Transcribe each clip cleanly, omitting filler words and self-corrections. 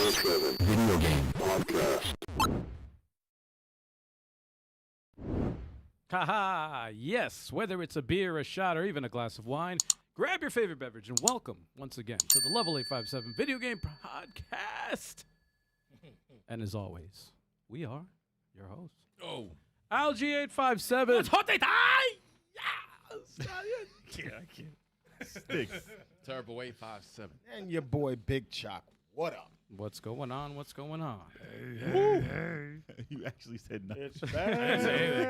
Video game podcast. Haha, yes, whether it's a beer, a shot, or even a glass of wine, grab your favorite beverage and welcome once again to the Level 857 Video Game Podcast. And as always, we are your hosts. Oh. Algie857. I can't. Sticks. Terrible 857. And your boy Big Chalk. What up? What's going on? What's going on? You actually said nothing. It's bad.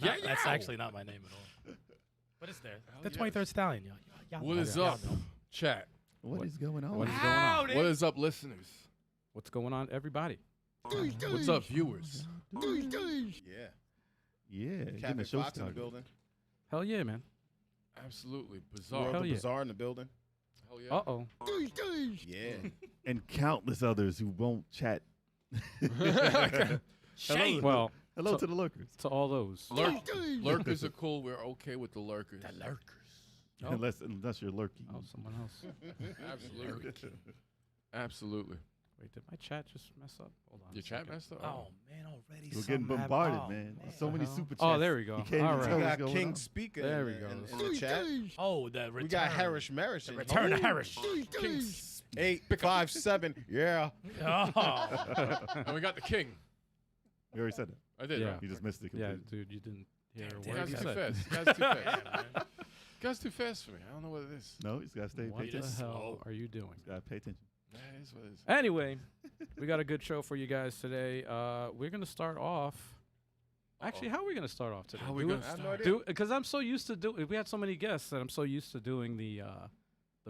That's actually not my name at all. But it's there. The 23rd Stallion. What is up, chat? What is going on? What is going on? What is up, listeners? What's going on, everybody? What's up, viewers? Yeah. Yeah. getting Captain the show Fox in the started. building. Hell yeah, man. Absolutely bizarre. World Hell of yeah. Bizarre in the building. Hell yeah. Uh-oh. Yeah. And countless others who won't chat. Shame. Well, Hello to the lurkers. to all those. Lurkers are cool. We're okay with the lurkers. The lurkers. Oh. Unless you're lurking. Oh, someone else. Absolutely. Absolutely. Wait, did my chat just mess up? Hold on. Your a chat second. messed up? Oh, man, already We're getting bombarded, man. There's so many hell? super chats. Oh, there we go. You can't All even right. tell We what's got going King on. Speaker There we in, go. in the chat. Oh, the return. We got Harris Marish. The return of Harris. 857. Yeah. Oh. And we got the king. You already said that. I did. Yeah. Right? You just missed it Yeah, completely. dude, you didn't hear a You word guys he too said. fast. You guys too fast. You guys too fast for me. I don't know what it is. No, he's got to stay. What Pay the attention. hell are you doing? He's got to pay attention. Nah, it is what it is. Anyway, we got a good show for you guys today. We're going to start off. Actually, how are we going to start off today? How are we going to I have no start? idea. Because I'm so used to doing. We had so many guests that I'm so used to doing the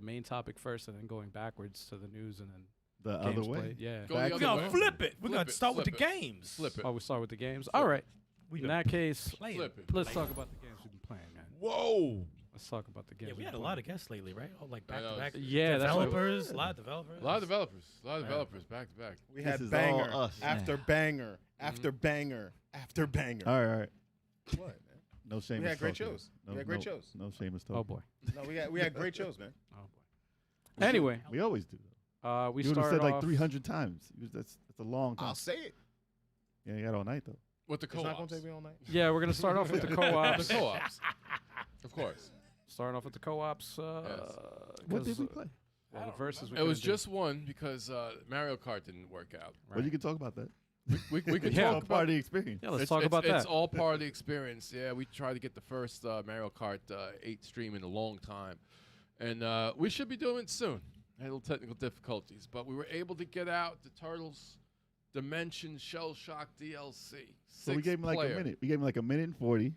main topic first and then going backwards to the news and then The games other way. played. Yeah. Go Back the We're other going to way. flip it. We're Flip going to it, start with the flip it. games. Flip it. Oh, we start with the games. All right. We In that case, play Flip it. it. let's talk about the games we've been playing, man. Whoa. Let's talk about the games. Yeah, we we've had a been lot playing. of guests lately, right? Oh, like I back know. to back. Yeah, that's what- developers. A lot of developers. A lot of developers. A lot of developers back to back. We This had is banger all us after now. banger after banger after banger. All right. What, man? No shame. We had great shows. We had great shows. No shameless talk. Oh, boy. No, we had great shows, man. Oh, boy. Anyway, We always do. we You would have started said like off 300 times. That's a long time. I'll say it. Yeah, you got all night though. With the It's not co-ops. going to take me all night. Yeah, we're going to start off with the co-ops. The co-ops. Of course. Starting off with the co-ops. What did we play? Well, the verses we It was couldn't do. just one because Mario Kart didn't work out. Well, you can talk about that. We could Yeah. All talk about part of the experience. Yeah, let's it's, talk about It's that. all part of the experience. Yeah, we tried to get the first Mario Kart 8 stream in a long time. And we should be doing it soon. Had a little technical difficulties, but we were able to get out the Turtles Dimension Shell Shock DLC. So we gave him like a minute. We gave him like a minute and 40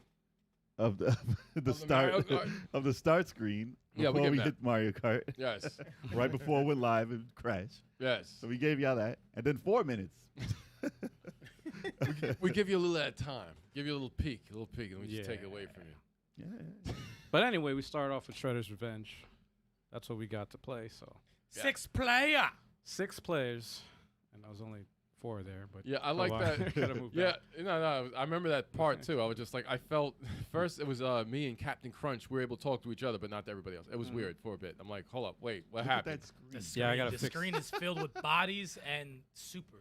of the the start Mario Kart. of the start screen Yeah, we before gave we him hit Mario Kart. Yes. Right before it went live and crashed. Yes. So we gave y'all that, and then 4 minutes. We give you a little at a time. Give you a little peek, and we just take it away from you. Yeah. But anyway, we started off with Shredder's Revenge. That's what we got to play. So Yeah. 6 player. 6 players, and I was only 4 there. But Yeah, I like that. Gotta move Yeah, back. no, I remember that part too. I was just like, I felt first it was me and Captain Crunch. We were able to talk to each other, but not to everybody else. It was weird for a bit. I'm like, hold up, wait, what Look at happened? that screen. The screen, Yeah, I gotta the fix- screen is filled with bodies and supers.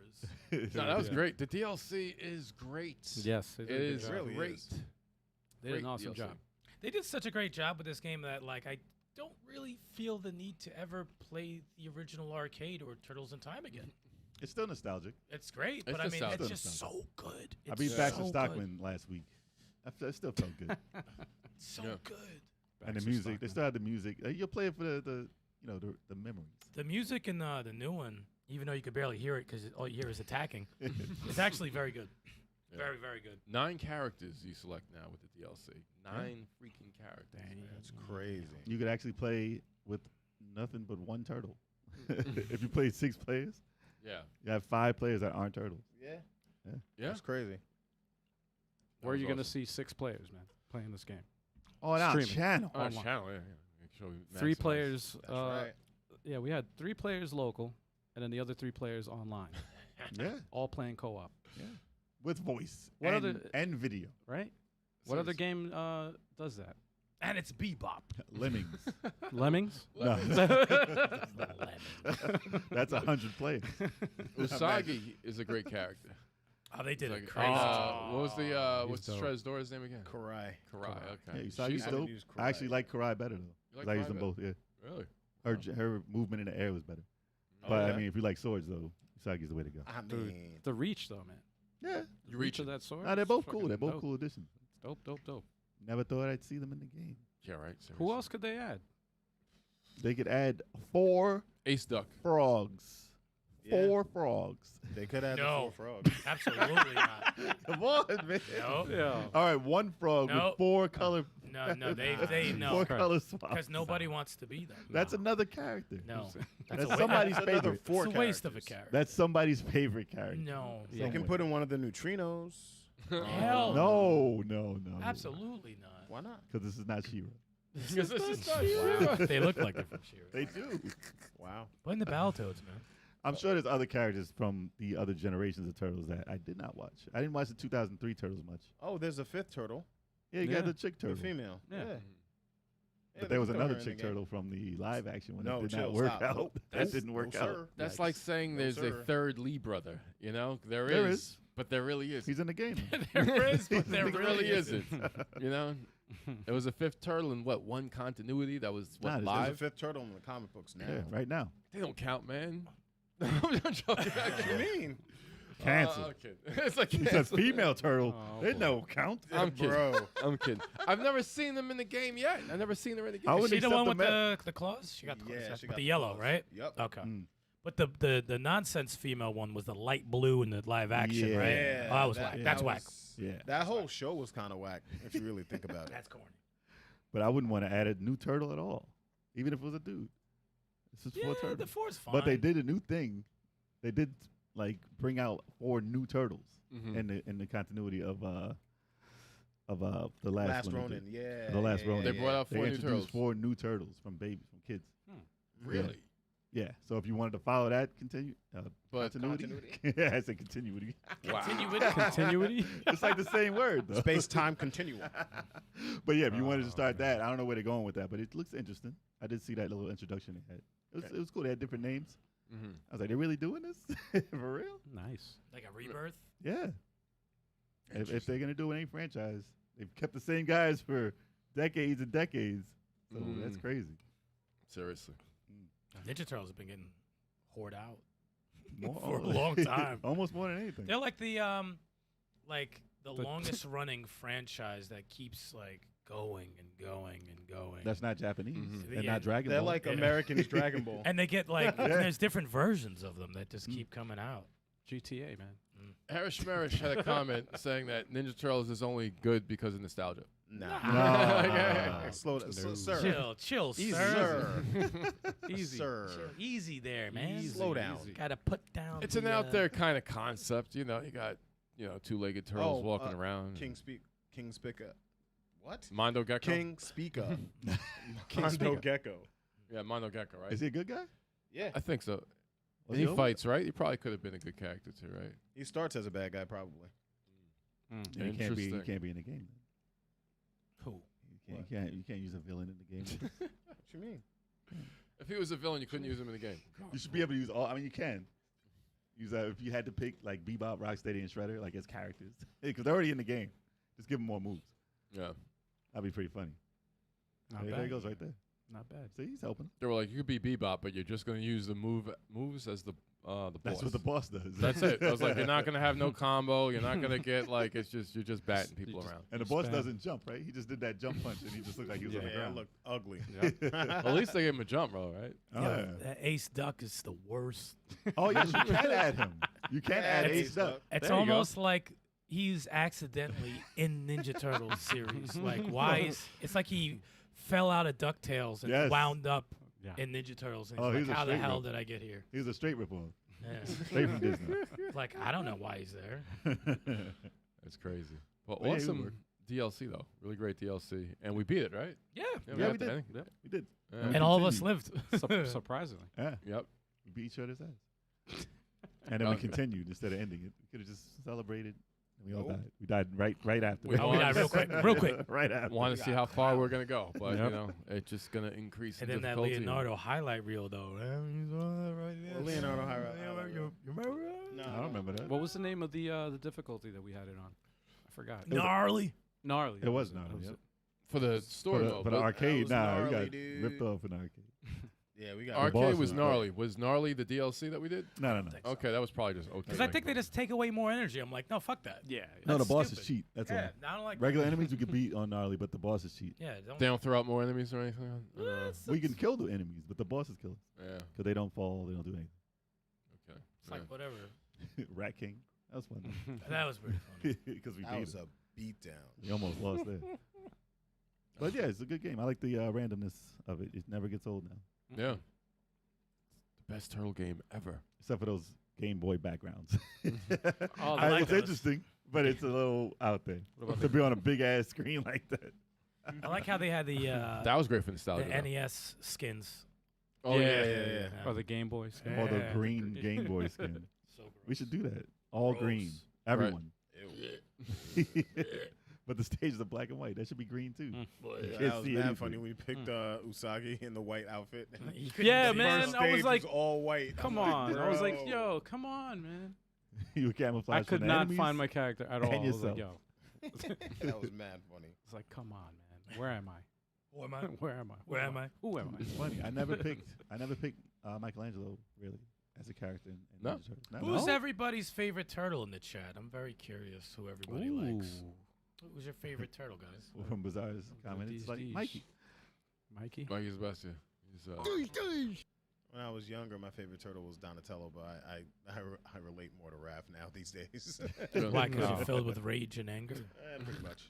No, that was Yeah. great. The DLC is great. Yes, they It did a good is job. really great. is. They did an great awesome DLC. job. They did such a great job with this game that, like, I don't really feel the need to ever play the original arcade or Turtles in Time again. It's still nostalgic. It's great, It's but I mean, nostalgic. it's just so good. I It's beat so Baxter good. Stockman last week. It still felt good. So Yeah. good. And the Baxter music. They Stockman. still had the music. You'll play it for the the memories. The music in the new one, even though you could barely hear it because all you hear is attacking, it's actually very good. Yeah. Very, very good. 9 characters you select now with the DLC. 9 freaking characters. That's crazy. You could actually play with nothing but one turtle. If you played 6 players, Yeah. you have 5 players that aren't turtles. Yeah. Yeah. That's crazy. Where are you going gonna see 6 players, man, playing this game? On our Streaming. channel. Oh, Online. channel, yeah. Make sure we 3 maximize. players. That's right. Yeah, we had 3 players local, and then the other 3 players online, Yeah. all playing co-op. With voice What and, other- and video. Right? What other game does that? And it's Bebop. Lemmings. Lemmings? No, The Lemmings. that's 100 players. Usagi is a great character. Oh, they did Like, it crazy. what was the what's dope. Shred's daughter's name again? Karai. Karai. Okay. Yeah, Usagi's She's- dope. used I actually Karai. like Karai better though. You like 'Cause I used Karai them both. Yeah, Really? her movement in the air was better. Oh, But yeah? I mean, if you like swords though, Usagi's the way to go. I mean, The reach, though, man. Yeah, You Reach reach of that sword. no, they're is both fucking cool. They're both dope. cool additions. Dope. Never thought I'd see them in the game. Yeah, right. Who seriously. else could they add? They could add 4 Ace Duck. frogs. Yeah. 4 frogs. they could have No. the 4 frogs. Absolutely not. Come on, man. No. Yeah. All right, 1 frog No. with 4 color. No, they no. 4 color swaps. Because nobody wants to be them. That's another character. No. That's a wa- somebody's That's another favorite. 4 It's a waste of a characters. character. That's somebody's favorite character. No. They can put in one of the neutrinos. Hell No. Absolutely not. Why not? Because this is not She-Ra. Because this is not Wow. They look like they're from She-Ra. They do. Wow. But in the Battletoads, man. I'm sure there's other characters from the other generations of Turtles that I did not watch. I didn't watch the 2003 Turtles much. Oh, there's a 5th turtle. Yeah, you Yeah. got the chick The turtle. female. Yeah. Yeah. Mhm. But there was another chick turtle from the live action when No, it did not chill, work stop. out. Nope. That Nope. didn't work No, out. sir. That's Yikes. like saying No, there's a sir. 3rd Lee brother. You know, There there is. is, but there really is. He's in the game. There is, but there There really isn't. isn't. You know, it was a 5th turtle in what, one continuity that was Nah, what, there's There's a live. 5th turtle in the comic books now. Yeah, right now. They don't count, man. I'm joking. What do you mean? Cancel. I'm kidding. It's like He says cancel. female turtle. Oh, They boy. no count. I'm kidding. Bro. I'm kidding. I've never seen them in the game yet. I've never seen her in the game. I Is wouldn't she the accept one the with met- the claws? She got the claws. Yeah, with she got the yellow, claws. right? Yep. Okay. Mm. But the nonsense female one was the light blue in the live action, Yeah. right? Yeah, Oh, that was that- whack. that That's whack. was- Yeah. That whole show was kind of whack, if you really think about it. That's corny. But I wouldn't want to add a new turtle at all, even if it was a dude. It's just 4 Yeah, turtles. the 4's fine. But they did a new thing. They did like bring out 4 new turtles Mhm. in the continuity of the last Last one they Ronin, did. yeah. The last yeah, Ronin. They brought out They 4 new introduced turtles. 4 new turtles from babies, from kids. Really? Yeah. So if you wanted to follow that But continuity, yeah, I said continuity. wow. Continuity? It's like the same word though. Space-time continuum. But yeah, if you wanted to start that, I don't know where they're going with that, but it looks interesting. I did see that little introduction they had. It was cool. They had different names. Mhm. I was like, they're really doing this for real? Nice. Like a rebirth. Yeah. If they're gonna do any franchise, they've kept the same guys for decades and decades. So that's Mm. crazy. Seriously. Ninja Turtles have been getting hoard out More- for a long time. Almost more than anything. They're like the The- longest running franchise that keeps like going and going and going. That's not Japanese. Mhm. They're Yeah, not Dragon They're Ball. like Yeah. American's Dragon Ball. and they get like Yeah. there's different versions of them that just keep coming out. GTA, man. Harris Schmerish had a comment saying that Ninja Turtles is only good because of nostalgia. Nah. No. Slow down, No. sir. Chill, Easy, sir. Easy. Sir. Chill. Easy there, man. Slow down. Gotta put down. It's the, an out there kind of concept, you know. You got, 2-legged turtles walking around. King Speaker. What? Mondo Gecko. King Speaker. King Mondo Speaker. Gecko. Yeah, Mondo Gecko, right? Is he a good guy? Yeah. I think so. Was And he over? fights, right? He probably could have been a good character too, right? He starts as a bad guy, probably. Yeah, he can't be. He Interesting. can't be in the game. Who? You can't use a villain in the game. What you mean? If he was a villain, you couldn't use him in the game. You should be able to use all. I mean, you can use if you had to pick like Bebop, Rocksteady, and Shredder like as characters because they're already in the game. Just give them more moves. Yeah. That'd be pretty funny. Not There bad. he goes right there. Not bad. See, he's helping. They were like, you could be Bebop, but you're just going to use the moves as the boss. That's what the boss does. That's it. I was like, you're not going to have no combo. You're not going to get like you're just batting people around. And the boss Spam. doesn't jump, right? He just did that jump punch, and he just looked like he was on the Yeah, ground. it looked ugly. Well, at least they gave him a jump roll, right? Oh, Yo, yeah. that Ace Duck is the worst. Oh, yes, you can add him. You can add Add Ace Ace Duck. Duck. It's There you go. almost like he's accidentally in Ninja Turtles series. Like, why is it's like he fell out of DuckTales and Yes. wound up Yeah. in Ninja Turtles. And Oh, he's he's like, a how the straight hell rope. did I get here? He was a straight ripoff. Yeah. Straight from Disney. Like, I don't know why he's there. That's crazy. Well, But yeah, he would awesome work. DLC though. Really great DLC, and we beat it, right? Yeah. Yeah, got we the did. ending. Yeah. We did. Yeah. And And all of us continued. lived. Surprisingly. Yeah. Yep. We beat each other's ass. And then we Okay. continued instead of ending it. We could have just celebrated We all Nope. died. We died right after. We Oh, we died real quick. Real quick. right after. Want to see how far we're gonna go, but Yep. you know, it's just gonna increase And in then that difficulty. Leonardo highlight reel, though. Leonardo highlight. You remember No, I don't remember that. What was the name of the difficulty that we had it on? I forgot. that? Gnarly. Gnarly. It was that gnarly, was yep. it. For the For story the, mode, for the but arcade, was nah, we gnarly, got dude. ripped off in arcade. Yeah, we got Our- arcade boss was was gnarly. Was gnarly the DLC that we did? No. Okay, that was probably just okay. Because I think they just take away more energy. I'm like, no, fuck that. Yeah. No, the That's boss stupid. is cheat. That's Yeah, all. I don't like Regular enemies we could beat on gnarly, but the boss is cheat. Yeah, don't. they don't throw out more enemies or anything. We can kill the enemies, but the bosses kill us Yeah. because they don't fall. They don't do anything. Okay. It's like whatever. Rat King. That was fun That was pretty funny. because we That beat was him. a beatdown. We almost lost there. But yeah, it's a good game. I like the randomness of it. It never gets old now, Yeah. The best turtle game ever. except for those Game Boy backgrounds. Oh, I like it's those. interesting, but it's a little out there What about to be on a big ass screen like that. I like how they had the That was great for nostalgia. though. NES skins. Oh yeah. Or the Game Boy. skin. Or the Yeah. green Game Boy skin. So gross. We should do that. All green. Gross. Everyone. Ew. But the stages are black and white. That should be green too. Mm. You Yeah, can't that was see mad anything. funny when you picked Usagi in the white outfit. You couldn't Yeah, see man, First it. I was stage like, all white. Come I'm on. I was like, bro. yo, come on, man. You were camouflaged. I could from the not enemies. find my character at all. and I was like, yourself. yo. That was mad funny. It's like, come on, man. Where am I? Who am I? Where am I? Where am I? Who am I? It's funny. I never picked Michelangelo really as a character in No. Ninja Turtles. No. Who's No? everybody's favorite turtle in the chat? I'm very curious who everybody likes. Who's your favorite turtle, guys? Well, from Bizarre's comment, it's like Mikey. Mikey? Mikey's the best. Yeah. He's When I was younger, my favorite turtle was Donatello, but I relate more to Raph now these days. Why? Because No. you're filled with rage and anger. Pretty much.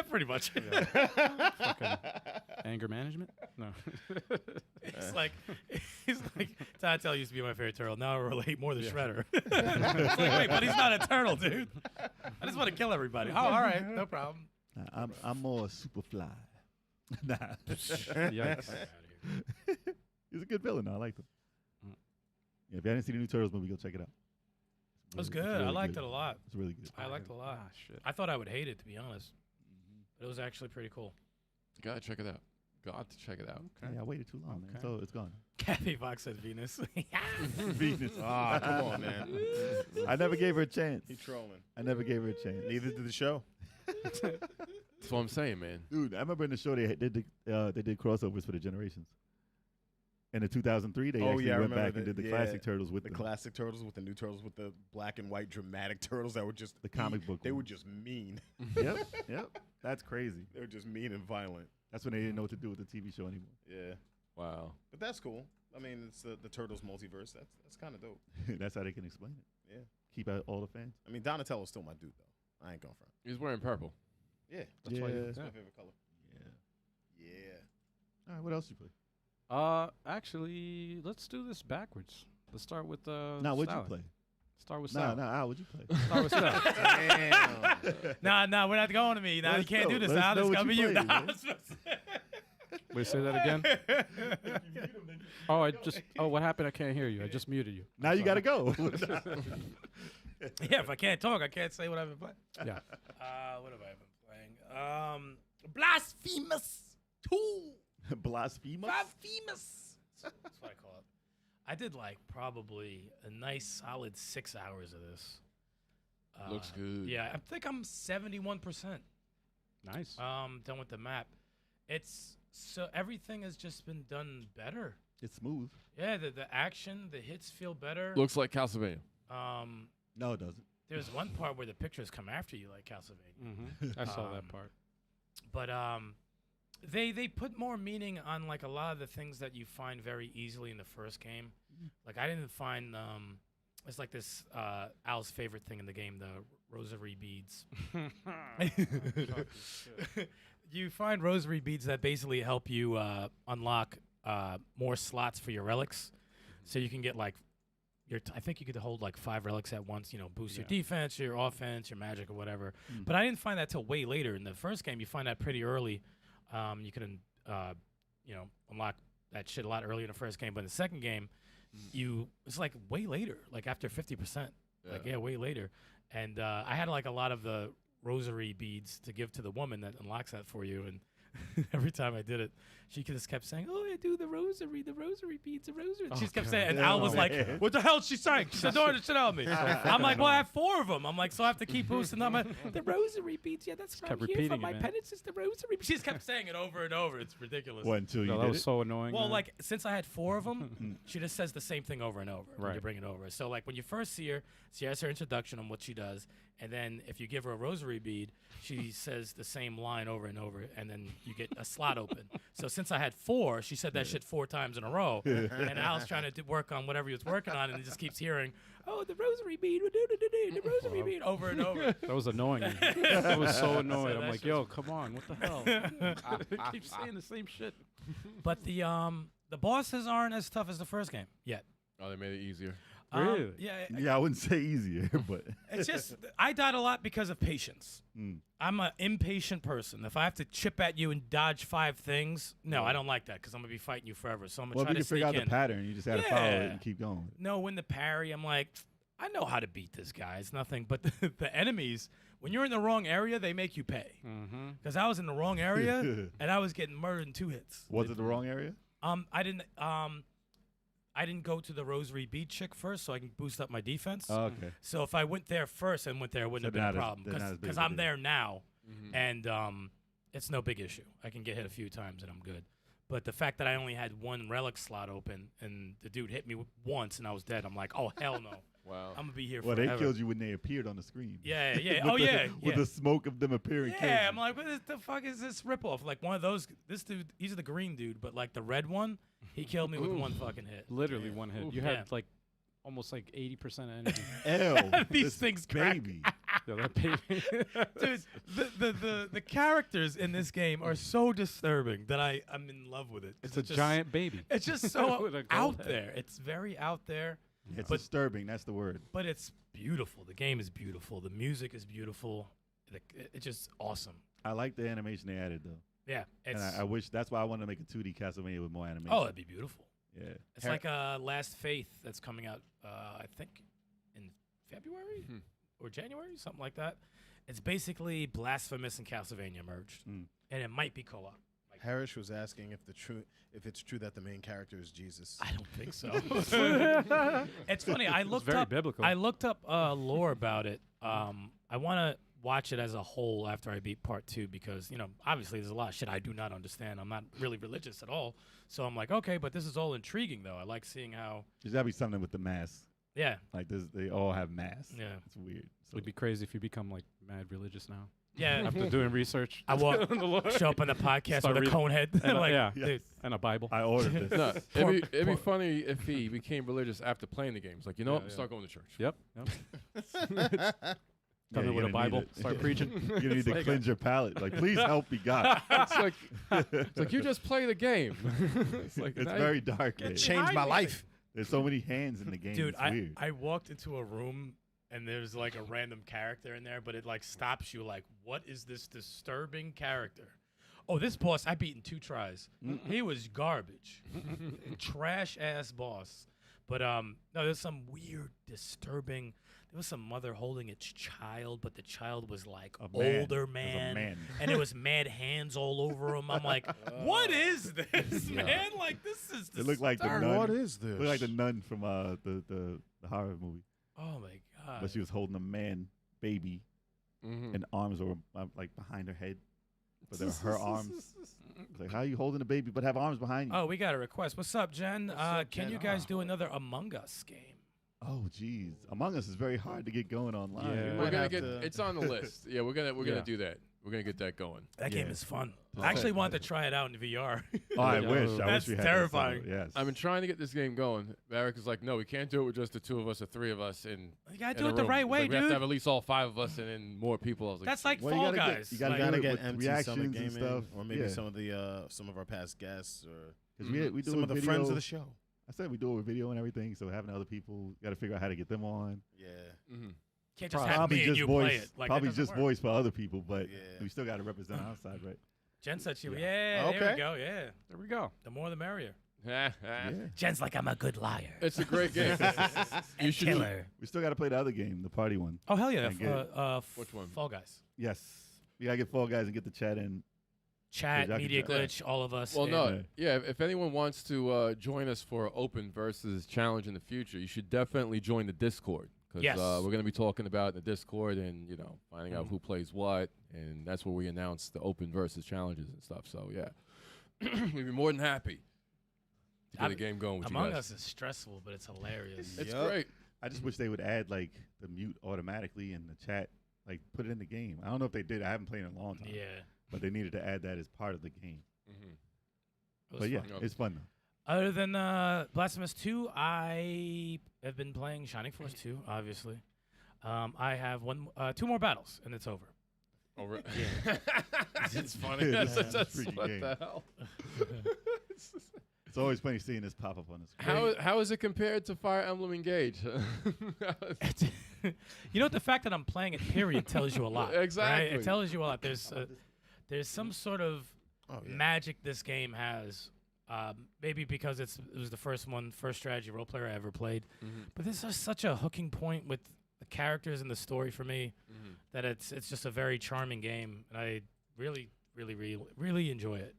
Pretty much. Fucking anger management? No. It's like Donatello used to be my favorite turtle. Now I relate more to Shredder. It's like, wait, but he's not a turtle, dude. I just want to kill everybody. Oh, all right, no problem. Nah, I'm more Superfly. Nah, Yikes. he's a good villain. Though. I liked him. Mm. Yeah, if you hadn't seen the new Turtles movie, go check it out. It was It's good. I really liked good. it a lot. It's really good. I liked it a lot. Ah, shit. I thought I would hate it, to be honest. But it was actually pretty cool. gotta check it out. Got to check it out. Yeah, I waited too long, man. Okay. So it's gone. Kathy Fox says Venus. Venus. Ah, come on, man. I never gave her a chance. He trolling. I never gave her a chance. Neither did the show. That's what I'm saying, man. Dude, I remember in the show they did crossovers for the generations. In the 2003, they Oh, actually yeah, I went remember back and that. did the Yeah, classic Turtles with The them. classic turtles with the new turtles with the black and white dramatic turtles that were just The comic book They one. were just mean. Yep. That's crazy. They were just mean and violent. That's when they didn't know what to do with the TV show anymore. Yeah, Wow. but that's cool. I mean, it's the turtles multiverse. That's kind of dope. That's how they can explain it. Yeah. Keep out all the fans. I mean, Donatello's still my dude though. I ain't going front. He's wearing purple. Yeah, That's why. Yeah. that's my favorite color. Yeah. Yeah. All right, what else you play? Actually, let's do this backwards. Let's start with Nah, what'd you Salad. play? Start with Nah, Salad. Al, what'd you play? Start with Salad. Damn. Nah, we're not going to me. Nah, you Let's can't know. do this. Let's Nah, know this what got to be you you. played, Nah, man. Wait, say that again. What happened? I can't hear you. I just muted you. Now you got to go. Yeah, if I can't talk, I can't say what I've been playing. Yeah. What have I been playing? Blasphemous 2. Blasphemous? Blasphemous. That's what I call it. I did like probably a nice solid 6 hours of this. Looks good. Yeah, I think I'm 71%. Nice. Done with the map. It's so everything has just been done better. It's smooth. Yeah, the action, the hits feel better. Looks like Castlevania. No, it doesn't. There's one part where the pictures come after you, like Castlevania. I saw that Um, part. But they put more meaning on like a lot of the things that you find very easily in the first game. Like I didn't find it's like this Al's favorite thing in the game, the rosary beads. You find rosary beads that basically help you unlock more slots for your relics, so you can get like I think you could hold like 5 relics at once. You know, boost your defense, your offense, your magic, or whatever. But I didn't find that till way later. In the first game, you find that pretty early. You can unlock that shit a lot earlier in the first game. But in the second game, it's like way later, like after 50%. Yeah. Like, way later. And I had like a lot of the rosary beads to give to the woman that unlocks that for you. And every time I did it, she just kept saying, "Oh, I do the rosary beads, the rosary." And she just kept saying, and Al was like, "What the hell is she saying?" She said, "Don't shit out me." I'm like, "Well, I have 4 of them." I'm like, "So I have to keep boosting them." The rosary beads, yeah, that's what kept I'm here for. repeating it, My man. penance is the rosary. She just kept saying it over and over. It's ridiculous. What, until you No, that did was it? so annoying. Well, man. like, since I had 4 of them, she just says the same thing over and over when you Right. bring it over. So, like, when you first see her, she has her introduction on what she does, and then if you give her a rosary bead, she says the same line over and over, and then you get a slot open. So since I had 4, she said that shit 4 times in a row, and Al's trying to work on whatever he was working on, and he just keeps hearing, "Oh, the rosary bead, the rosary bead," over and over. that was annoying. That was so annoying. I'm that like, shit's- yo, come on, what the hell? Keep saying the same shit. But the bosses aren't as tough as the first game yet. Oh, they made it easier. Really? Yeah. Yeah, I wouldn't say easier, but It's just I died a lot because of patience. I'm an impatient person. If I have to chip at you and dodge 5 things, no, I don't like that because I'm gonna be fighting you forever. So I'm gonna well, if try you to can figure sneak out in. the pattern, you just got to follow Yeah. it and keep going. No, when the parry, I'm like, I know how to beat this guy. It's nothing. But the enemies, when you're in the wrong area, they make you pay. Mm-hmm. Because I was in the wrong area and I was getting murdered in 2 hits. Was it the wrong area? I didn't go to the rosary bead chick first, so I can boost up my defense. Oh, okay. So if I went there first and went there, it wouldn't have been a problem they're not as big because of a I'm deal. there now, Mm-hmm. and it's no big issue. I can get hit a few times and I'm good. But the fact that I only had 1 relic slot open and the dude hit me once and I was dead, I'm like, oh hell no, Wow. I'm gonna be here Well, forever. they killed you when they appeared on the screen. Yeah, yeah. With Oh the- yeah, With yeah. the smoke of them appearing. killed Yeah, you. I'm like, what the fuck is this ripoff? Like one of those. This dude, he's the green dude, but like the red one, he killed me with 1 fucking hit. Literally one hit. You Yeah. had like almost like 80% energy. Ew, These this things crack. baby. Yo, that baby. Dude, the characters in this game are so disturbing that I'm in love with it. It's a just- giant baby. It's just so With a gold out head. there. It's very out there, It's But- disturbing. That's the word. but it's beautiful. The game is beautiful. The music is beautiful. It's just awesome. I like the animation they added though, Yeah, and it's I wish that's why I wanted to make a 2D Castlevania with more animation. oh, it'd be beautiful. yeah. It's like Last Faith that's coming out, I think, in February or January, something like that. It's basically Blasphemous and Castlevania merged, and it might be co-op. Harris was asking if it's true that the main character is Jesus. I don't think so. It's funny. I looked very up. biblical. I looked up lore about it. I want to watch it as a whole after I beat part 2 because obviously there's a lot of shit I do not understand. I'm not really religious at all, so I'm like, okay, but this is all intriguing though. I like seeing how. There's gotta be something with the mask. Yeah. Like this, they all have masks. Yeah. It's weird. So It'd be crazy if you become like mad religious now. Yeah. After doing research. I walk, on the Lord. show up on the podcast Start with a reading. cone head. And, like, yeah, dude, and a Bible. I ordered this. No, it'd be funny if he became religious after playing the games. Like, what? Yeah. Start going to church. Yep. Yeah, Come in you're with a gonna need Bible. it. Start preaching. You need to cleanse your palate. Like, please help me, God. It's like you just play the game. It's like It's now very dark. It man. changed my life. There's so many hands in the game. dude, it's weird. I walked into a room and there's like a random character in there, but it like stops you. Like, what is this disturbing character? Oh, this boss I beat in 2 tries. He was garbage, trash ass boss. But no, there's some weird, disturbing. There was some mother holding its child, but the child was like A man. older There's a man, man. and it was mad hands all over him. I'm like, what is this, man? Like, this is. It looked like the Darn, nun. what is this? Looked like the nun from the horror movie. Oh my god. But she was holding a man baby, and arms were like behind her head. But they were her arms. It's like, how are you holding a baby but have arms behind you? Oh, we got a request. What's up, Jen? up, Can Jen? you guys do another Among Us game? Oh, geez. Among Us is very hard to get going online. Yeah. We're might gonna have get. to- It's on the list. Yeah, we're gonna Yeah. do that. We're gonna get that going. That game Yeah. is fun. Okay. I actually wanted to try it out in VR. Oh, I Yeah. wish. I That's wish we had terrifying. That yes. I've been trying to get this game going. Barrick is like, no, we can't do it with just the 2 of us or 3 of us. And You gotta do it the right way, We have to dude. have at least all 5 of us and then more people. I was like, That's like Well, Fall you gotta Guys. you gotta Like, do Gotta it get with MC reactions Summit and Gaming, stuff. or maybe Yeah. some of our past guests, or 'Cause we do some it of the with friends of video. the show. I said we do it with video and everything, so having other people, got to figure out how to get them on. Yeah, can't just have Probably me and just you play voice, it. Like, probably that doesn't just work. voice for other people, but Yeah. we still got to represent our side, right? Jen said she. Yeah. Yeah, there Okay. we go. Yeah, There we go. the more the merrier. Yeah. Jen's like, I'm a good liar. It's a great game. And killer. We still got to play the other game, the party one. Oh, hell yeah. And get- Which one? Fall Guys. Yes. We got to get Fall Guys and get the chat in. Chat, y'all can Media chat. Glitch, all of us. Well, and- no, yeah. If anyone wants to join us for open versus challenge in the future, you should definitely join the Discord because Yes. we're going to be talking about in the Discord and finding out who plays what, and that's where we announce the open versus challenges and stuff. So yeah, we'd be more than happy to get a game going with you Among guys. Us is stressful, but it's hilarious. It's Yup. great. I just wish they would add like the mute automatically in the chat, like put it in the game. I don't know if they did. I haven't played in a long time. Yeah. But they needed to add that as part of the game. Mm-hmm. It was But yeah, fun. Yep. it's fun though. Other than Blasphemous 2, I have been playing Shining Force 2, obviously. I have two more battles, and it's over. Oh, right. It's funny. It's That's a freaky what game. the hell. It's always funny seeing this pop up on the screen. How is it compared to Fire Emblem Engage? You know what? The fact that I'm playing it, period, tells you a lot. Right? Exactly. It tells you a lot. There's some sort of magic this game has. Maybe because it was the first strategy role player I ever played. Mm-hmm. But this is such a hooking point with the characters and the story for me that it's just a very charming game, and I really, really, really, really enjoy it.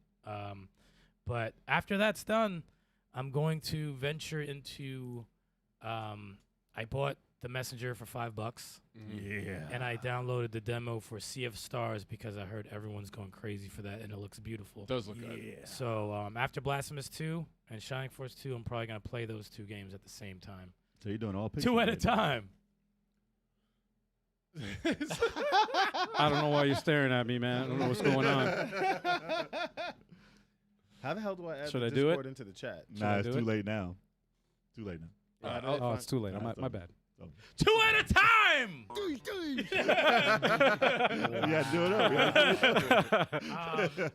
But after that's done, I'm going to venture into. I bought The Messenger for $5, Yeah. and I downloaded the demo for Sea of Stars because I heard everyone's going crazy for that, and it looks beautiful. Does look good. So after Blasphemous 2 and Shining Force 2, I'm probably going to play those two games at the same time. So you're doing all pictures. Two at a right now. time. I don't know why you're staring at me, man. I don't know what's going on. How the hell do I add Should the I do it? Discord into the chat? Nah, I it's do too it? late now. Too late now. Yeah, Oh, it's too late. Nah, My it's bad. So- Two at a time! Yeah, do it up. We gotta do it up.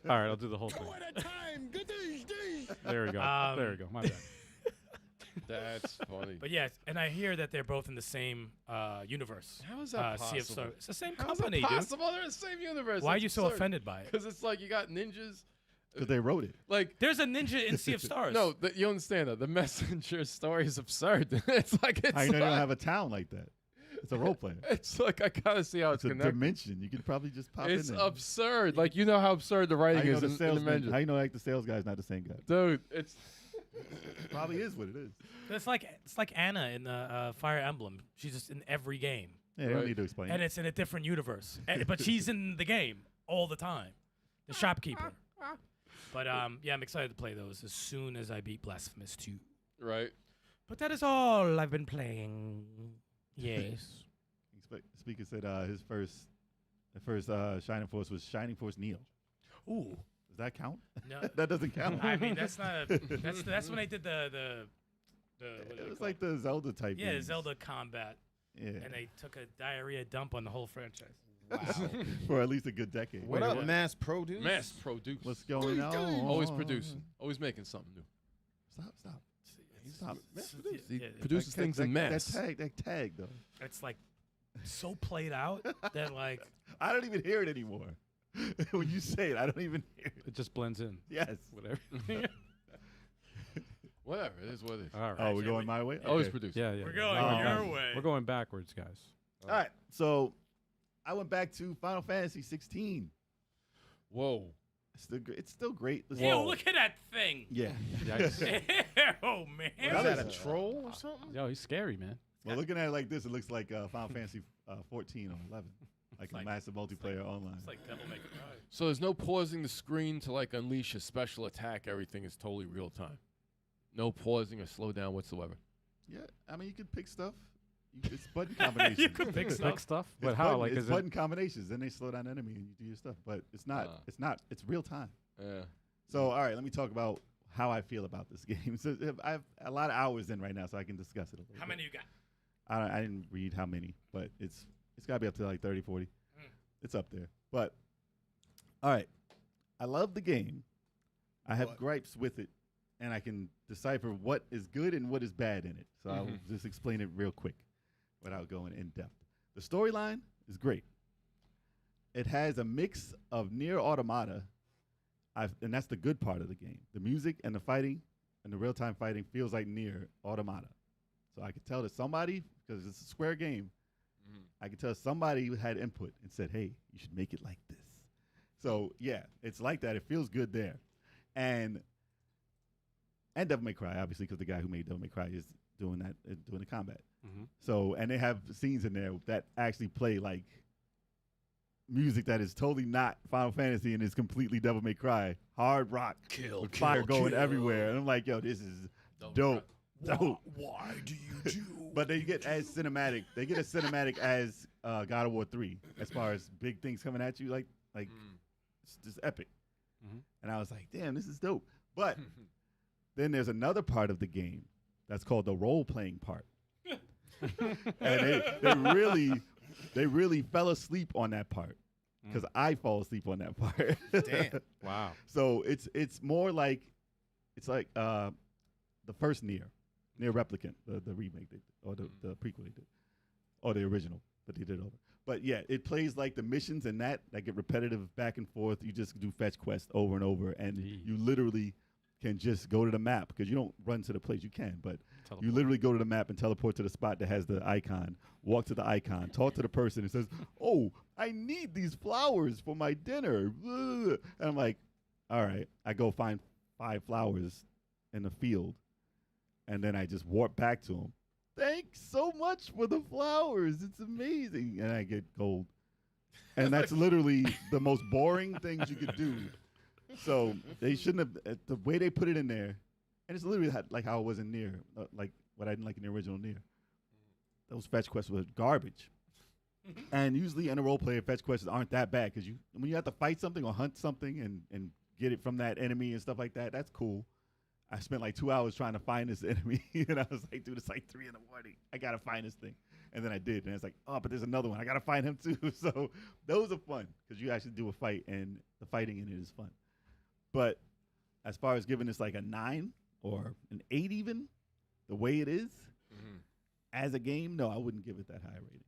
All right, I'll do the whole thing. There we go. There we go. My bad. That's funny. But yes, and I hear that they're both in the same universe. How is that Sea of possible? Stars. It's the same How is company, that dude. possible? They're in the same universe. Why are you so offended by it? Because it's like you got ninjas. Because they wrote it. Like, There's a ninja in Sea of Stars. no, you understand that. The Messenger story is absurd. It's like, How you know you don't have a town like that? It's a role player. it's like, I gotta see how it's It's a connected. dimension. You could probably just pop It's in there. absurd. Like, you know how absurd the How writing you know is the in the salesman? Messenger. How you know like the sales guy's not the same guy? Dude, it's Probably is what it is. It's like Anna in the Fire Emblem. She's just in every game, Yeah, you Right. don't need to explain. and it. it's in a different universe. But she's in the game all the time. The shopkeeper. But yeah, I'm excited to play those as soon as I beat Blasphemous 2. right. But that is all I've been playing. Yes. Speaker said the first Shining Force was Shining Force Neo. Ooh. Does that count? No. That doesn't count. I mean, that's not a. That's when they did the what is it was called? like the Zelda type. Yeah, games. Zelda combat, Yeah, and they took a diarrhea dump on the whole franchise. for at least a good decade. What Wait, up, what? mass produce? Mass produce. What's going on? Always producing. Always making something new. Stop. It's- Stop. it's- He yeah, produces things in mass. That tag though. it's like so played out that like I don't even hear it anymore. When you say it, I don't even hear it. It just blends in. Yes. Whatever. Whatever. It is what it is. All right. Oh, we're going my way. Always Okay. producing. Yeah, yeah. we're yeah. going Oh, your okay. way. We're going backwards, guys. All right. So I went back to Final Fantasy 16. Whoa. It's still great. Ew, Whoa. look at that thing. Yeah. Yikes. Oh man. What is that, a troll or something? Yo, he's scary, man. Well, looking at it like this, it looks like Final Fantasy 14 or 11, like a like- massive multiplayer online. It's like Devil May Cry. So there's no pausing the screen to like unleash a special attack. Everything is totally real time. No pausing or slow down whatsoever. Yeah, I mean you can pick stuff. It's button combinations. You could pick stuff. Pick stuff, It's but how? button, Like, it's is button combinations. Then they slow down the enemy and you do your stuff. But it's not. It's real time. Yeah. So all right, let me talk about how I feel about this game. So I have a lot of hours in right now, so I can discuss it a little. How bit. many you got? I didn't read how many, but it's got to be up to like 30, 40. It's up there. But all right, I love the game. I have gripes with it, and I can decipher what is good and what is bad in it. So I'll just explain it real quick without going in depth. The storyline is great. It has a mix of near automata, and that's the good part of the game. The music and the fighting and the real-time fighting feels like near Automata. So I could tell that somebody, because it's a Square game, I could tell somebody who had input and said, hey, you should make it like this. So, yeah, it's like that. It feels good there. And Devil May Cry, obviously, because the guy who made Devil May Cry is doing that, doing the combat. So, and they have scenes in there that actually play like music that is totally not Final Fantasy and is completely Devil May Cry. Hard rock with fire going everywhere. And I'm like, yo, this is dope. Why do you do? But they get as cinematic. They get as cinematic as God of War 3 as far as big things coming at you. Like it's just epic. And I was like, damn, this is dope. But then there's another part of the game that's called the role-playing part. And they really fell asleep on that part because I fall asleep on that part. Damn. Wow. So it's more like the first Nier Replicant, the remake or the prequel they did, or the original, but they did over. But yeah, it plays like the missions and that get repetitive back and forth. You just do fetch quests over and over, and you literally can just go to the map because you don't run to the place. You can, but you literally go to the map and teleport to the spot that has the icon. Walk to the icon, talk to the person, and says, "Oh, I need these flowers for my dinner." And I'm like, "All right." I go find 5 flowers in the field, and then I just warp back to them. Thanks so much for the flowers. It's amazing, and I get gold. And that's literally the most boring things you could do. So they shouldn't have, the way they put it in there, and it's literally like how it was in Nier, like what I didn't like in the original Nier. Those fetch quests were garbage. And usually in a role player, fetch quests aren't that bad because when you have to fight something or hunt something and get it from that enemy and stuff like that, that's cool. I spent like 2 hours trying to find this enemy, and I was like, dude, it's like 3 in the morning. I got to find this thing. And then I did, and it's like, oh, but there's another one. I got to find him too. So those are fun because you actually do a fight, and the fighting in it is fun. But as far as giving this like a 9 or an 8 even, the way it is, as a game, no, I wouldn't give it that high rating.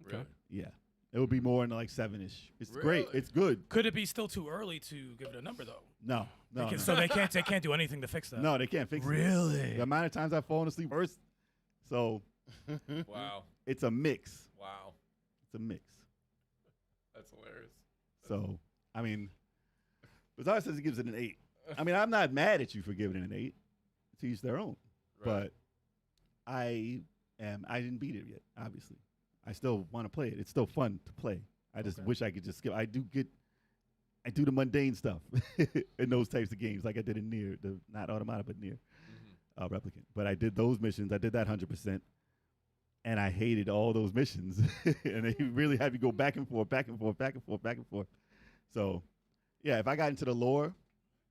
Really? Yeah. It would be more in like 7-ish. It's great. Really? It's good. Could it be still too early to give it a number though? No. So they can't do anything to fix that. No, they can't fix it. Really? The amount of times I've fallen asleep first. So Wow. it's a mix. Wow. It's a mix. That's hilarious. So, I mean, Bizarre says he gives it an 8. I mean, I'm not mad at you for giving it an 8. To each their own. Right. But I didn't beat it yet, obviously. I still want to play it. It's still fun to play. I just wish I could just skip. I do the mundane stuff in those types of games, like I did in Nier, not Automata, but Nier Replicant. But I did those missions. I did that 100%, and I hated all those missions. And they really have you go back and forth, back and forth, back and forth, back and forth. So, yeah, if I got into the lore,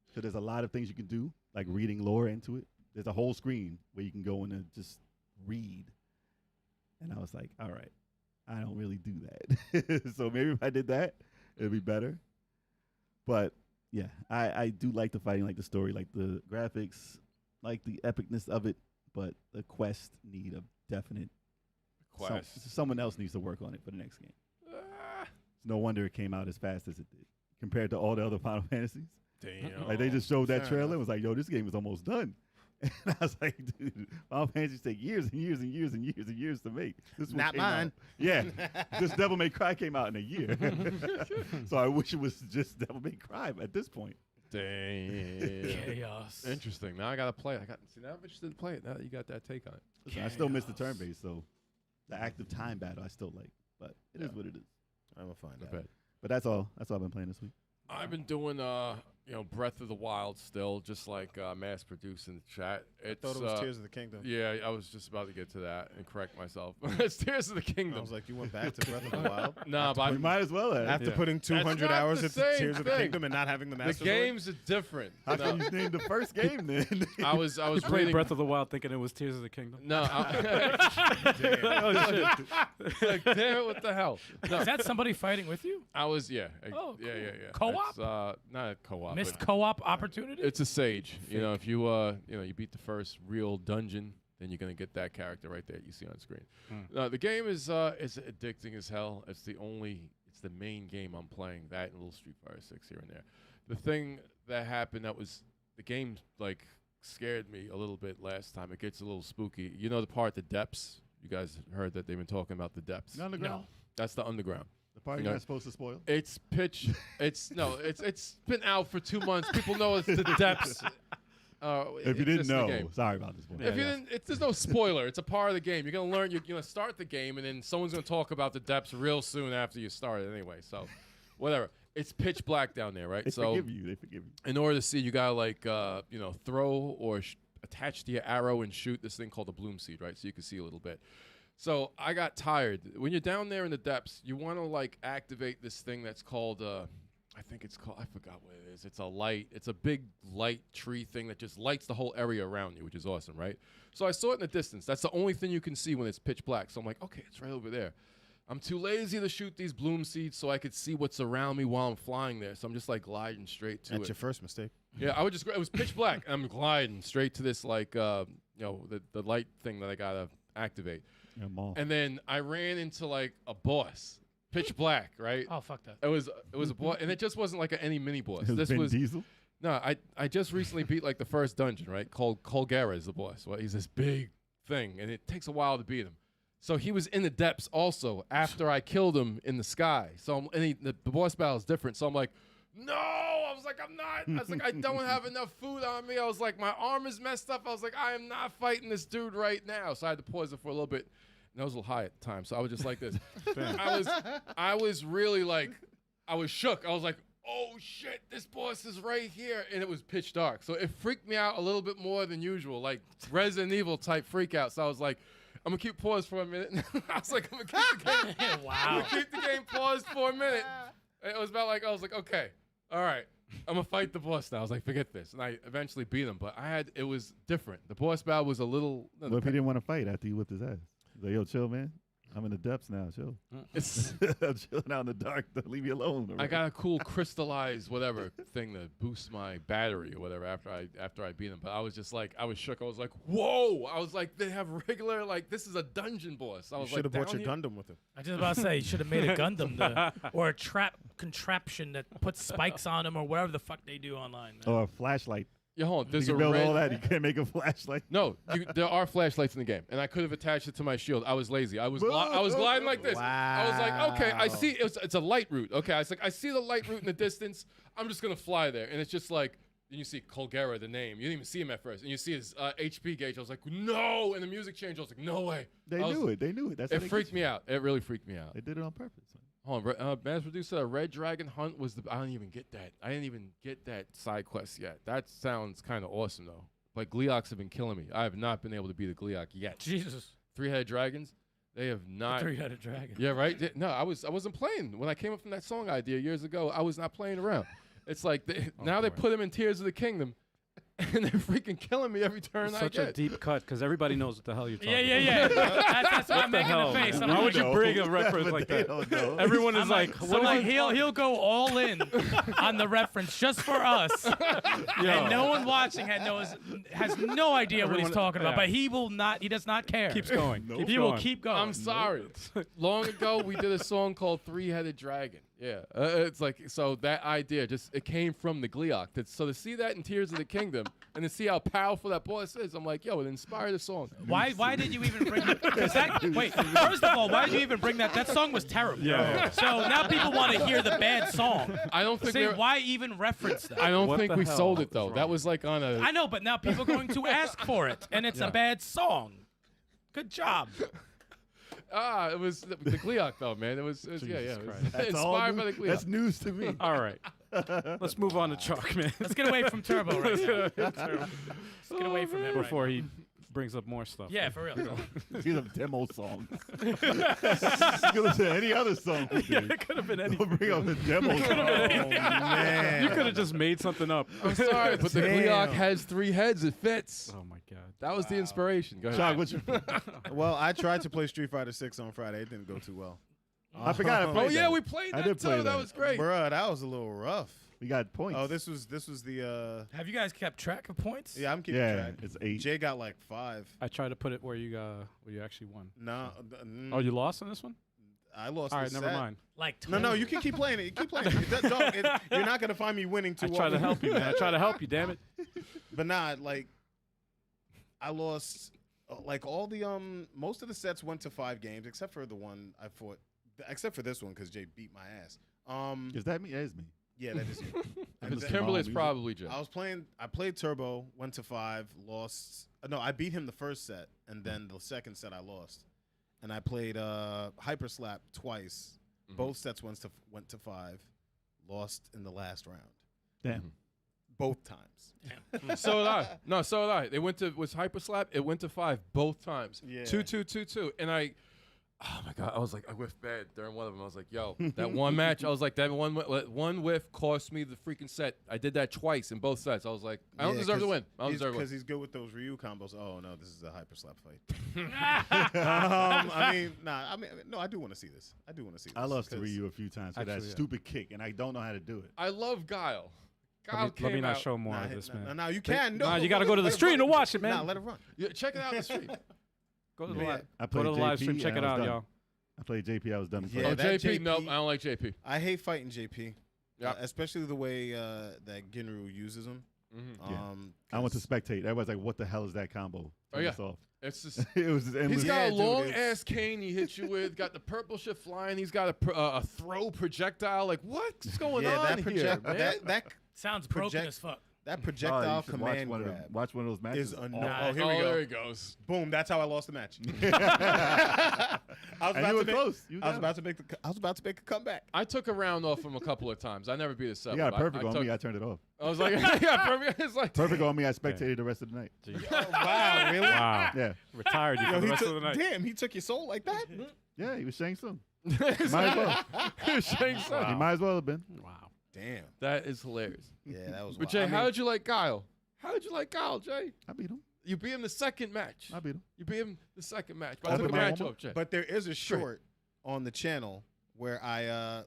because there's a lot of things you can do, like reading lore into it. There's a whole screen where you can go in and just read. And I was like, all right, I don't really do that. So maybe if I did that, it'd be better. But yeah, I do like the fighting, like the story, like the graphics, like the epicness of it. But the quests need a definite someone else needs to work on it for the next game. It's no wonder it came out as fast as it did compared to all the other Final Fantasies. Damn. Like they just showed that trailer and was like, yo, this game is almost done. And I was like, dude, Final Fantasies take years and years and years and years and years to make. This one Not came mine. out- Yeah. This Devil May Cry came out in a year. So I wish it was just Devil May Cry at this point. Damn. Chaos. Interesting. Now I gotta play it. Now I'm interested to play it. Now that you got that take on it. Listen, I still miss the turn based, so the active time battle I still like. But it is what it is. I'm gonna find Not out. bad. But that's all. That's all I've been playing this week. I've been doing, Breath of the Wild still, just like mass produced in the chat. I thought it was Tears of the Kingdom. Yeah, I was just about to get to that and correct myself. It's Tears of the Kingdom. I was like, you went back to Breath of the Wild? No, but You might as well have. After Yeah. putting 200 not hours the into same Tears of the thing. Kingdom and not having the the Master games are different. How No, come you named the first game then? I was Played reading Breath of the Wild thinking it was Tears of the Kingdom. No, Oh, shit. like, damn it, what the hell? No, Is that somebody fighting with you? I was yeah. Oh, yeah, cool. yeah. Co-op? It's, not a co-op. Missed but co-op opportunity? it's a sage. You know, if you you beat the first real dungeon, then you're gonna get that character right there you see on screen. No, the game is addicting as hell. It's the main game I'm playing. That and a little Street Fighter 6 here and there. The thing that happened that was the game like scared me a little bit last time. It gets a little spooky. You know the part, the depths? You guys heard that they've been talking about the depths. The underground. That's the underground. The part You you're know, not supposed to spoil. It's pitch. It's been out for 2 months. People know it's the depths. If you didn't know, sorry about this. If you didn't, there's no spoiler. It's a part of the game. You're gonna learn. You're gonna start the game, and then someone's gonna talk about the depths real soon after you start it. Anyway, so whatever. It's pitch black down there, right? They so forgive you. They forgive you. in order to see, you gotta like throw or attach to your arrow and shoot this thing called the bloom seed, right? So you can see a little bit. So I got tired. When you're down there in the depths, you want to like activate this thing that's called I think it's called, I forgot what it is. It's a light. It's a big light tree thing that just lights the whole area around you, which is awesome, right? So I saw it in the distance. That's the only thing you can see when it's pitch black. So I'm like, okay, it's right over there. I'm too lazy to shoot these bloom seeds so I could see what's around me while I'm flying there. So I'm just like gliding straight to That's it. your first mistake. Yeah, it was pitch black. I'm gliding straight to this like the light thing that I gotta activate. Yeah, And then I ran into like a boss. Pitch black, right? Oh, fuck that. It was a boss, and it just wasn't like any mini boss. This This was Diesel. no. I just recently beat like the first dungeon, right? Colgera is the boss. Well, he's this big thing, and it takes a while to beat him. So he was in the depths also after I killed him in the sky. So the boss battle is different. So I'm like, no. I was like, I'm not. I was like, I don't have enough food on me. I was like, my arm is messed up. I was like, I am not fighting this dude right now. So I had to pause it for a little bit. And I was a little high at the time, so I was just like this. I was really like, I was shook. I was like, oh shit, this boss is right here, and it was pitch dark. So it freaked me out a little bit more than usual, like Resident Evil type freak out. So I was like, I'm gonna keep paused for a minute. I was like, I'm gonna keep the game. Wow. I'm gonna keep the game paused for a minute. It was about like, I was like, okay, all right. I'm gonna fight the boss now. I was like, forget this, and I eventually beat him. But it was different. The boss battle was a little. What if he didn't want to fight after you whipped his ass? He's like, yo, chill, man. I'm in the depths now. Chill. It's I'm chilling out in the dark. Don't leave me alone. I got a cool crystallized whatever thing to boost my battery or whatever after I beat him. But I was just like, I was shook. I was like, whoa! I was like, they have regular like this is a dungeon boss. I was You should have like, brought your down Gundam with him. I was just about to say, you should have made a Gundam or a trap contraption that puts spikes on them or whatever the fuck they do online, man. Or a flashlight. Yeah, hold on. You There's can a build red. all that. You can't make a flashlight. No, there are flashlights in the game, and I could have attached it to my shield. I was lazy. I was gliding like this. I was like, okay, I see. It's a light route. Okay, I was like, I see the light route in the distance. I'm just gonna fly there, and it's just like. Then you see Colgera, the name. You didn't even see him at first, and you see his HP gauge. I was like, no, and the music changed. I was like, no way. They knew it. They knew it. That's how It they freaked get me you. out. It really freaked me out. They did it on purpose. Hold on, Mass Producer, Red Dragon Hunt was the. I didn't even get that. I didn't even get that side quest yet. That sounds kind of awesome though. Like Gleoks have been killing me. I have not been able to beat a Gleok yet. Jesus. Three-headed dragons, they have not. Three-headed dragon. Yeah, right. No, I wasn't playing when I came up from that song idea years ago. I was not playing around. It's like now they put him in Tears of the Kingdom, and they're freaking killing me every turn I Such get. a deep cut because everybody knows what the hell you're talking Yeah. about. That's why I'm making hell, the face. man? I'm Why would you know. bring a reference But like they that? don't know. Everyone is I'm like, so what like is he'll go all in on the reference just for us, and no one watching has no idea what he's Everyone- talking about. yeah. But he will not. He does not care. Keeps going. Nope. Keeps He will going. keep going. I'm sorry. Long ago, we did a song called Three-Headed Dragon. Yeah. It's like, so that idea it came from the Gleok. So to see that in Tears of the Kingdom and to see how powerful that boss is, I'm like, yo, it inspired the song. Why did you even bring that? Wait, first of all, why did you even bring that? That song was terrible. Yeah. So now people want to hear the bad song. I don't think Say, why even reference that? I don't What think the we hell sold it, is though. wrong? That was like on a... I know, but now people are going to ask for it, and it's a bad song. Good job. it was the Gleok, though, man. It was yeah. It was That's all inspired new- by the Gleok. That's news to me. All right. Let's move on to Chalk, man. Let's get away from Turbo right now. Let's get away from him Before right he brings up more stuff. Yeah, for real. These are demo songs. You could listen to any other song. Yeah, it could have been Don't anything. bring up the demo song. Man. You could have just made something up. I'm sorry, but the Gleok has 3 heads. It fits. Oh my god. That was the inspiration. Go ahead. Shock, what's your Well, I tried to play Street Fighter 6 on Friday. It didn't go too well. I forgot I Oh played yeah, that. we played I that did too. play That that. was great. Bruh, that was a little rough. We got points. Oh, this was the Have you guys kept track of points? yeah, I'm keeping yeah, track. it's 8. Jay got like 5. I tried to put it where you actually won. No, Oh, you lost on this one? I lost. All the right, never set. mind. Like No, you can keep playing it. You keep playing it. Dog, you're not gonna find me winning too I try to often. help you, man. I try to help you. Damn it. But nah, like I lost like all the most of the sets went to 5 games except for the one I fought, except for this one because Jay beat my ass. Is that me? That is me. Yeah, that is you. And Because then Kimberly's probably Jay. I played Turbo, went to 5, lost. No, I beat him the first set, and then the second set I lost. And I played Hyper Slap twice. Both sets went to 5, lost in the last round. Damn. Both times. So did I. No, so did I. They was Hyper Slap. It went to 5 both times. Yeah. 2-2-2-2. And oh my God, I was like, I whiffed bad during one of them. I was like, yo, that one match, I was like, that one whiff cost me the freaking set. I did that twice in both sets. I was like, I don't deserve to win. I don't deserve to win. Because he's good with those Ryu combos. Oh, no, this is a Hyper Slap fight. No, I do want to see this. I lost to Ryu a few times for that Actually, yeah. stupid kick, and I don't know how to do it. I love Guile. Let me came not out. show more of this, man. Now you can. Nah, you got to go to the stream to watch it, man. Nah, let it run. Yeah, check it out on the street. Go to the Yeah. live. I Go played to the live JP, stream. Check and it I was out, done. y'all. I played JP. I was done. Yeah, Oh, that JP, JP nope, I don't like JP. I hate fighting JP. Yeah. Especially the way that Ginryu uses him. Yeah. I went to spectate. Everybody's like, "What the hell is that combo?" Oh, Turn yeah. this off. It's just It was just endless. he's got Yeah, a dude, long it's- ass cane he hits you with. Got the purple shit flying. He's got a throw projectile. Like what's going on that here, project man? that Sounds broken Project- as fuck. that Oh, you projectile should watch command one of grab them. Watch one of those matches. is a no. Nah. Oh, here we There go. he goes. Boom. That's how I lost the match. I was And you were about to make. close. You I was got about to make. I was about to make a comeback. I took a round off him a couple of times. I never beat a sub. You got a but perfect I on took- me. I turned it off. I was like, yeah, perfect. It's like Perfect on me. I spectated the rest of the night. Oh, wow, really? Wow. Yeah. Retired you Yo, for the he rest took, of the night. damn, he took your soul like that? Yeah, he was Shang Tsung. It's Might as well. Shang Tsung. He might as well have been. Wow. Damn. That is hilarious. Yeah, that was. But wild. Jay, I mean, how did you like Guile? How did you like Guile, Jay? I beat him. You beat him the second match. I beat him. You beat him the second match. I But I took put a my match one off, Jay. But there is a short on the channel where I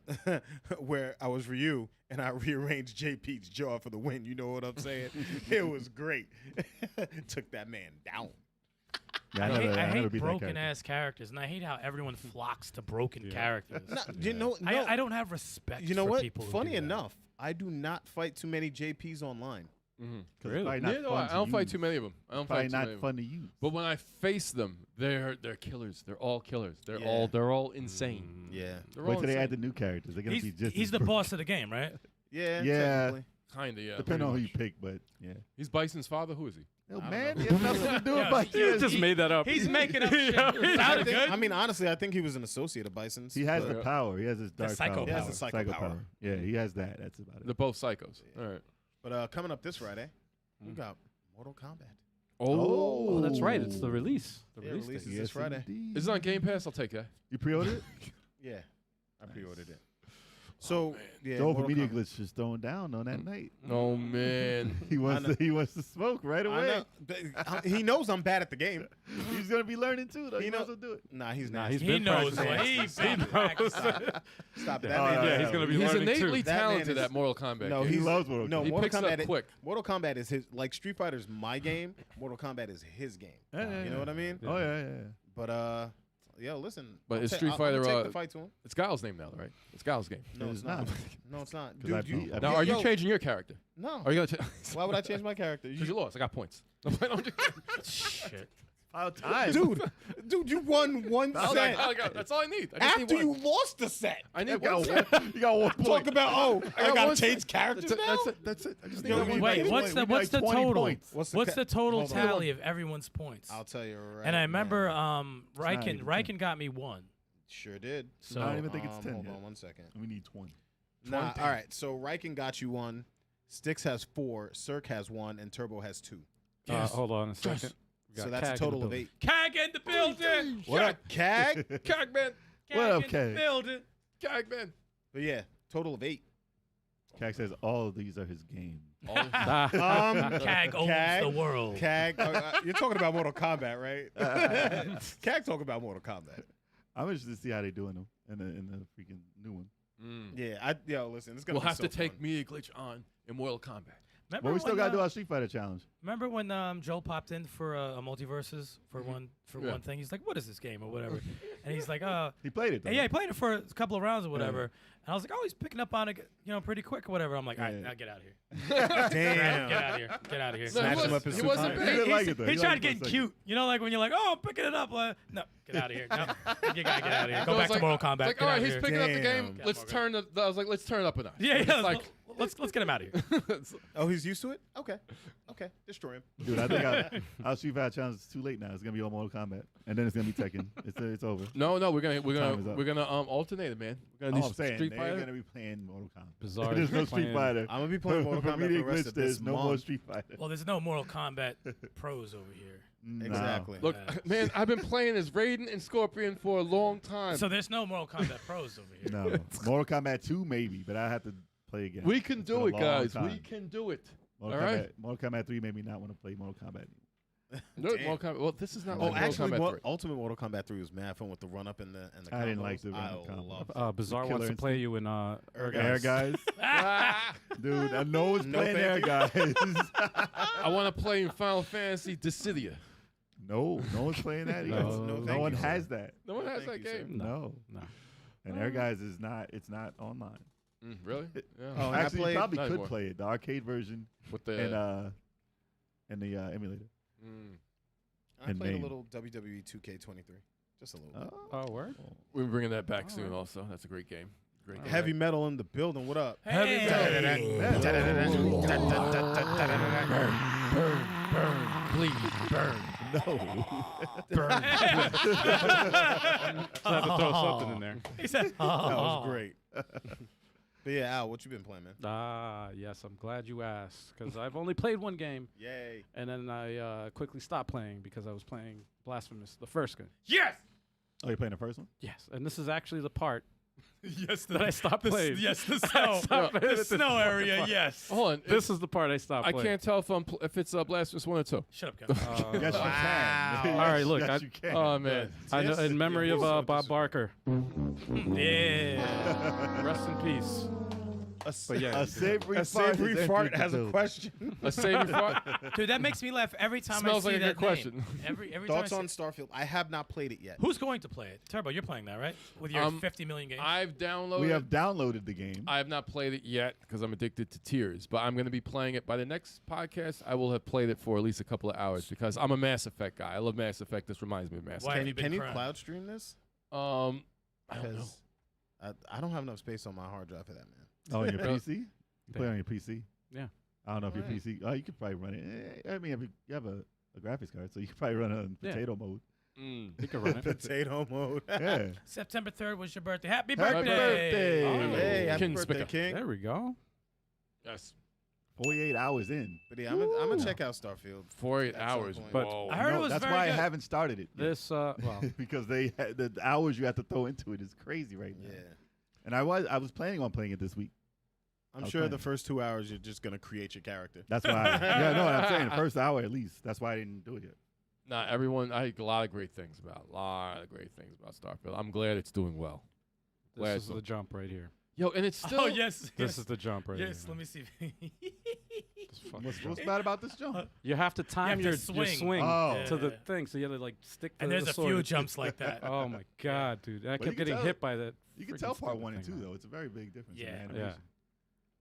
where I was Ryu and I rearranged JP's jaw for the win. You know what I'm saying? It was great. Took that man down. Yeah, I never hate beat that broken character. ass characters, and I hate how everyone flocks to broken characters. No, you know, no, I don't have respect. you know for what? People who Funny do that. enough, I do not fight too many JPs online. Mm-hmm. 'Cause Really? it's probably not Yeah, no, fun I to don't fight use. too many of them. I don't Probably fight too many not of them. fun to use. But when I face them, they're killers. They're all killers. They're Yeah. all insane. Yeah. They're Wait all till they insane. add the new characters. They're gonna be just. He's as the broken. boss of the game, right? Yeah. Yeah. Technically. Kinda, yeah. Depending pretty on who you much. pick, but yeah. He's Bison's father. Who is he? Oh I man, don't he has nothing to do Yeah, with you it. Just made that up. He's making up shit. I, Sounded think, good. I mean, honestly, I think he was an associate of Bison's. He has but- the power. He has his dark psycho power. He has the psycho power. Yeah, he has that. That's about it. They're both psychos. All right. But coming up this Friday, we got Mortal Kombat. Oh, that's right. It's the release. The Yeah, release release date. is this Friday. indeed. Is it on Game Pass? I'll take that. You pre-ordered it? Yeah, I pre-ordered it. So yeah, Dope Mortal Media Kombat. Glitch just throwing down on that night. Oh man. He wants know. to. He wants to smoke right I away. know, but he knows I'm bad at the game. He's gonna be learning too. Though. He He knows knows- to do it. Nah, he's Nah, not. he's He been knows. practicing. He's been practicing. Stop it. Oh, yeah, he's gonna be He's learning too. innately That man talented is- at Mortal Kombat. No, games. He he's loves Mortal no Kombat. He Mortal picks it up Kombat. quick. Mortal Kombat is his. Like Street Fighter's my game. Mortal Kombat is his game. You know what I mean? Oh yeah, yeah. But yo, listen. But I'll is ta- Street I'll Fighter, take the fight to him. It's Guile's name now, right? It's Guile's game. No, It it's is not. not. No, it's not. 'Cause I Dude, beat- I Now, beat- are you yo, changing your character? No. Are you gonna? Why would I change my character? Because you lost. I got points. Shit. Dude, you won one set That's all I need. I just after need you one. lost the set. I need You one. got set. one. You got 1 point. Talk about I got gotta one change set. characters That's it. now. That's it. That's it. I just need Yo, one. we Wait, need what's like the 20 total? points. What's What's the total hold on. tally of everyone's points? I'll tell you right. And I remember now. Riken even Riken got me 1. Sure did. So I don't even think it's 10 Hold yet. on 1 second. We need 20. Nah, all right. So Riken got you 1. Styx has 4. Cirque has 1, and Turbo has 2. Hold on a second. We So got that's Cag a in total the of building. 8. Cag in the building. What up, Cag? Cagman. What up, in Cag? the building. Cagman. But yeah, total of 8. Cag says all of these are his game. Cag owns Cag? the world. Cag, you're talking about Mortal Kombat, right? Cag talking about Mortal Kombat. I'm interested to see how they doing them in the freaking new one. Yeah, yo, listen, it's gonna We'll be have so to take fun. Media Glitch on in Mortal Kombat. Remember But we still when, got to do our Street Fighter challenge. Remember when Joel popped in for a multiverses for one thing? He's like, "What is this game?" or whatever, and he's like, He played it, though. yeah, he played it for a couple of rounds or whatever." And I was like, "Oh, he's picking up on it, pretty quick or whatever." I'm like, "All right, now get out of here." Damn. Get out of here. Get out of here. Snatch him up in he Super wasn't Fight. big. He didn't like it, though. He He tried liked it getting for a cute. You know, like when you're like, "Oh, I'm picking it up." No, get out of here. No, you gotta get out of here. Go back to Mortal Kombat. Like, Get all out right, of he's here. picking up the game. Damn. Let's turn the. I was like, let's turn it up a notch. Yeah, It's yeah. like, Let's get him out of here. Oh, he's used to it? Okay. Destroy him. Dude, I think our Street Fighter challenge is too late now. It's gonna be on Mortal Kombat, and then it's gonna be Tekken. It's over. no, we're Time is gonna up. alternate it, man. We're Oh, gonna I'm do saying Street they're Fighter. gonna be playing Mortal Kombat. Bizarre. There's no Street playing- Fighter. I'm going to be playing Mortal Kombat for the Immediate rest glitch, of there's this no more month. Street Fighter. Well, there's no Mortal Kombat pros over here. No. Exactly. Look, Yeah. man, I've been playing as Raiden and Scorpion for a long time. So there's no Mortal Kombat pros over here. No. Mortal Kombat 2 maybe, but I have to play again. we can It's been do a it, long guys. time. We can do it. Mortal All Kombat, right. Mortal Kombat 3 made me not want to play Mortal Kombat anymore. No, Damn. Mortal Kombat. Well, this is not Oh, like Actually, Mortal Kombat 3. Ultimate Mortal Kombat 3 was mad fun with the run up and the I didn't like the combos. run up combo. loved it. Bizarre Killer wants to play you in Air guys. Ah! Dude, I know it's No, playing thank Air you. guys. I want to play in Final Fantasy Dissidia. No one's playing that either. No, No, thank one you, sir. has that. No one has Thank that you, sir. game. No. No. And Air guys is not. It's not online. Really? Yeah. Oh, and I Actually, you played- probably Not could anymore. play it. The arcade version With the. and the emulator. Mm. I And played name. a little WWE 2K23. Just a little bit. Oh, word? We're bringing that back soon. Alright. Also, that's a great game. Great game. Heavy metal in the building. What up? Hey. Bleed, burn. No. Burn. Just had to throw something in there. He said, That was great. But yeah, Al, what you been playing, man? Yes, I'm glad you asked because I've only played one game Yay. and then I quickly stopped playing because I was playing Blasphemous, the first game. Yes. Oh, you playing the first one? Yes, and this is actually the part Yes. that I stopped playing. Yes, the snow. stopped playing The this snow fucking area, part. yes. Hold on. This is the part I stopped I playing. can't tell if it's Blasphemous 1 or 2. Shut up, Kevin. Yes, you Wow. can. All right, look, Yes, I- you can. Oh man. I know, in memory of Bob Barker. Yeah. Rest in peace. But yeah, A savory A savory has fart entered has the a building. question. A savory fart. Dude, that makes me laugh every time Smells I see like a that good question. name. Every time Thoughts I on see Starfield? I have not played it yet. Who's going to play it? Turbo, you're playing that, right? With your 50 million games? I've downloaded. We have downloaded the game. I have not played it yet because I'm addicted to tears. But I'm going to be playing it by the next podcast. I will have played it for at least a couple of hours because I'm a Mass Effect guy. I love Mass Effect. This reminds me of Mass Why have you been Can you crying? cloud stream this? Effect. I don't know. Because I don't have enough space on my hard drive for that, man. Oh, on your PC? You play Damn. on your PC? Yeah. I don't know if your Alright. PC. Oh, you could probably run it. I mean, if you have a graphics card, so you could probably run it on Yeah. potato mode. He can run it. Potato mode. Yeah. September 3rd was your birthday. Happy Happy birthday! birthday. Oh. Hey, happy King birthday, Spicker. King. There we go. Yes. 48 hours in. But yeah, I'm gonna check out Starfield. 48 At some hours. point. But Whoa. I heard No, it was that's very why good. I haven't started it. yet. This, well, Because the hours you have to throw into it is crazy right now. Yeah. And I was planning on playing it this week. I'm Okay. sure the first 2 hours you're just gonna create your character. That's why. Yeah, no, I'm saying the first hour at least. That's why I didn't do it yet. Not everyone. I heard a lot of great things about. Starfield. I'm glad it's doing well. Glad this it's is the jump right here. Yo, and it's still. Oh, yes. This is the jump right Yes, here. let me see. This fucking What's jump. bad about this jump? You have to time to your swing. swing Oh. to the Yeah. thing, so you have to like stick. And the there's a sword. few jumps like that. Oh my god, dude! I But you kept can getting tell- hit by that. You can freaking tell part stupid 1 and thing, 2 man. though. It's a very big difference in Yeah. the Yeah. animation.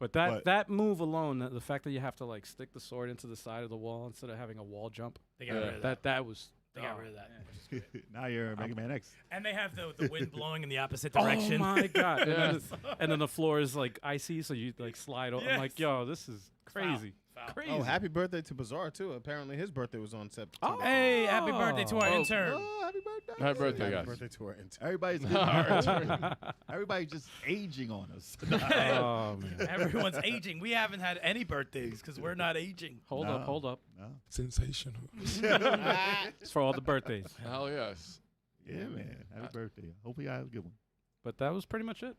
But But- that move alone, the fact that you have to like stick the sword into the side of the wall instead of having a wall jump, They got rid of that. that was. They got oh, rid of that. man. Now you're Mega Man X. And they have the wind blowing in the opposite direction. Oh my god! Yeah. And then the floor is like icy, so you like slide. I'm Yes. like, yo, this is crazy, Foul. crazy. Oh, happy birthday to Bizarre too. Apparently his birthday was on September. Oh. Hey, happy birthday to our Oh. intern. Oh, happy birthday! Happy birthday, Happy guys. birthday to our intern. Everybody's Alright. everybody's just aging on us. Oh man! Everyone's aging. We haven't had any birthdays because we're not aging. Hold No. up, hold up. No. Sensational. It's for all the birthdays. Hell yes. Yeah, man. Happy birthday. Hopefully I have a good one. But that was pretty much it.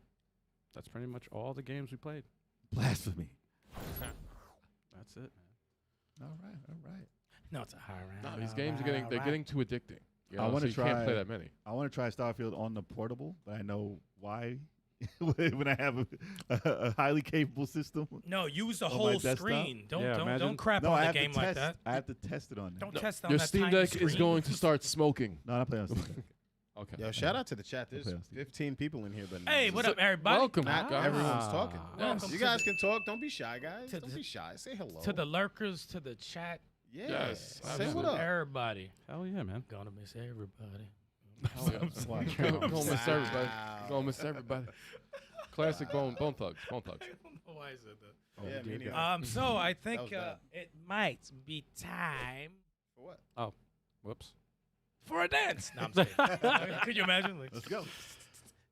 That's pretty much all the games we played. Blasphemy. That's it, man. All right. No, it's a high round. No, these games are getting too addicting. You I know, wanna so you can't try- play that many. I want to try Starfield on the portable, but I know why when I have a highly capable system. No, use the On my whole desktop? screen. Don't Yeah, don't imagine- crap No, on I the have game to like test. that. I have to test it on there. Don't test on Your that Steam tiny Deck screen. is going to start smoking. No, I'm not playing on Steam Deck. Okay. Yo, shout out to the chat. There's Okay. 15 people in here, but Hey, what up, everybody? Welcome, not guys. everyone's talking. Welcome You to guys the- can talk. Don't be shy, guys. to Don't the- be shy. Say hello. To the lurkers, to the chat, yeah. Yes, Say absolutely. what up. everybody. Hell yeah, man. Gonna miss everybody. Hell yeah. Gonna miss everybody. Gonna miss everybody. Classic Bone Thugs. Bone Thugs. I don't know why I said that. Yeah, me dear neither. So I think was bad. it might be time For what? Whoops. for a dance. No, I'm just kidding. Could you imagine? Like, Let's go.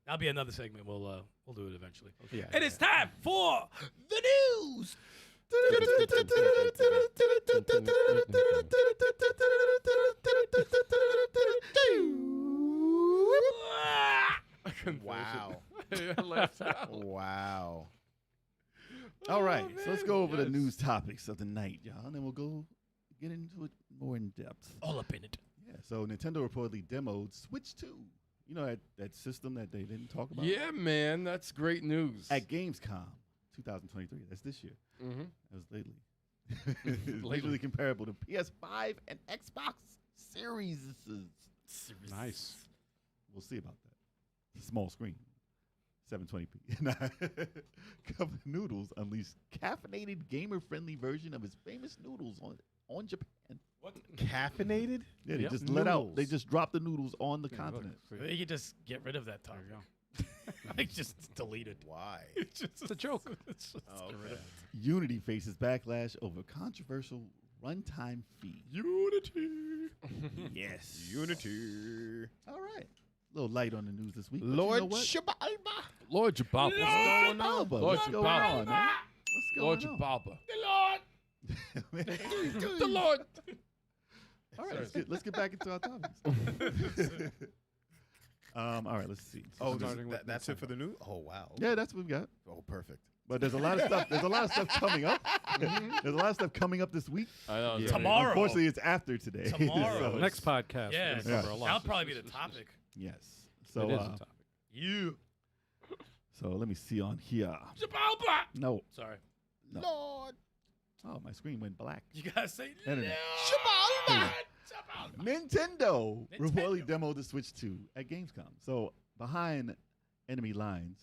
that'll be another segment. We'll do it eventually. Yeah. It is time for the news. I couldn't finish Wow. it. I laughed out. Wow. All right, Oh, so let's man, go over the yes. news topics of the night, y'all, and then we'll go get into it more in depth. All up in it. Yeah, so Nintendo reportedly demoed Switch 2. You know that system that they didn't talk about? Yeah, man, that's great news. At Gamescom 2023. That's this year. Mm-hmm. That was lately. It's visually comparable to PS5 and Xbox Series. Nice. We'll see about that. It's a small screen. 720p. Cup Noodles unleashed caffeinated gamer-friendly version of his famous noodles on Japan. What? Caffeinated? Yeah, they Yep. just let out. They Noodles. just dropped the noodles on the Yeah, look, continent. see. You could just get rid of that There target. you go. Like just delete it. Why? It's just It's a joke. It's just Oh, get rid of okay. it. Unity faces backlash over controversial runtime fee. Unity. Yes. Unity. All right. A little light on the news this week. but Lord you know what? Shabalba. Lord Jababa. What's going on? Lord What's going Jababa. on, man? Lord What's going Jababa. The Lord. The Lord. All right, let's get back into our topics. All right, let's see. Oh, Starting with that's it for the news? Oh, wow. Yeah, that's what we've got. Oh, perfect. But there's a lot of stuff. There's a lot of stuff coming up. There's a lot of stuff coming up this week. I know. Yeah. Tomorrow. Unfortunately, it's after today. Tomorrow. So- Next podcast. Yeah, we're gonna cover a lot. that'll probably be the topic. yes. It So, is a topic. You. so let me see on here. Jabalba. No. Sorry. No. Lord. Oh, my screen went black. You gotta say Internet. Jabalba. Nintendo reportedly demoed the Switch 2 at Gamescom. So behind enemy lines,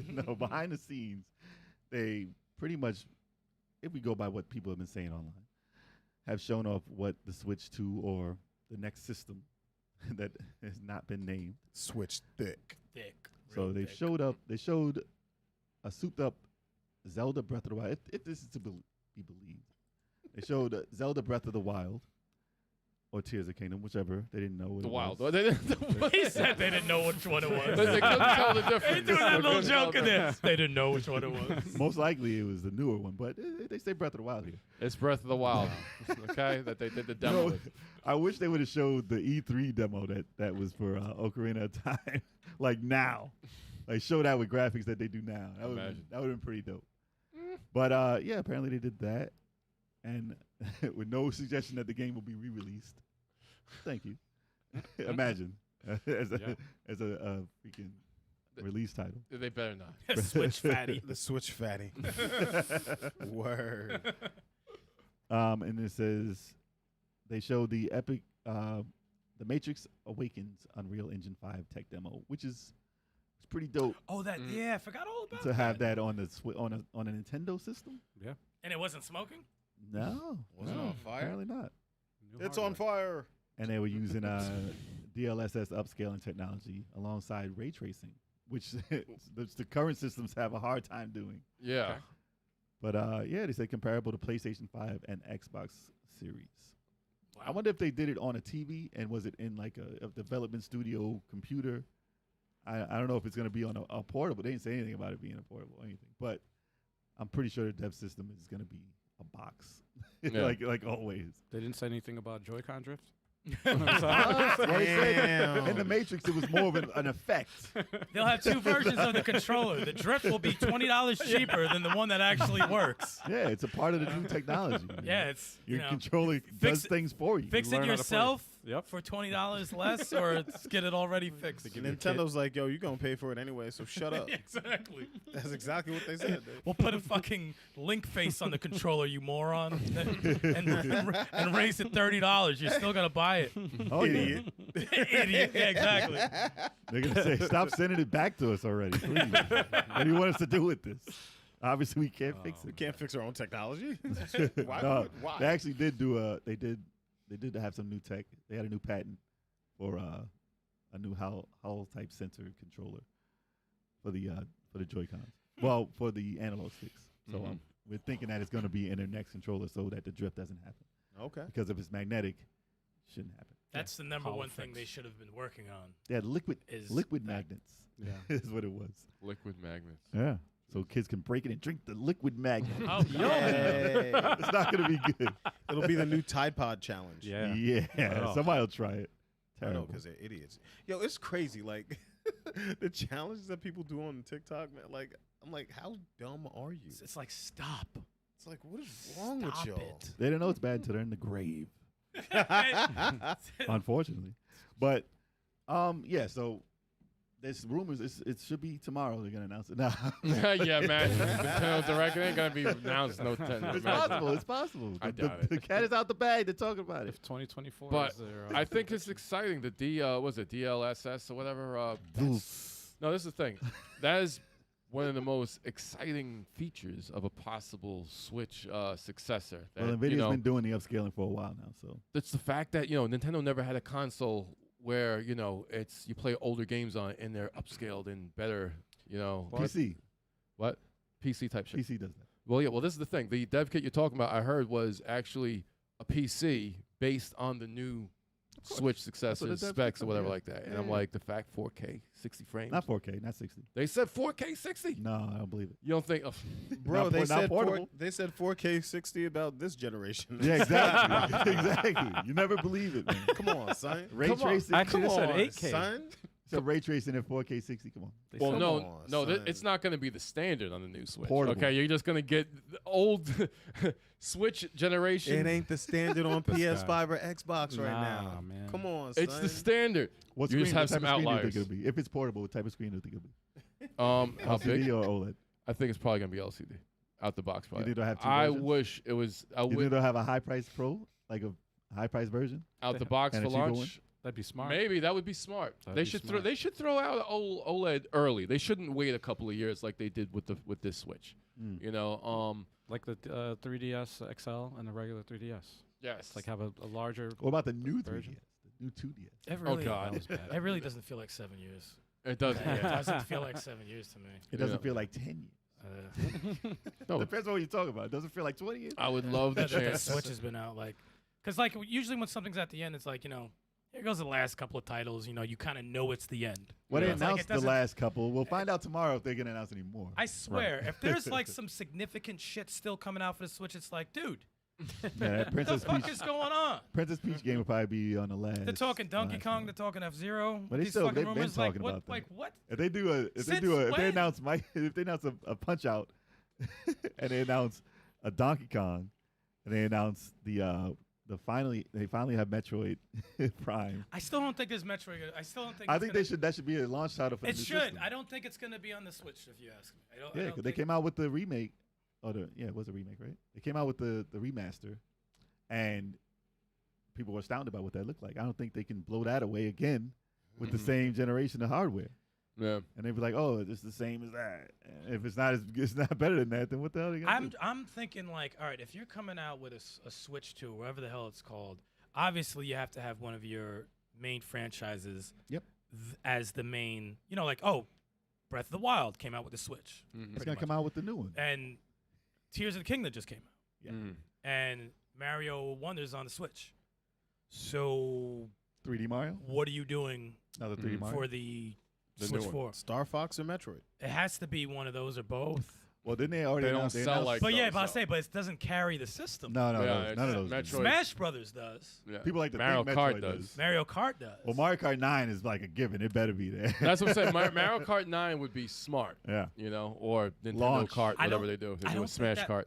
no, behind the scenes, they pretty much, if we go by what people have been saying online, have shown off what the Switch 2 or the next system that has not been named. Switch thick. Thick. So real they thick. showed a souped up Zelda Breath of the Wild. If this is to be believed, they showed Zelda Breath of the Wild or Tears of the Kingdom, whichever. They didn't know what The it Wild. was. He said they didn't know which one it was. They couldn't tell the difference. They threw that They little couldn't tell joke the in there. difference. They didn't know which one it was. Most likely it was the newer one, but they say Breath of the Wild here. It's Breath of the Wild. Okay, that they did the You demo know, with. I wish they would have showed the E3 demo that was for Ocarina of Time, like now. Like show that with graphics that they do now. That would Imagine. have been pretty dope. But yeah, apparently they did that, and with no suggestion that the game will be re-released. Thank you. Imagine as a freaking release title. They better not. Switch fatty. The Switch fatty. Word. And it says they showed the epic, the Matrix Awakens Unreal Engine 5 tech demo, which is it's pretty dope Oh, that yeah, I forgot all about to have that on the on a Nintendo system. Yeah. And it wasn't smoking. No, Was it no, on fire? Apparently not. New It's on hardware. fire. And they were using DLSS upscaling technology alongside ray tracing, which the current systems have a hard time doing. Yeah. Okay. But yeah, they say comparable to PlayStation 5 and Xbox Series. Wow. I wonder if they did it on a TV and was it in like a development studio computer. I don't know if it's going to be on a portable. They didn't say anything about it being a portable or anything, but I'm pretty sure the dev system is going to be a box, Yeah. like always. They didn't say anything about Joy-Con drift. Well, they said Damn. in the Matrix, it was more of an effect. They'll have two versions of the controller. The drift will be $20 cheaper than the one that actually works. Yeah, it's a part of the new technology. Yeah, it's Your you know, controller fix does it- things for you. fix learn it how to play. yourself Yep. for $20 less, or get it already fixed? Nintendo's like, yo, you're going to pay for it anyway, so shut up. Exactly. That's exactly what they said. We'll put a fucking Link face on the controller, you moron, and raise it $30. You're still gonna buy it. Oh, Idiot. Idiot. Yeah, exactly. They're gonna say, "Stop sending it back to us already, please." What do you want us to do with this? Obviously, we can't fix We it. can't fix our own technology. Why? No, Why? they actually did do they did have some new tech. They had a new patent for a new Hall type sensor controller for the Joy-Cons. Well, for the analog sticks. So we're thinking that it's going to be in their next controller so that the drift doesn't happen. Okay. Because if it's magnetic, it shouldn't happen. That's the number Hall one thing effects. they should have been working on. They had liquid Is magnets. Yeah. Is what it was. Liquid magnets. Yeah. So kids can break it and drink the liquid magnet. Oh, Yay. It's not going to be good. It'll be the new Tide Pod challenge. Yeah. Yeah. Oh. Somebody will try it. I know, Terrible. because they're idiots. Yo, it's crazy. Like, the challenges that people do on TikTok, man. Like, I'm like, how dumb are you? It's like, stop. It's like, what is wrong Stop with y'all? it. They don't know it's bad until they're in the grave, unfortunately. But, yeah, so there's rumors. It should be tomorrow they're going to announce it. Nah. Yeah, man. Nintendo Direct ain't gonna be announced. No, It's possible. It's possible. I The- doubt it. The cat is out the bag. They're talking about it. If 2024 But is their, I think it's exciting. The DLSS or whatever. No, this is the thing. That is one of the most exciting features of a possible Switch successor. That, Well, NVIDIA's been doing the upscaling for a while now. So it's the fact that Nintendo never had a console where it's you play older games on it and they're upscaled and better. PC What PC type shit. PC does that. Well, yeah. Well, this is the thing. The dev kit you're talking about, I heard, was actually a PC based on the new Switch successor dev kit's specs or on, whatever yeah. like that. And Yeah, I'm yeah. like, the fact 4K 60 frames. Not 4K, not 60. They said 4K 60. No, I don't believe it. You don't think? Bro, Not they por- not said portable. they said 4K 60 about this generation. Yeah, exactly. Exactly. You never believe it, man. Come on, son. Ray Come on. tracing. Actually, Come they said on, 8K. son. So ray tracing at 4K 60. Come on. They Well, said- no, on, no, son. it's not going to be the standard on the new Switch. Portable. Okay, you're just going to get the old Switch generation. It ain't the standard on This PS5 or Xbox right Nah, now. man. Come on, son. It's the standard. What You screen? just have what type some of screen do you outliers. think it'll be? If it's portable, what type of screen do you think it'll be? How big? LCD or OLED? I think it's probably going to be LCD. Out the box, probably. think they'll have two I versions? wish it was. I You think would they'll have a high price Pro, like a high price version? out the box and for a cheaper launch. That'd be smart. Maybe that would be smart. That'd They be should smart. They should throw out OLED early. They shouldn't wait a couple of years like they did with this Switch. Mm. Like the 3DS XL and the regular 3DS. Yes. It's like have a larger. What about the new 3DS? Version. The new 2DS? It really, God. That was bad. It really doesn't feel like 7 years. it does. It doesn't feel like 7 years to me. It doesn't Yeah. feel like 10 years. No. Depends on what you're talking about. It doesn't feel like 20 years. I would love the That chance. Switch has been out because usually when something's at the end, it's like here goes the last couple of titles. You kind of know it's the end. Well, they Yeah. It's like announced it the doesn't- last couple. We'll find out tomorrow if they're going to announce any more. I swear, if there's some significant shit still coming out for the Switch, it's like, dude, Yeah, that what the Princess fuck Peach, is going on? Princess Peach game will probably be on the last. They're talking Donkey last Kong. one. They're talking F-Zero. But These they've fucking been rumors, talking what, about that. like what? If they do if Since they when? announce if they announce a Punch Out, and they announce a Donkey Kong, and they announce they finally have Metroid Prime. I still don't think there's Metroid. I still don't think. I it's think gonna, that should be a launch title for It the new should. system. I don't think it's gonna be on the Switch. If you ask me, I don't. Yeah, I because don't they think- came out with the remake. It was a remake, right? They came out with the remaster, and people were astounded about what that looked like. I don't think they can blow that away again with the same generation of hardware. Yeah. And they'd be like, "Oh, it's the same as that." And if it's not better than that, then what the hell are they gonna do? I'm thinking like, all right, if you're coming out with a Switch 2, whatever the hell it's called, obviously you have to have one of your main franchises. Yep. As the main, Breath of the Wild came out with the Switch, It's pretty gonna come much. out with the new one. and Tears of the Kingdom just came out, Yeah. and Mario Wonder's on the Switch. So 3D Mario, what are you doing another 3D Mario. for the The Switch new 4? Star Fox or Metroid? It has to be one of those or both. Well, didn't they already They don't announce? sell announced- like But yeah, those, but I though. say, but it doesn't carry the system. No, Yeah, none of it's those. do. Metroid. Smash Brothers does. Yeah. People like to Mario think Kart Metroid does. Mario Kart does. Well, Mario Kart 9 is like a given. It better be there. That's what I'm saying. Mario Kart 9 would be smart, Yeah. or Nintendo Launch. Kart, I whatever don't- they do. If they I do don't a think Smash that- Kart.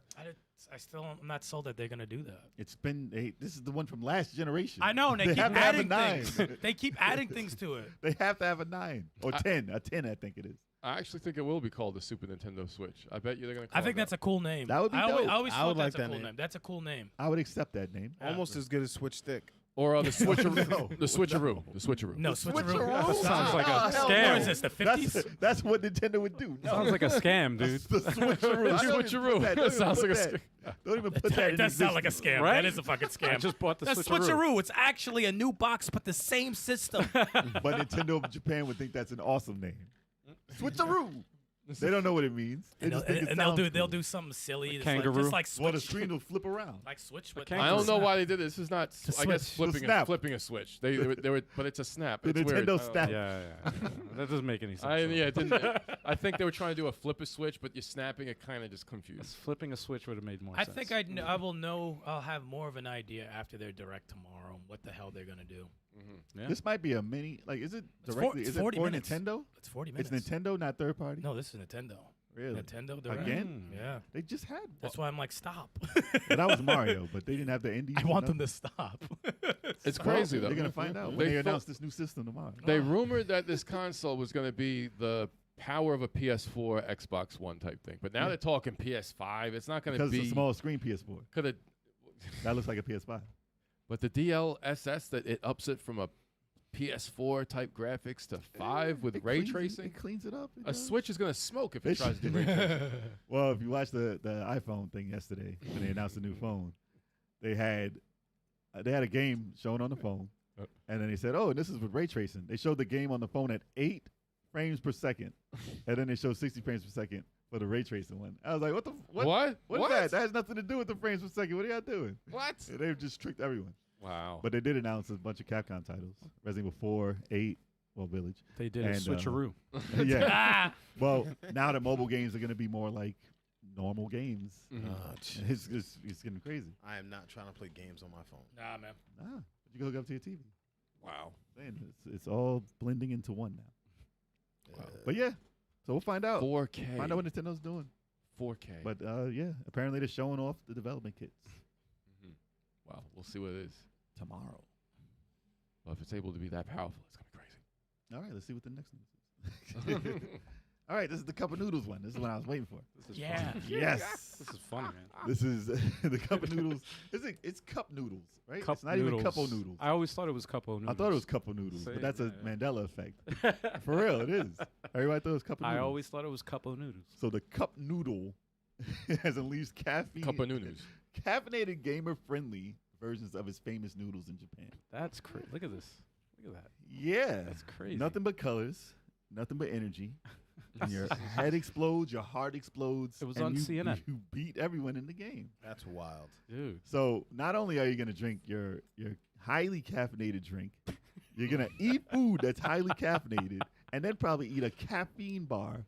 I'm not sold that they're gonna do that. It's been this is the one from last generation. I know, and they keep have to have a adding 9. things. They keep adding things to it. They have to have a 9 or 10. A 10, I think it is. I actually think it will be called the Super Nintendo Switch. I bet you they're gonna. I think that's a cool name. That would be I always, dope. I always I thought would like that's a that cool name. name. That's a cool name. I would accept that name. Almost as good as Switch Stick. Or the switcheroo. No. The switcheroo. The switcheroo. No, switcheroo. Switcheroo? Sounds like a hell scam. What is this, the 50s? That's what Nintendo would do. No. Sounds like a scam, dude. The switcheroo. I don't even Switcheroo. put that. Don't even Sounds put like a that. Don't even put that It in does sound like a existence. scam. Right? That is a fucking scam. I just bought the That's switcheroo. switcheroo. It's actually a new box, but the same system. But Nintendo of Japan would think that's an awesome name. Switcheroo. They don't know what it means. They and just think it they'll sounds do cool. something silly. It's kangaroo. just like Well, the switch. screen will flip around. Like switch with kangaroo. I don't know why they did this. This is not. It's a I guess switch. Snap. flipping a switch. They were, but it's a snap. The It's weird. Nintendo I don't- snap. Yeah. That doesn't make any sense. Yeah, it didn't. I think they were trying to do a flip a switch, but you're snapping it, kind of just confused. Flipping a switch would have made more I sense. think I will know. I'll have more of an idea after their direct tomorrow. What the hell they're gonna do? Yeah. This might be a mini. Like, is it It's directly? it's Is it 40 for minutes. Nintendo? It's 40 It's minutes. Nintendo, not third party. No, this is Nintendo. Really? Nintendo direct. Again? Yeah. They just had. That's why I'm like, stop. But that was Mario, but they didn't have the indies. I want them to stop. It's Well, crazy though. They're gonna find out when They they thought- announce this new system tomorrow. They rumored that this console was going to be the power of a PS4, Xbox One type thing, but now Yeah. they're talking PS5. It's not going to Because be. it's a small screen PS4. Could have, That looks like a PS5. but the DLSS that it ups it from a PS4 type graphics to 5 with It ray cleans it- tracing. It cleans it up. It A does. Switch is going to smoke if it It tries to do should. ray tracing. Well, if you watch the iPhone thing yesterday when they announced the new phone, they had a game shown on the phone, and then they said, "Oh, this is with ray tracing." They showed the game on the phone at 8 frames per second, and then they showed 60 frames per second for the ray tracing one. I was like, "What the What? What is that? That has nothing to do with the frames per second. What are y'all doing?" What? And they've just tricked everyone. Wow. But they did announce a bunch of Capcom titles: Resident Evil 4, 8, well, Village. They did a And, switcheroo. Yeah. Ah! Well, now the mobile games are going to be more like normal games. Mhm. It's getting crazy. I am not trying to play games on my phone. Nah, man. Ah, but you can hook up to your TV. Wow. Man, it's all blending into one now. Wow. But yeah, so we'll find out. 4K. Find out what Nintendo's doing. 4K. But yeah, apparently they're showing off the development kits Mhm. Wow. We'll see what it is. tomorrow. Well, if it's able to be that powerful, it's going to be crazy. All right, let's see what the next one is. All right, this is the Cup of Noodles one. This is what I was waiting for. This is Yeah. funny. Yes. This is funny, man. This is the Cup of Noodles. It's Cup Noodles, right? Cup it's not noodles. even Cup of Noodles. I always thought it was Cup of noodles. I thought it was Cup of Noodles, Same, but that's a yeah. Mandela effect. For real, it is. Everybody thought it was Cup of I Noodles. always thought it was Cup of noodles. So the Cup Noodle has unleashed caffeine. Cup of noodles. Caffeinated, gamer-friendly versions of his famous noodles in Japan. That's crazy. Look at this. Look at that. Yeah. That's crazy. Nothing but colors, nothing but energy. And your head explodes, your heart explodes. It was and on you, CNN. You beat everyone in the game. That's wild. Dude. So not only are you going to drink your highly caffeinated drink, you're going to eat food that's highly caffeinated, and then probably eat a caffeine bar.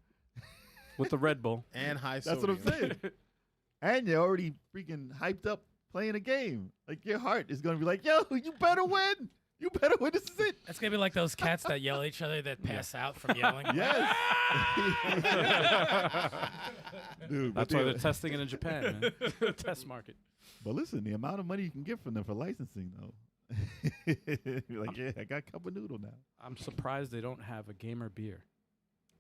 With the Red Bull. And high That's sodium. what I'm saying. And you're already freaking hyped up playing a game. Like your heart is going to be like, yo, you better win. You better win. This is it. That's gonna be like those cats that yell at each other that pass out from yelling. Yes. Dude, but That's why the- they're testing it in Japan, man. Test market. But listen, the amount of money you can get from them for licensing, though. You're like, yeah, I got Cup of Noodle now. I'm surprised they don't have a gamer beer.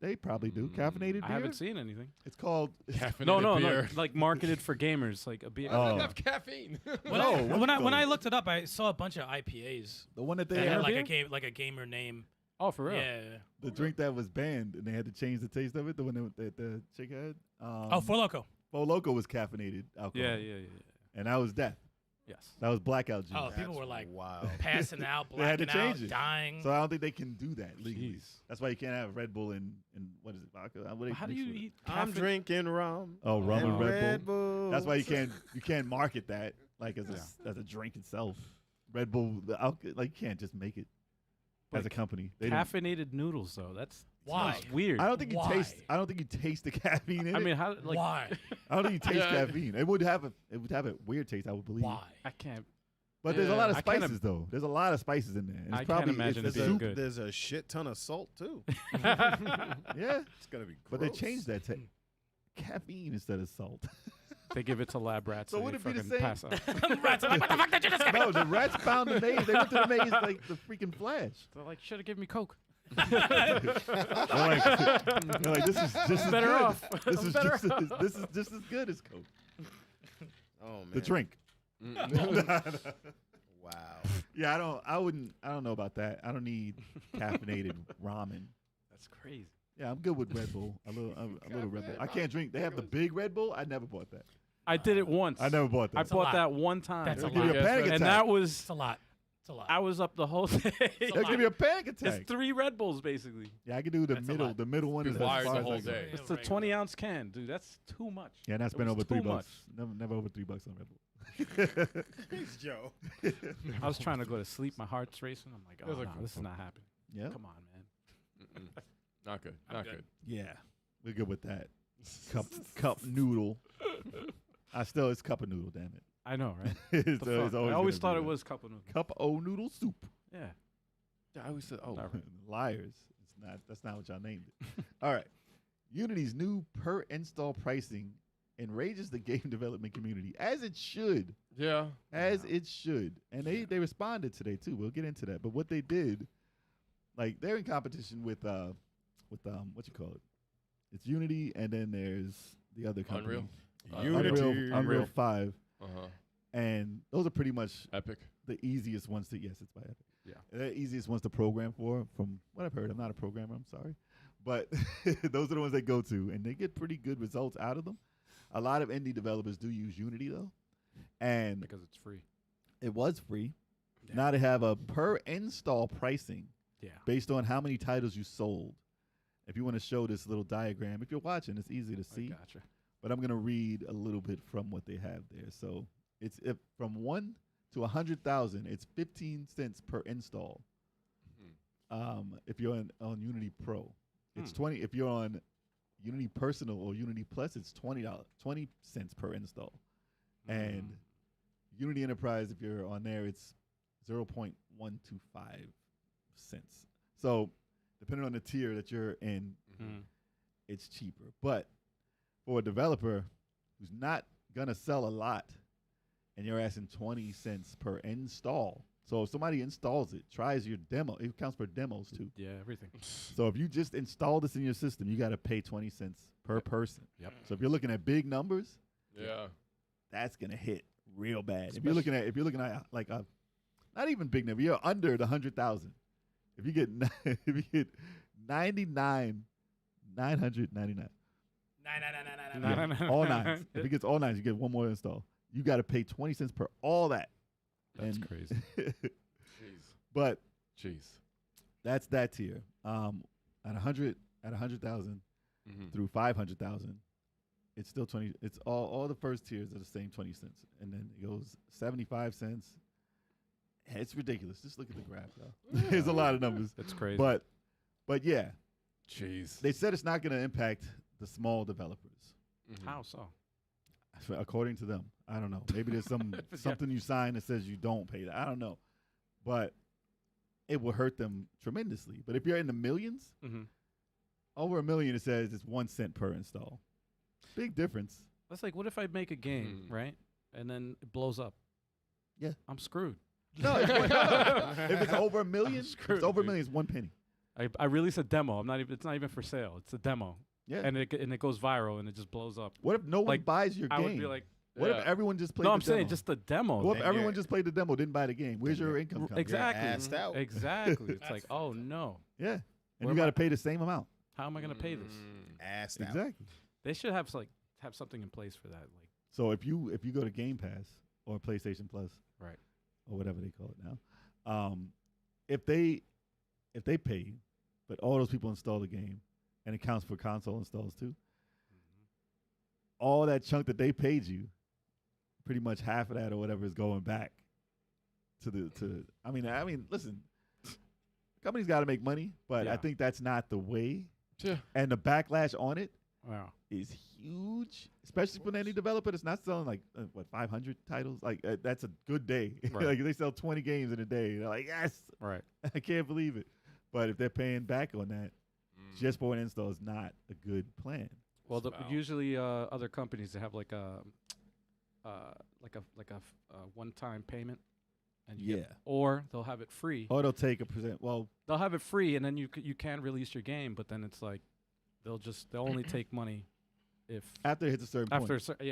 They probably do. Caffeinated beer? I haven't seen anything. It's called... Caffeinated No, beer. like marketed for gamers, like a beer. Why does Oh. it have caffeine? When I looked it up, I saw a bunch of IPAs The one that that they had had, like a gamer name. Oh, for real? Yeah. the drink that was banned, and they had to change the taste of it, the one that the chick had. Oh, Four Loko. Four Loko was caffeinated alcohol. Yeah. And that was death. Yes. That was blackout juice. Oh, That's people were like wild. passing out, They had to blacking out, change it. dying. So I don't think they can do that legally. Jeez. That's why you can't have Red Bull and what is it, vodka? What do they How do mix you with it? eat? I'm drinking rum. Oh, rum and and Red Bull. Bull. That's why you can't market that like as a drink itself. Red Bull, like you can't just make it as a Like company. They don't- Caffeinated noodles, though. That's Why? sounds weird. I don't think you Why? taste. I don't think you taste the caffeine in I it. mean, how? Like, Why? I don't think you taste Yeah. caffeine. It would have a weird taste. I would believe. Why? I can't. But there's a lot of I can't spices though. There's a lot of spices in there. And it's I can't probably, imagine it's it a being soup. good. There's a shit ton of salt too. Yeah, It's gonna be. but they gross. changed that to caffeine instead of salt. They give it to lab rats. So and would they it be the fucking same? pass out. Rats are like, what the fuck did you just give me? No, the rats found the maze. They went to the maze like the freaking Flash. They're like, should have given me Coke. They're like, this is just as Better good. off. This I'm is better just as, this is just as good as Coke. Oh man. The drink. Wow. Yeah, I don't know about that. I don't need caffeinated ramen. That's crazy. Yeah, I'm good with Red Bull. A little Red Bull. I can't drink. They have the big Red Bull. I never bought that. I did it once. I never bought that. I a bought lot. that one time. That's a They'll give you a lot. panic attack. And that was, It's a lot. It's a lot. I was up the whole day. They'll give you a panic attack. It's 3 Red Bulls, basically. Yeah, I can do the That's a middle. lot. The middle one Be is as wired far the as whole I go. day. It's the 20-ounce can, dude. That's too much. Yeah, and I spent was over too $3. much. Never over $3 on Red Bull. Thanks, Joe. I was trying to go to sleep. My heart's racing. I'm like, It was oh, like- no, this is not happening. Yeah, Come on, man. Not good. I'm Not good. good. yeah, we're good with that. Cup noodle. It's cup of noodle. Damn it. I know, right? It's The always fuck? I always gonna thought be it that. was cup of noodles. cup o noodle soup. Yeah. Yeah, I always said, oh, Not right. Liars. It's not. That's not what y'all named it. All right. Unity's new per install pricing enrages the game development community, as it should. yeah. As it should. And they responded today too. We'll get into that. But what they did, like they're in competition with what you call it? It's Unity, and then there's the other company. Unreal. Unreal 5. Uh-huh. And those are pretty much Epic. the easiest ones to, yes, it's by Epic. Yeah. They're the easiest ones to program for, from what I've heard. I'm not a programmer, I'm sorry. But those are the ones they go to, and they get pretty good results out of them. A lot of indie developers do use Unity, though. And Because it's free. it was free. Yeah. Now they have a per install pricing Yeah. based on how many titles you sold. If you want to show this little diagram, if you're watching, it's easy to see. I gotcha. But I'm going to read a little bit from what they have there. So it's if from 1 to 100,000, it's 15 cents per install. If you're on Unity Pro, it's 20. If you're on Unity Personal or Unity Plus, it's $20, 20 cents per install. And Unity Enterprise, if you're on there, it's 0.125 cents. So depending on the tier that you're in, it's cheaper. But for a developer who's not going to sell a lot and you're asking 20 cents per install. So if somebody installs it, tries your demo, it counts for demos too. Yeah, everything. So if you just install this in your system, you got to pay 20 cents per person. Yep. So if you're looking at big numbers, Yeah. that's going to hit real bad. If you're looking at like a not even big number, you're under the 100,000. If you get 999. Nah. All nines. If it gets all nines, you get one more install. You got to pay 20 cents per all that. That's And- crazy. Jeez. But Jeez. that's that tier. At 100,000 through 500,000, it's still 20. It's all the first tiers are the same 20 cents, and then it goes 75 cents. It's ridiculous. Just look at the graph, though. There's a lot of numbers, That's crazy. but yeah, Jeez. they said it's not going to impact the small developers. How so? According to them, I don't know. Maybe there's Yeah. something you sign that says you don't pay that. I don't know, but it will hurt them tremendously. But if you're in the millions, over $1 million, it says it's 1 cent per install. Big difference. That's like, what if I make a game, right? And then it blows up? Yeah. I'm screwed. No, if it's over $1 million, if screwed, it's over $1 dude. million, it's 1 penny. I release a demo. It's not even for sale. It's a demo. Yeah. And it goes viral and it just blows up. What if no one Like, buys your I game? would be like, What if Yeah. everyone just played no, the I'm saying demo? just the demo. What if Then everyone you're- just played the demo, didn't buy the game? Where's Then your you're income coming? Exactly. Assed out. Exactly. It's That's like, oh no. Yeah. And Where you am got I- to pay the same amount. How am I gonna pay this? Assed out. Exactly. They should have have something in place for that. Like, So if you go to Game Pass or PlayStation Plus, right. or whatever they call it now, if they pay you, but all those people install the game, and it counts for console installs too, all that chunk that they paid you, pretty much half of that or whatever is going back to. I mean, listen, companies got to make money, but I Yeah. think that's not the way. Yeah. And the backlash on it Wow. is huge, especially for any developer that's not selling like 500 titles. Like that's a good day. Right. Like they sell 20 games in a day. They're like, yes, Right. I can't believe it. But if they're paying back on that, just for an install is not a good plan. Well, Wow. usually other companies they have like one-time payment, and you Yeah. or they'll have it free. Or they'll take a percent. Well, They'll have it free, and then you can release your game, but then it's like they'll only take money if after it hits a certain point.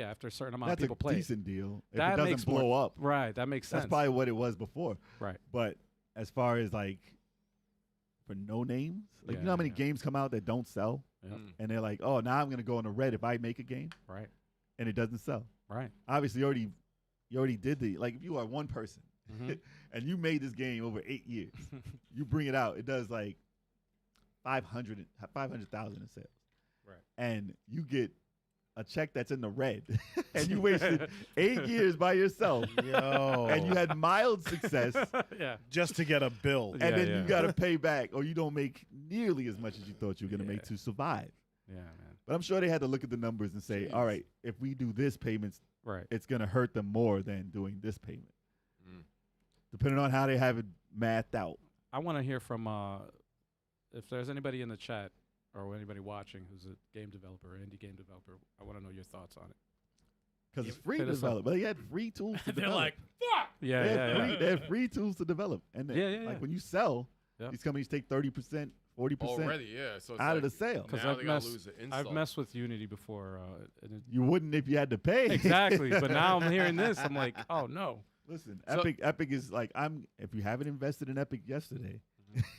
after a certain amount That's of people a play. decent deal. If That it doesn't makes blow more- up, Right, that makes sense. that's probably what it was before. Right. But as far as like for no names, like you know how many Yeah. games come out that don't sell, Yep. and they're like, oh, now I'm gonna go on the red if I make a game, Right. and it doesn't sell. Right. Obviously, you already did the like. If you are one person Mhm. and you made this game over 8 years, you bring it out, it does like 500,000 in sales, Right. and you get a check that's in the red, and you wasted 8 years by yourself, Yo. and you had mild success, Yeah. just to get a bill. and Yeah, then yeah. you got to pay back, or you don't make nearly as much as you thought you were going to make Yeah. to survive. Yeah, man. But I'm sure they had to look at the numbers and say, all right, if we do this payments, Right. it's going to hurt them more than doing this payment, Mm. depending on how they have it mathed out. I want to hear from if there's anybody in the chat or anybody watching who's a game developer, indie game developer. I want to know your thoughts on it. Because it's free to hit us up. develop. But they had free tools to They're develop. like, fuck. Yeah, they, yeah, had yeah. free, they had free tools to develop. And Yeah, yeah, like yeah. when you sell, Yep. these companies take 30%, 40% Already, yeah. So it's out of like, the sale. 'Cause now I've they gotta messed- lose the I've install. messed with Unity before. And You wouldn't if you had to pay. exactly, but now I'm hearing this. I'm like, oh no. Listen, So- Epic is like, if you haven't invested in Epic yesterday,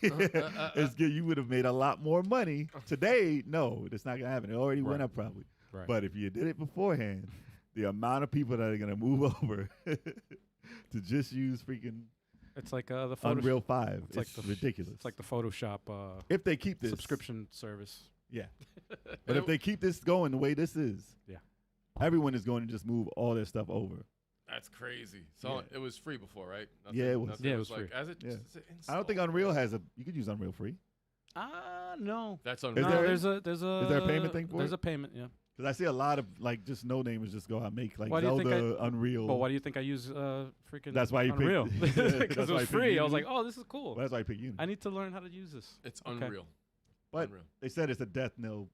Uh, it's good. You would have made a lot more money. Today, no, that's not gonna happen. It already went Right. up probably. Right. But if you did it beforehand, the amount of people that are gonna move over to just use freaking It's like the Photoshop. Unreal 5, It's it's like the ridiculous. It's like the Photoshop if they keep this subscription service. yeah. But if they keep this going the way this is, Yeah. everyone is going to just move all their stuff over. That's crazy. So Yeah. it was free before, right? Yeah, it was. nothing Yeah, it was like, free. As it, Yeah. is it I don't think installed? Unreal has you could use Unreal free. No. That's Is Unreal. No, there- there's a is there a payment thing for There's it? a payment, yeah. Because I see a lot of like just no namers just go out and make like Why do you think Zelda, Unreal. But why do you think I use freaking That's why you picked- Unreal? that's Because it why you was picked free. I was Unity? like, oh, this is cool. Well, that's why I pick Unity. I need to learn how to use this. It's Okay. Unreal. But Unreal. they said it's a death knell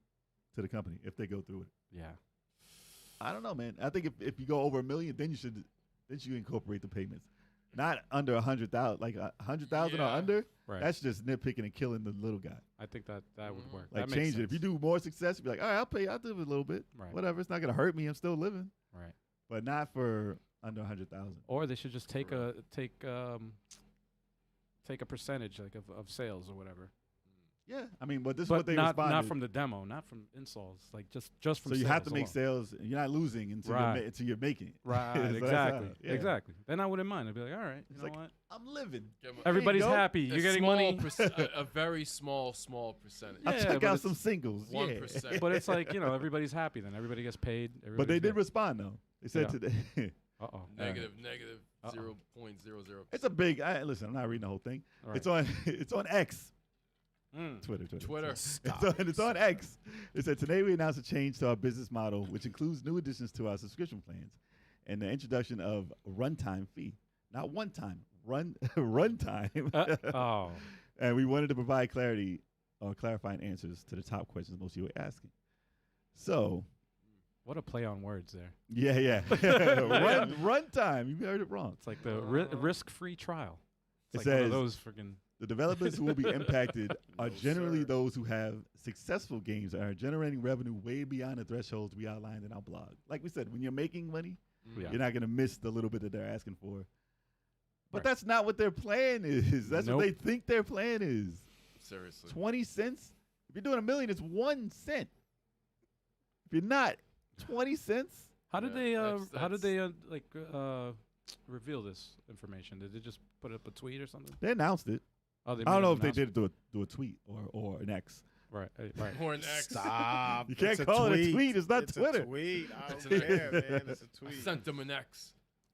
to the company if they go through it. Yeah. I don't know, man. I think if you go over $1 million, then you incorporate the payments. Not under 100,000, like 100,000 or Yeah. under. Right. That's just nitpicking and killing the little guy. I think that would work. Like that change makes it. If you sense. do more success, be like, all right, I'll do it a little bit. Right. Whatever. It's not gonna hurt me. I'm still living. Right. But not for under 100,000. Or they should just take a percentage like of sales or whatever. Yeah. I mean, but this is But what they not responded. from the demo, not from installs. Like just from So you have to sales make alone. sales. And you're not losing until Right. until you're making it. Right. So that's exactly. how- yeah. Exactly. Then I wouldn't mind. I'd be like, all right, you It's know like, what? I'm living. Give 'em a- Everybody's go. happy. a You're getting small money. a very small percentage. I'll Yeah, check but out it's some singles. 1%. Yeah. But it's like, everybody's happy then. Everybody gets paid. But they everybody's did good. respond though. They said Yeah. today. Uh-oh. Negative Uh-oh. 0.00. It's a big. Listen, I'm not reading the whole thing. All right. It's on. It's on X. Mm. Twitter. Twitter. It's on X. It said today we announced a change to our business model, which includes new additions to our subscription plans, and the introduction of runtime fee. Not one time. Runtime. Oh. And we wanted to provide clarity or clarifying answers to the top questions most of you were asking. So, What a play on words there. yeah. Runtime. You heard it wrong. It's like the risk-free trial. It's It like one says- of those freaking. The developers who will be impacted are No, generally sir. those who have successful games and are generating revenue way beyond the thresholds we outlined in our blog. Like we said, when you're making money, Yeah. you're not going to miss the little bit that they're asking for. But Right. that's not what their plan is. That's Nope. what they think their plan is. Seriously. 20 cents? If you're doing $1 million, it's 1 cent. If you're not, 20 cents? How did Yeah, they reveal this information? Did they just put up a tweet or something? They announced it. Oh, they I don't made know an if they announcement? did it through a tweet or an X. Right. Right. Or an X. Stop. You can't It's a call it a tweet. It's not It's Twitter. a tweet. I It's don't an care, X. man. It's a I tweet. sent them an X.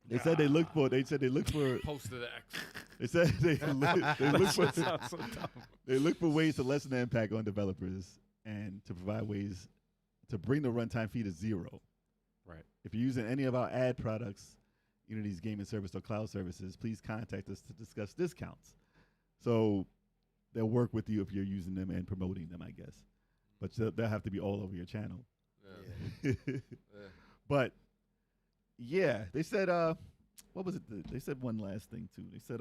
They said they look for. They said they look for. Posted an X. They said they look for. Sounds so dumb. They look for ways to lessen the impact on developers and to provide ways to bring the runtime fee to zero. Right. If you're using any of our ad products, Unity's gaming service or cloud services, please contact us to discuss discounts. So they'll work with you if you're using them and promoting them, I guess. But they'll have to be all over your channel. Yeah. Yeah. But Yeah, they said what was it? They said one last thing too. They said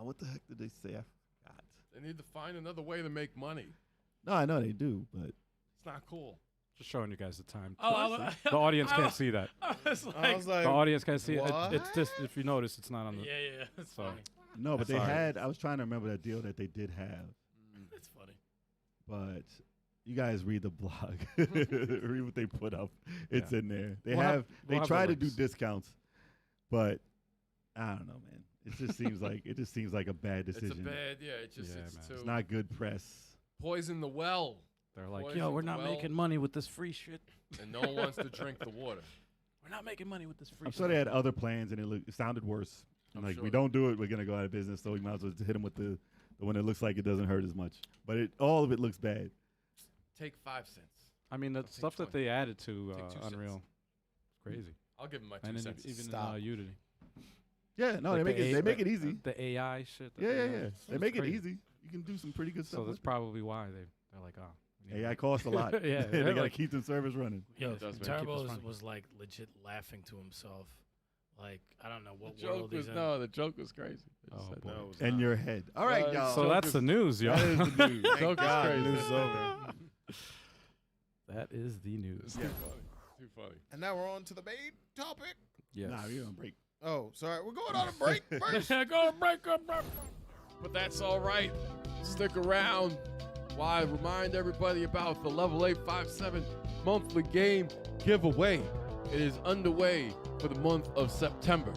what the heck did they say? I forgot. They need to find another way to make money. No, I know they do, but It's not cool. Just showing you guys the time. Oh, The audience can't see that. I was like, I was like, The audience can't see it. what? It's just, if you notice, it's not on the. yeah, that's So- funny. no, but they Sorry. had. I was trying to remember that deal that they did have, That's funny. but you guys read the blog, read what they put up. It's in there. They We'll have- they we'll have try the to do links. discounts, but I don't know, man. It just seems like a bad It's a decision. bad, it's just Yeah, it's man. too It's not good press. poison the well, They're like, Poison yo, we're the not well. making money with this free shit. and no one wants to drink the water. We're not making money with this free I'm shit. sure they had other plans, and it sounded worse. I'm Like, sure. we don't do it, we're gonna go out of business. So we might as well hit them with the one that looks like it doesn't hurt as much. But all of it looks bad. Take 5 cents. I mean, the take stuff that 20. they added to Take 2 cents. Unreal, crazy. I'll give them my 2 And then cents. even Stop. in Unity. Yeah, no, Like they make it easy. The AI shit. that Yeah, they yeah, have, yeah. it's They make it crazy. easy. You can do some pretty good stuff. So that's with it. probably why they're like, oh. we need AI to- costs a lot. Yeah, they they're gotta like- keep the servers running. Yo, It does, man. Keep Turbo us was, running. was like legit laughing to himself. Like, I don't know The what joke world he's was in. the joke was crazy. They just Oh, said boy. that. No, it was And not. your head. All right, Yeah, y'all. So joke that's is- the news, y'all. that is the news. Joke Thank is God, crazy. news is over. That is the news. It's too funny. Too funny. And now we're on to the main topic. Yes. Nah, we're on break. Oh, sorry, we're going on a break first. Go break up. But that's all right. Stick around while I remind everybody about the Level 857 monthly game giveaway. It is underway for the month of September.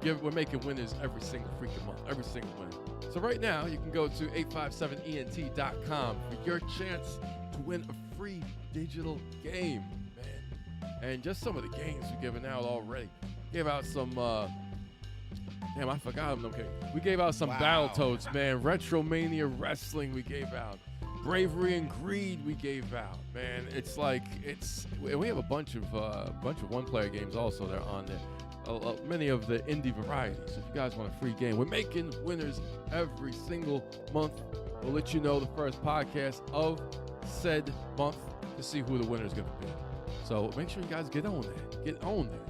We're making winners every single freaking month, every single winner. So right now, you can go to 857ent.com for your chance to win a free digital game, man. And just some of the games we're giving out already. Gave out some, damn, I forgot them. Okay. We gave out some Wow. Battletoads, man. Retromania Wrestling we gave out. Bravery and Greed we gave out, man. It's like, we have a bunch of one-player games also that are on there. Many of the indie varieties. If you guys want a free game, we're making winners every single month. We'll let you know the first podcast of said month to see who the winner is going to be. So make sure you guys get on there. Get on there.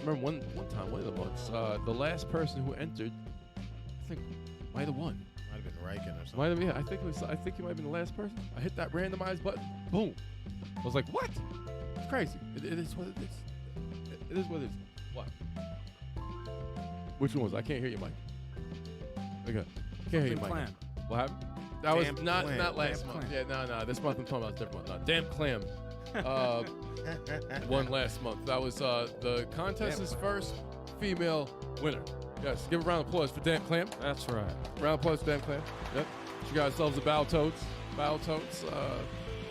Remember one time, one of the months, the last person who entered, I think, might have won. Might have been Riken or something. Might have, yeah. I think he might have been the last person. I hit that randomize button. Boom. I was like, what? It's crazy. It is what it is. It is what it is. What? Which one was it? I can't hear you, Mike. Okay. Can't hear you, Mike. Clam. What happened? That was Damn not Clam. last Damn month. Clam. Yeah, no. This month I'm talking about a different one. No, Damn Clam. Won last month. That was the contest is first female winner. Yes, give a round of applause for Dan Clam. That's right. Round of applause for Dan Clam. Yep. You got yourselves a Battletoads.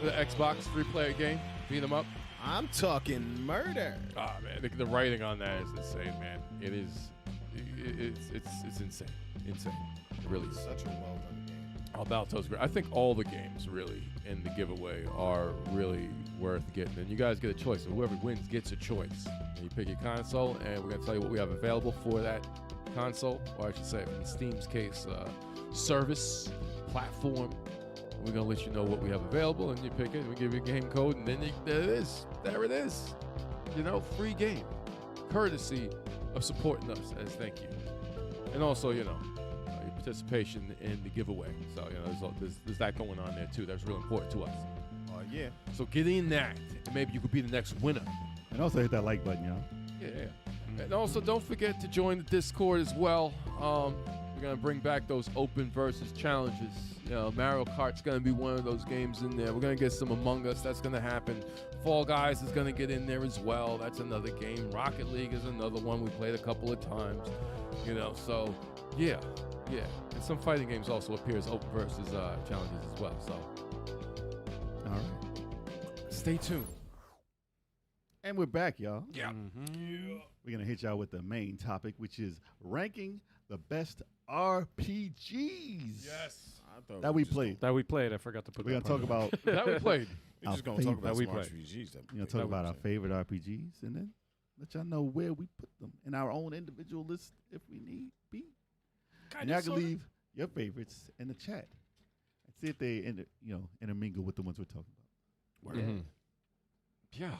The Xbox 3-player game. Beat them up. I'm talking murder. Ah man, the writing on that is insane, man. It is. It's insane. Insane. It really is. Such a well done game. Oh, Battletoads great. I think all the games really in the giveaway are really worth getting. And you guys get a choice. So whoever wins gets a choice. And you pick your console, and we're going to tell you what we have available for that console, or I should say, in Steam's case, service, platform. We're going to let you know what we have available, and you pick it, we give you a game code, and then there it is. There it is. You know, free game. Courtesy of supporting us as thank you. And also, you know, your participation in the giveaway. So, you know, there's that going on there, too. That's real important to us. Yeah. So get in that, and maybe you could be the next winner. And also hit that like button, y'all. Yeah. And also, don't forget to join the Discord as well. We're going to bring back those open versus challenges. You know, Mario Kart's going to be one of those games in there. We're going to get some Among Us. That's going to happen. Fall Guys is going to get in there as well. That's another game. Rocket League is another one we played a couple of times. You know, so, yeah. And some fighting games also appear as open versus challenges as well. So, All right. stay tuned. And we're back, y'all. Yeah. Mm-hmm. We're going to hit y'all with the main topic, which is ranking the best RPGs I thought that we played. That we played. I forgot to put We're that going to talk part in. about That we played. We're just our going to talk favorite- about we some played. RPGs. We're going to talk about our favorite RPGs and then let y'all know where we put them in our own individual list if we need be. And y'all can leave your favorites in the chat and see if they intermingle with the ones we're talking about. Mhm. Yeah.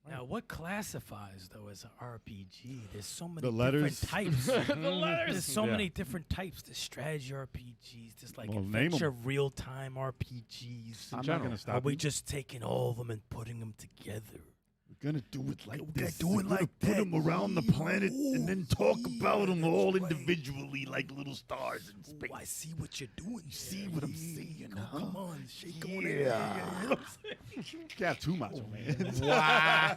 Now, what classifies though as an RPG? There's so many The letters. different types. The letters. There's so Yeah. many different types. There's strategy RPGs. There's like Well, name 'em. adventure real-time RPGs. I'm not general. gonna Are stop. we you. just taking all of them and putting them together? We're gonna do it like We're this. gonna do We're it gonna like put that. them around the planet and then talk about them all that's right. individually like little stars in space. Oh, I see what you're doing. You see what I'm saying, huh? Come on, shake on Yeah. it. You know what I'm saying? You can't have too much, man. Wow.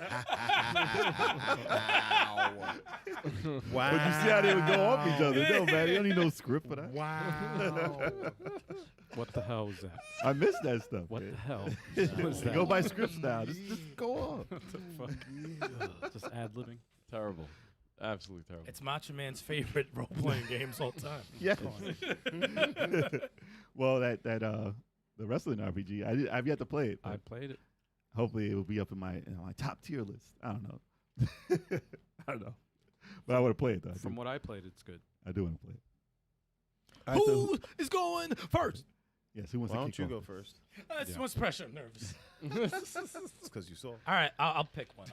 But you see how they would go off each other. No, man, you don't need no script for that. Wow. What the hell was that? I miss that stuff. What man. the hell? was They that? go by scripts now. Just go on. What the fuck? Just ad-libbing. Terrible. Absolutely terrible. It's Macho Man's favorite role-playing games all time. Yes. Well, the wrestling RPG, I've yet to play it. I but played it. hopefully, it will be up in my top tier list. I don't know. I don't know. But I want to play it though. From what I played, it's good. I do want to play it. All right, so Who is going first? yes, who wants Why to don't kick you off? go first? That's Yeah. too much pressure. I'm nervous. It's because you saw. All right, I'll pick one.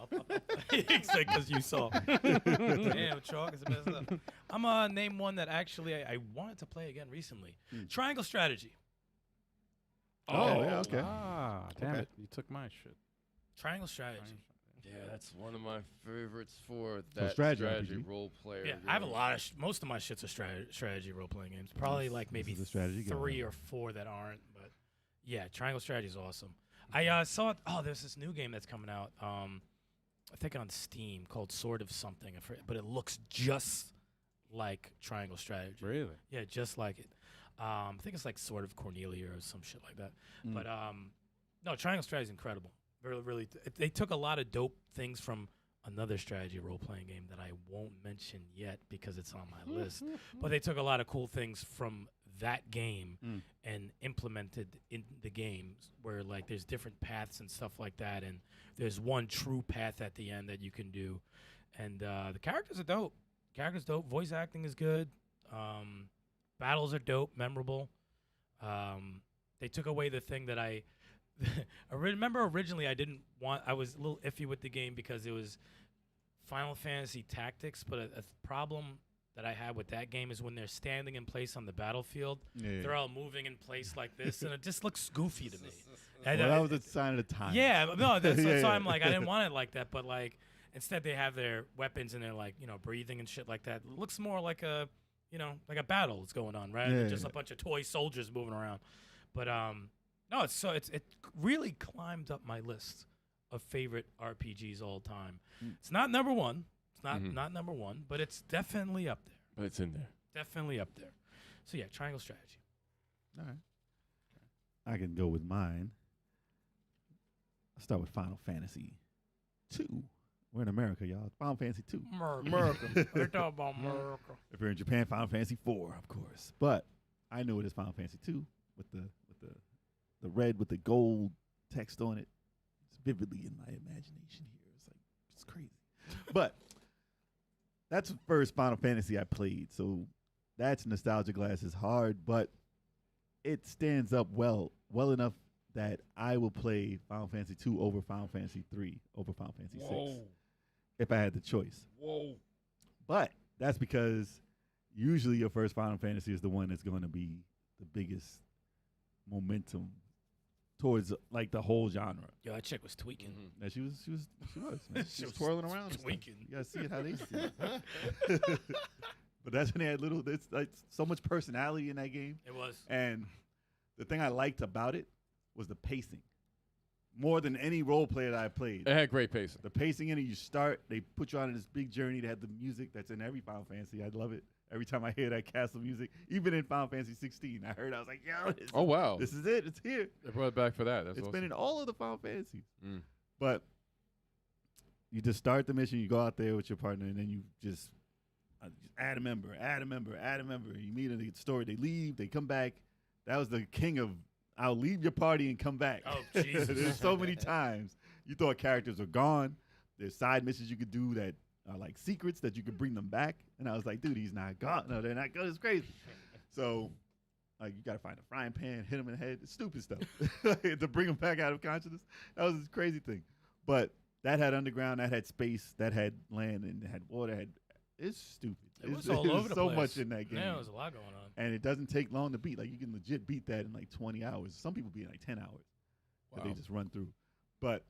Because you saw. Damn, chalk is messed up. I'm gonna name one that actually I wanted to play again recently. Triangle Strategy. Oh, yeah, okay. Ah, damn Okay. it. You took my shit. Triangle Strategy. Yeah, that's one of my favorites for that strategy strategy RPG. role player. Yeah, I have a game. lot of most of my shit's are strategy role playing games. Probably like maybe is a strategy game. 3 or 4 that aren't. But yeah, Triangle Strategy is awesome. I saw it. Oh, there's this new game that's coming out. I think on Steam called Sword of Something. I forget, but it looks just like Triangle Strategy. Really? Yeah, just like it. I think it's like Sword of Cornelia or some shit like that. Mm. But no, Triangle Strategy is incredible. Really, really. They took a lot of dope things from another strategy role-playing game that I won't mention yet because it's on my list. But they took a lot of cool things from that game and implemented in the games where like there's different paths and stuff like that, and there's one true path at the end that you can do, and the characters are dope. Characters dope. Voice acting is good. Battles are dope, memorable. They took away the thing that I remember originally I was a little iffy with the game because it was Final Fantasy Tactics, but a problem that I had with that game is when they're standing in place on the battlefield, Yeah. they're all moving in place like this, and it just looks goofy to me. Well, that was a sign of the time. Yeah, but no, that's Yeah, so yeah. I'm like, I didn't want it like that, but like instead they have their weapons and they're like, breathing and shit like that. It looks more like a battle that's going on, right? Yeah, Just yeah. a bunch of toy soldiers moving around. But no, it really climbed up my list of favorite RPGs all time. It's not number one. It's not number one, but it's definitely up there. But it's in there. Definitely up there. So yeah, Triangle Strategy. All right. I can go with mine. I'll start with Final Fantasy 2. We're in America, y'all. It's Final Fantasy 2. America. We're talking about America. If you're in Japan, Final Fantasy 4, of course. But I knew it as Final Fantasy 2 with the red with the gold text on it. It's vividly in my imagination here. It's crazy. But that's the first Final Fantasy I played, so that's nostalgia glasses hard, but it stands up well enough that I will play Final Fantasy 2 over Final Fantasy 3 over Final Fantasy 6 if I had the choice. Whoa. But that's because usually your first Final Fantasy is the one that's going to be the biggest momentum towards like the whole genre. Yo, that chick was tweaking. Yeah, she was, man. She was twirling around. and stuff. tweaking. You gotta see it how they see it. But that's when they had it's like so much personality in that game. It was. And the thing I liked about it was the pacing. More than any role player that I played. It had great pacing. The pacing in it, you start, they put you on this big journey. They had the music that's in every Final Fantasy. I love it. Every time I hear that castle music, even in Final Fantasy 16, I was like, yo, Oh, wow. this is it. It's here. They brought it back for that. That's It's awesome. been in all of the Final Fantasies. Mm. But you just start the mission, you go out there with your partner, and then you just add a member. You meet in the story. They leave, they come back. That was the king of, I'll leave your party and come back. Oh, Jesus. There's so many times you thought characters are gone. There's side missions you could do that are like secrets that you could bring them back. And I was like, dude, he's not gone. No, they're not gone. It's crazy. So, like, you got to find a frying pan, hit him in the head. It's stupid stuff to bring him back out of consciousness. That was this crazy thing. But That had underground, that had space, that had land, and it had water. It's stupid. It was all over the so place. much in that game. Yeah, there was a lot going on. And it doesn't take long to beat. Like, you can legit beat that in like 20 hours. Some people beat in like 10 hours. Wow. They just run through. But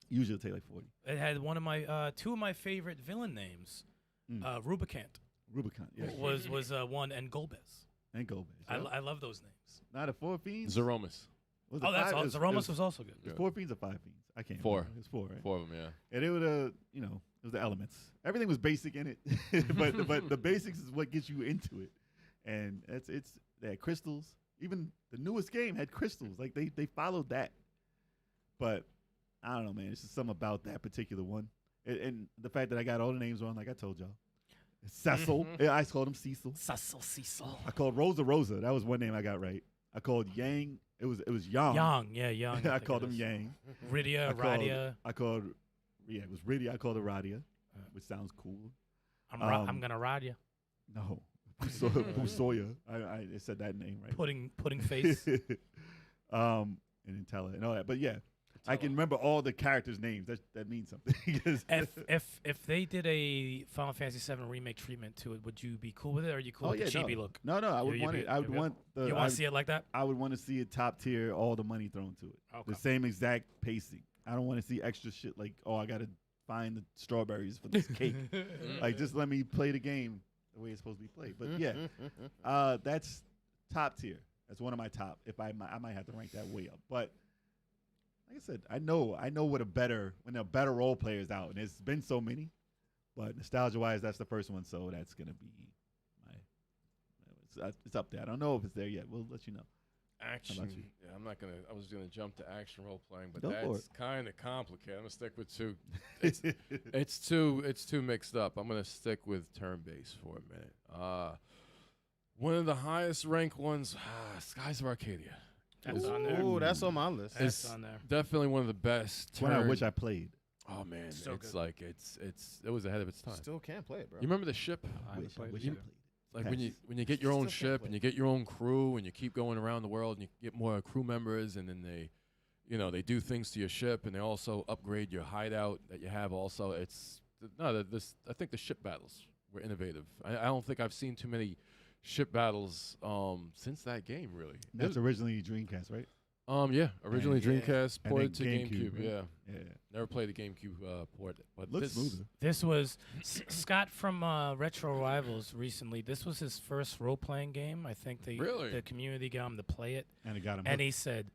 usually it'll take like 40. It had one of my two of my favorite villain names. Rubicant. Rubicon, yeah. was one, and Golbez. And Golbez. I love those names. Not a 4 Fiends? Zeromus. Oh, that's all. Zeromus was also good. It's 4 Fiends or 5 Fiends? I can't 4. remember. It's 4, right? 4 of them, yeah. And it would, it was the elements. Everything was basic in it, but the basics is what gets you into it. And they had crystals. Even the newest game had crystals. Like they followed that. But I don't know, man. It's just something about that particular one, and the fact that I got all the names wrong, like I told y'all. Cecil, yeah, I called him Cecil. Cecil. I called Rosa. That was one name I got right. I called Yang. It was Yang. Yang. I called him Yang. Radia. It was Radia. I called it Radia, which sounds cool. I'm gonna ride you. No, Busoya. I said that name right. Pudding face. And Intella and all that. But yeah, I can remember all the characters' names. That means something. if they did a Final Fantasy VII remake treatment to it, would you be cool with it, or are you cool with the chibi look? No, I would want it. I would want the. You want to see it like that? I would want to see it top tier, all the money thrown to it. Okay. The same exact pacing. I don't want to see extra shit like, oh, I gotta find the strawberries for this cake. Like, just let me play the game the way it's supposed to be played. But yeah, that's top tier. That's one of my top. If I might have to rank that way up. But like I said, I know when a better role player is out, and there's been so many. But nostalgia wise, that's the first one, so that's gonna be it's up there. I don't know if it's there yet. We'll let you know. Action. Yeah, I was gonna jump to action role playing, but Go that's kind of complicated. I'm gonna stick with 2. It's too mixed up. I'm gonna stick with turn-based for a minute. One of the highest ranked ones, Skies of Arcadia. That's on there. Ooh, that's on my list. It's on there. definitely one of the best. One I wish I played. Oh man, So it's good. like it was ahead of its time. Still can't play it, bro. You remember the ship? I haven't played it I either. Like when you get your own ship and you get your own crew and you keep going around the world and you get more crew members, and then they do things to your ship, and they also upgrade your hideout that you have. Also, I think the ship battles were innovative. I don't think I've seen too many ship battles since that game, really. That's originally Dreamcast, right? Yeah, originally Dreamcast, And ported then to GameCube, GameCube. right? Yeah, Yeah. never played the GameCube port, but Looks smoother. This was Scott from Retro Rivals recently. This was his first role-playing game. I think the community got him to play it, And it got him. and he said,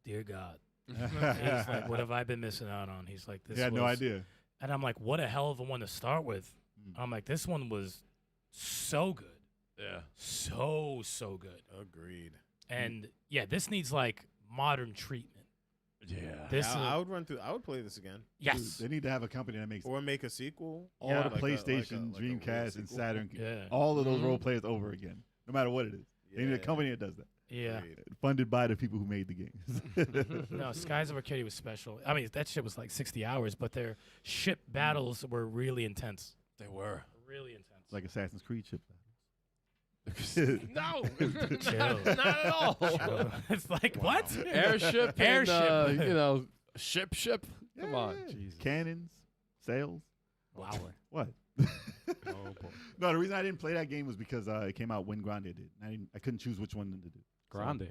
"Dear God," he's like, "What have I been missing out on?" He's like, "This." He had no idea. And I'm like, "What a hell of a one to start with." I'm like, "This one was so good, Yeah, so good." Agreed. And yeah, this needs like modern treatment. yeah. This I would play this again. yes, Dude, they need to have a company that makes Or make a sequel. all Yeah. the Like a- PlayStation, like a real Dreamcast, and sequel. Saturn, yeah, all of those Mhm. role players over again, no matter what it is. They need a Yeah. company that does that, yeah. Agreed. funded by the people who made the games. No, Skies of Arcadia was special. I mean, that shit was like 60 hours, but their ship battles were really intense. They were. Really intense. Like Assassin's Creed ship. No, Chill. not at all. Chill. It's like, what? Airship, Airship. and, ship. Come on, Yeah. Jesus. Cannons, sails. Wow. What? Oh, boy. No, the reason I didn't play that game was because it came out when Grande did. I couldn't choose which one to do. Grande.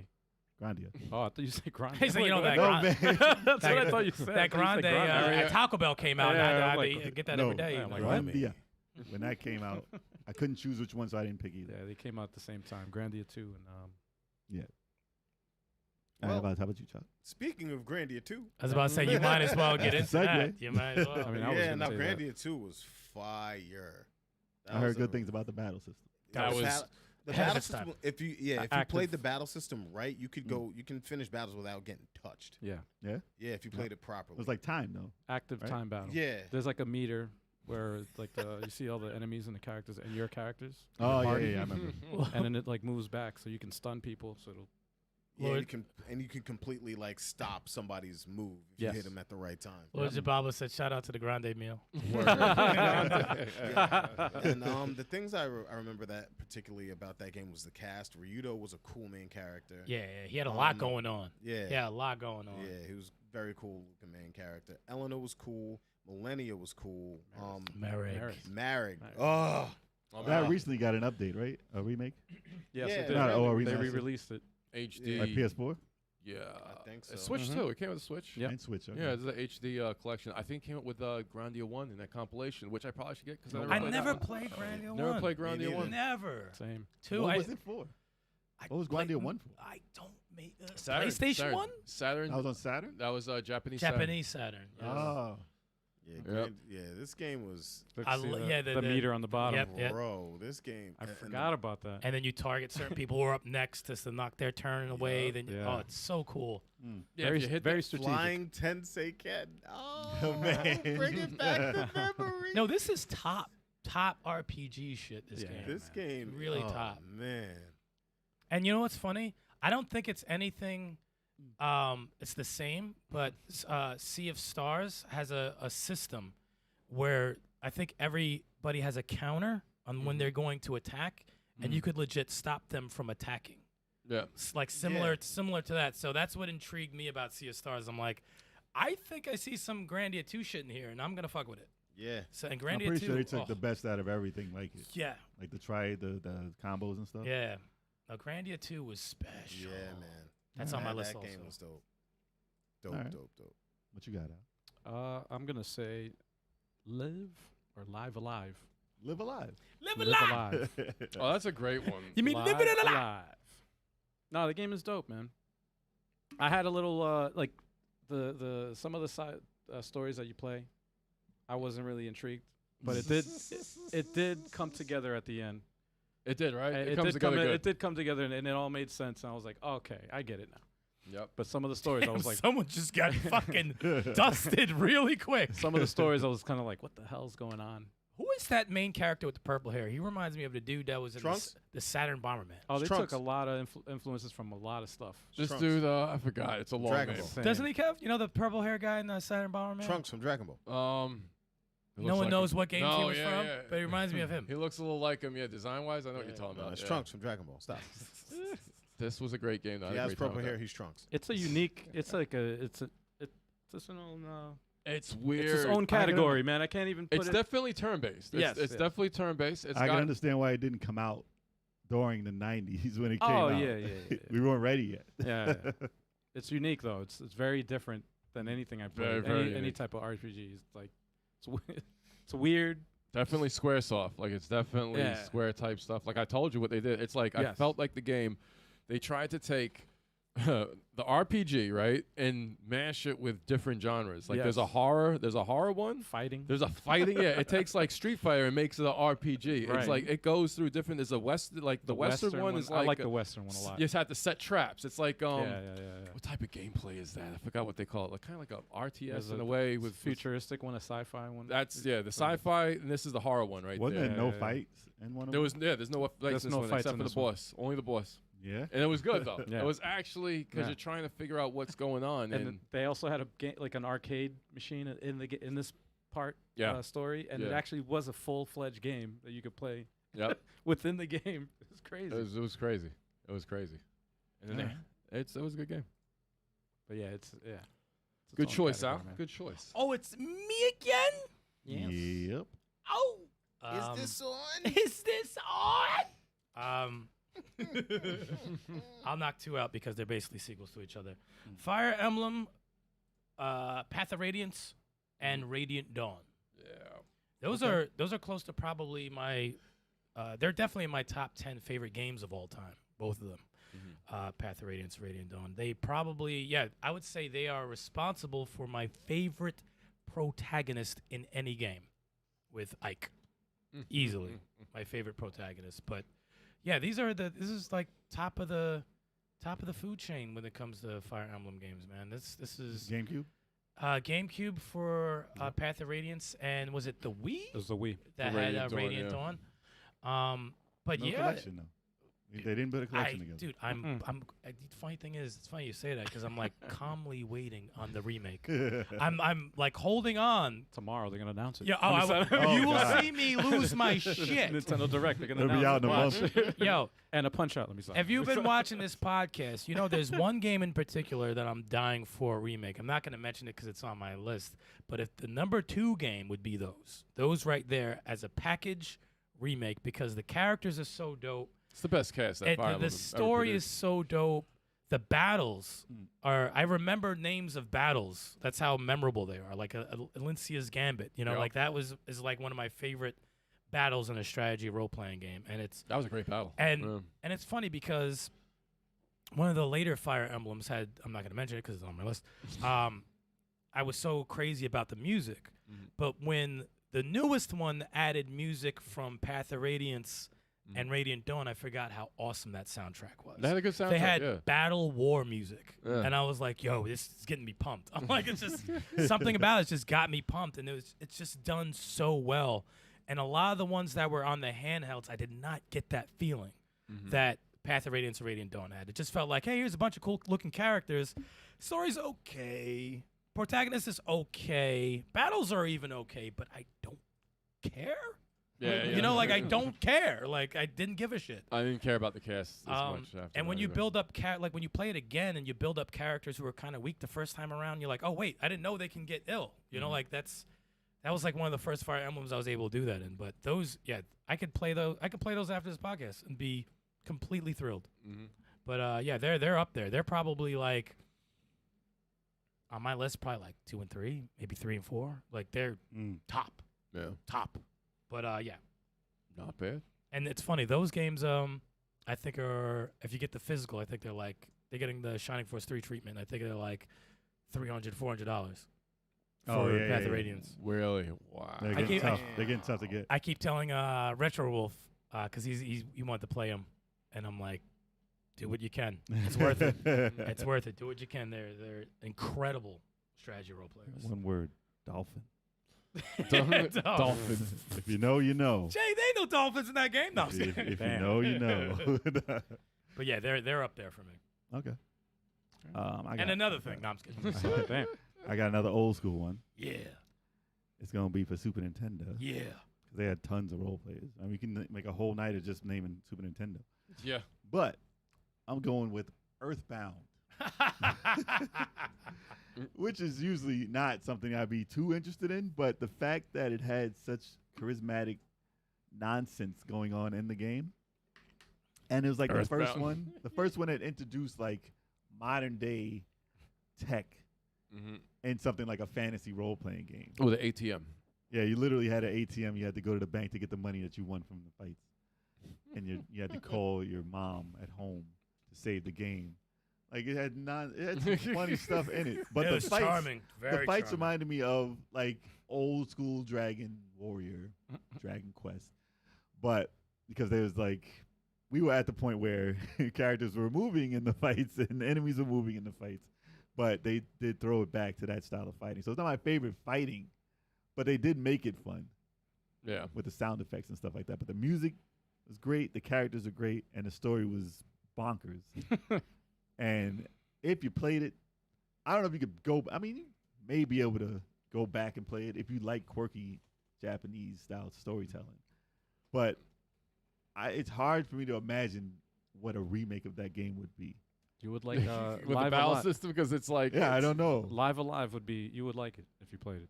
Grandia. Oh, I thought you said Grande. He's like, you know that No, Grande. man. That's what I thought you said. That Grande at Taco Bell came out. Yeah, and I'm I like, get that no, every day. yeah, I'm like, Grandia. When that came out, I couldn't choose which one, so I didn't pick either. Yeah, they came out at the same time. Grandia 2 and How about you, Chuck? Speaking of Grandia 2. I was about to say, you might as well get into Segue. that. You might as well. I mean, I was Yeah, gonna now say that. Grandia 2 was fire. That I heard was good a- things about the battle system. That the was battle- the ahead of battle its time. system. If you Active. played the battle system right, you could go. You can finish battles without getting touched. yeah, Yeah, if you played it properly. It was like time, though. active Right? time battle. yeah. There's like a meter where like you see all the enemies and the characters and your characters. Oh, party. yeah, I remember. And then it like moves back, so you can stun people. So it'll Yeah, Lord- you can completely like stop somebody's move if Yes. you hit them at the right time. Lord Jababa said, shout out to the Grande meal. Yeah. And the things I remember that particularly about that game was the cast. Ryudo was a cool main character. Yeah, he had a lot going on. Yeah. Yeah, a lot going on. Yeah, he was very cool looking main character. Eleanor was cool. Millennia was cool. Merrick. Marek. Marek. Oh, That recently got an update, right? A remake? Yes, Yeah. it did. Not- oh, a They remaster. re-released it. HD. Like PS4 Yeah. I think so. Switch too. It came with a Switch. Yep. and Switch. Okay. Yeah, it's the HD collection. I think it came up with Grandia 1 in that compilation, which I probably should get because I played that never one. played Grandia 1. Never played Me Grandia neither. 1. Never. Same. 2. What I, was it for? I What was played- Grandia 1 for? I don't make Saturn, PlayStation Saturn. 1? Saturn. That was on Saturn. That was Japanese. Japanese Saturn. Yes. Oh, Yeah, yeah. This game was, Look, I see lo- the, yeah, the the- meter on the bottom. Yep, yep. bro. This game. I and forgot about that. And then you target certain people who are up next just to knock their turn away. Then Yeah. oh, it's so cool. Yeah, very if you hit very that strategic. Flying Tensei Ken. Oh, man. bring it back to memory. No, this is top RPG shit. This Yeah. game. This game Really oh, top. man. And you know what's funny? I don't think it's anything. It's the same, but Sea of Stars has a system where I think everybody has a counter on when they're going to attack, and you could legit stop them from attacking. Yeah. It's like similar to that. So that's what intrigued me about Sea of Stars. I'm like, I think I see some Grandia 2 shit in here, and I'm gonna fuck with it. Yeah. So and I'm Grandia pretty 2, sure they took oh, the best out of everything, like it, yeah, like the combos and stuff. yeah. No, Grandia 2 was special. Yeah, man. That's on my That- list That also. game was dope. Dope, Alright. dope, dope. What you got out? I'm gonna say, live or live alive. Live Alive. Live Live alive. alive. Oh, that's a great one. You mean Live living it alive? alive. No, the game is dope, man. I had a little like the some of the side stories that you play. I wasn't really intrigued, but it did come together at the end. It did, right? It comes did come. together It good. did come together, and it all made sense. And I was like, okay, I get it now. Yep. But some of the stories, I was like, Someone just got fucking dusted really quick. some of the stories, I was kind of like, what the hell's going on? Who is that main character with the purple hair? He reminds me of the dude that was in Trunks? the Saturn Bomberman. Oh, they Trunks. took a lot of influences from a lot of stuff. This Trunks. dude, I forgot. It's a long Dragon name. Ball. Same. Doesn't he, Kev? You know the purple hair guy in the Saturn Bomberman? Trunks from Dragon Ball. It No looks one like knows him. what game No, he was yeah, from, yeah. but he reminds me of him. He looks a little like him. Yeah, design-wise, I know what you're talking No, about. it's yeah. Trunks from Dragon Ball. Stop. This was a great game. Though. I He had a has great time purple with hair. that. He's Trunks. It's a unique. It's like it's its own. It's weird. It's its own category, man. I can't even put It's it. definitely turn-based. Yes, It's yeah. definitely turn-based. It's I can got understand why it didn't come out during the 90s when it came Oh out. yeah. We weren't ready yet. Yeah. It's unique though. It's very different than anything I've Very, played. very Any unique. type of RPG. It's like it's weird. definitely SquareSoft. Like it's definitely Yeah. Square type stuff. Like I told you what they did. It's like I Yes. felt like the game. They tried to take the RPG, right, and mash it with different genres. Like there's a Yes. horror one. Fighting. There's a fighting. Yeah, it takes like Street Fighter and makes it an RPG. It's Right. like it goes through different. There's a Western, like the Western one is like I like the Western one a lot. You just have to set traps. It's like yeah. what type of gameplay is that? I forgot what they call it. Like kind of like a RTS There's in a way with futuristic one, a sci-fi one. That's the sci-fi, and this is the horror one right Wasn't there. there no Yeah. fights in one of There them? was there's no fights There's in this no one fights except in for the this one. boss. Only the boss. Yeah. And it was good though. Yeah. It was actually because Yeah. you're trying to figure out what's going on. and they also had a like an arcade machine in this part Yeah. story, and it Yeah. actually was a full-fledged game that you could play Yep. within the game. It's crazy. It was crazy. It was crazy. And then Alright. it was a good game. But yeah, it's its Good own choice, category, Al. man. Good choice. Oh, it's me again? Yep. Oh. Is this on? Is this on? I'll knock two out because they're basically sequels to each other. Fire Emblem, Path of Radiance, and Radiant Dawn. Yeah. Those are close to probably my. They're definitely in my top 10 favorite games of all time. Both of them. Path of Radiance, Radiant Dawn. They probably, I would say they are responsible for my favorite protagonist in any game, with Ike. Easily my favorite protagonist. But yeah, this is like top of the food chain when it comes to Fire Emblem games, man. This is GameCube? GameCube for Path of Radiance, and was it the Wii It was the Wii. that The had Radiant Dawn, Radiant yeah. Dawn? But No yeah, collection, though. They didn't put a collection together. Dude, the funny thing is, it's funny you say that because I'm like calmly waiting on the remake. I'm like holding on. Tomorrow they're gonna announce it. Yeah, you will God. see me lose my shit. Nintendo Direct. They're gonna It'll be announce out in a it. month. Yo, And a Punch Out. Let me stop. have you been watching this podcast? You know, there's one game in particular that I'm dying for a remake. I'm not going to mention it because it's on my list. But if the number 2 game would be those right there as a package remake, because the characters are so dope. It's the best cast that Fire Emblem The ever story is produced. so dope. The battles are. I remember names of battles. That's how memorable they are. Like Alincia's Gambit. You know, Yeah. like that is like one of my favorite battles in a strategy role playing game, and it's That was a great battle. and it's funny because one of the later Fire Emblems had. I'm not going to mention it because it's on my list. I was so crazy about the music, but when the newest one added music from Path of Radiance and Radiant Dawn, I forgot how awesome that soundtrack was. They had a good soundtrack. They had yeah. battle war music, Yeah. and I was like, "Yo, this is getting me pumped." I'm like, it's just something about it just got me pumped, and it's just done so well. And a lot of the ones that were on the handhelds, I did not get that feeling that Path of Radiance and Radiant Dawn had. It just felt like, hey, here's a bunch of cool looking characters. Story's okay. Protagonist is okay. Battles are even okay, but I don't care. Yeah, You know, like I don't care. Like I didn't give a shit. I didn't care about the cast as much. After And when that you either. build up like when you play it again and you build up characters who are kind of weak the first time around, you're like, oh wait, I didn't know they can get ill. You know, like that was like one of the first Fire Emblems I was able to do that in. But those, yeah, I could play those after this podcast and be completely thrilled. But yeah, they're up there. They're probably like on my list, probably like 2 and 3, maybe 3 and 4. Like they're top. Yeah, But yeah. not bad. And it's funny, those games I think are, if you get the physical, I think they're getting the Shining Force 3 treatment. I think they're like $300, $400 for Path of Radiance. Really? Wow. They're getting tough. They're getting tough to get. I keep telling Retro Wolf because he wanted to play them, and I'm like, do what you can. It's worth it. It's worth it. Do what you can. They're incredible strategy role players. One word: dolphin. Dolphin. If you know, you know. Jay, they ain't no dolphins in that game. No, I'm just If kidding. you know, you know. But yeah, they're up there for me. Okay. And another thing. No, I'm just kidding. Damn. I got another old school one. Yeah. It's gonna be for Super Nintendo. Yeah. Because they had tons of role players. I mean, we can make a whole night of just naming Super Nintendo. Yeah. But I'm going with Earthbound, which is usually not something I'd be too interested in. But the fact that it had such charismatic nonsense going on in the game, and it was like the first one that introduced like modern day tech in something like a fantasy role playing game. Oh, the ATM. Yeah, you literally had an ATM. You had to go to the bank to get the money that you won from the fights, and you had to call your mom at home to save the game. Like it had some funny stuff in it, but it the was fights, charming. Very the fights charming. reminded me of like old school Dragon Warrior, Dragon Quest, but because there was like we were at the point where characters were moving in the fights and enemies were moving in the fights, but they did throw it back to that style of fighting. So it's not my favorite fighting, but they did make it fun. Yeah. With the sound effects and stuff like that. But the music was great, the characters are great, and the story was bonkers. And if you played it, I don't know if you could go. I mean, you may be able to go back and play it if you like quirky Japanese style storytelling. But it's hard for me to imagine what a remake of that game would be. You would like With the Live battle Alive. system because it's like Yeah, I don't know. Live Alive would be. You would like it if you played it.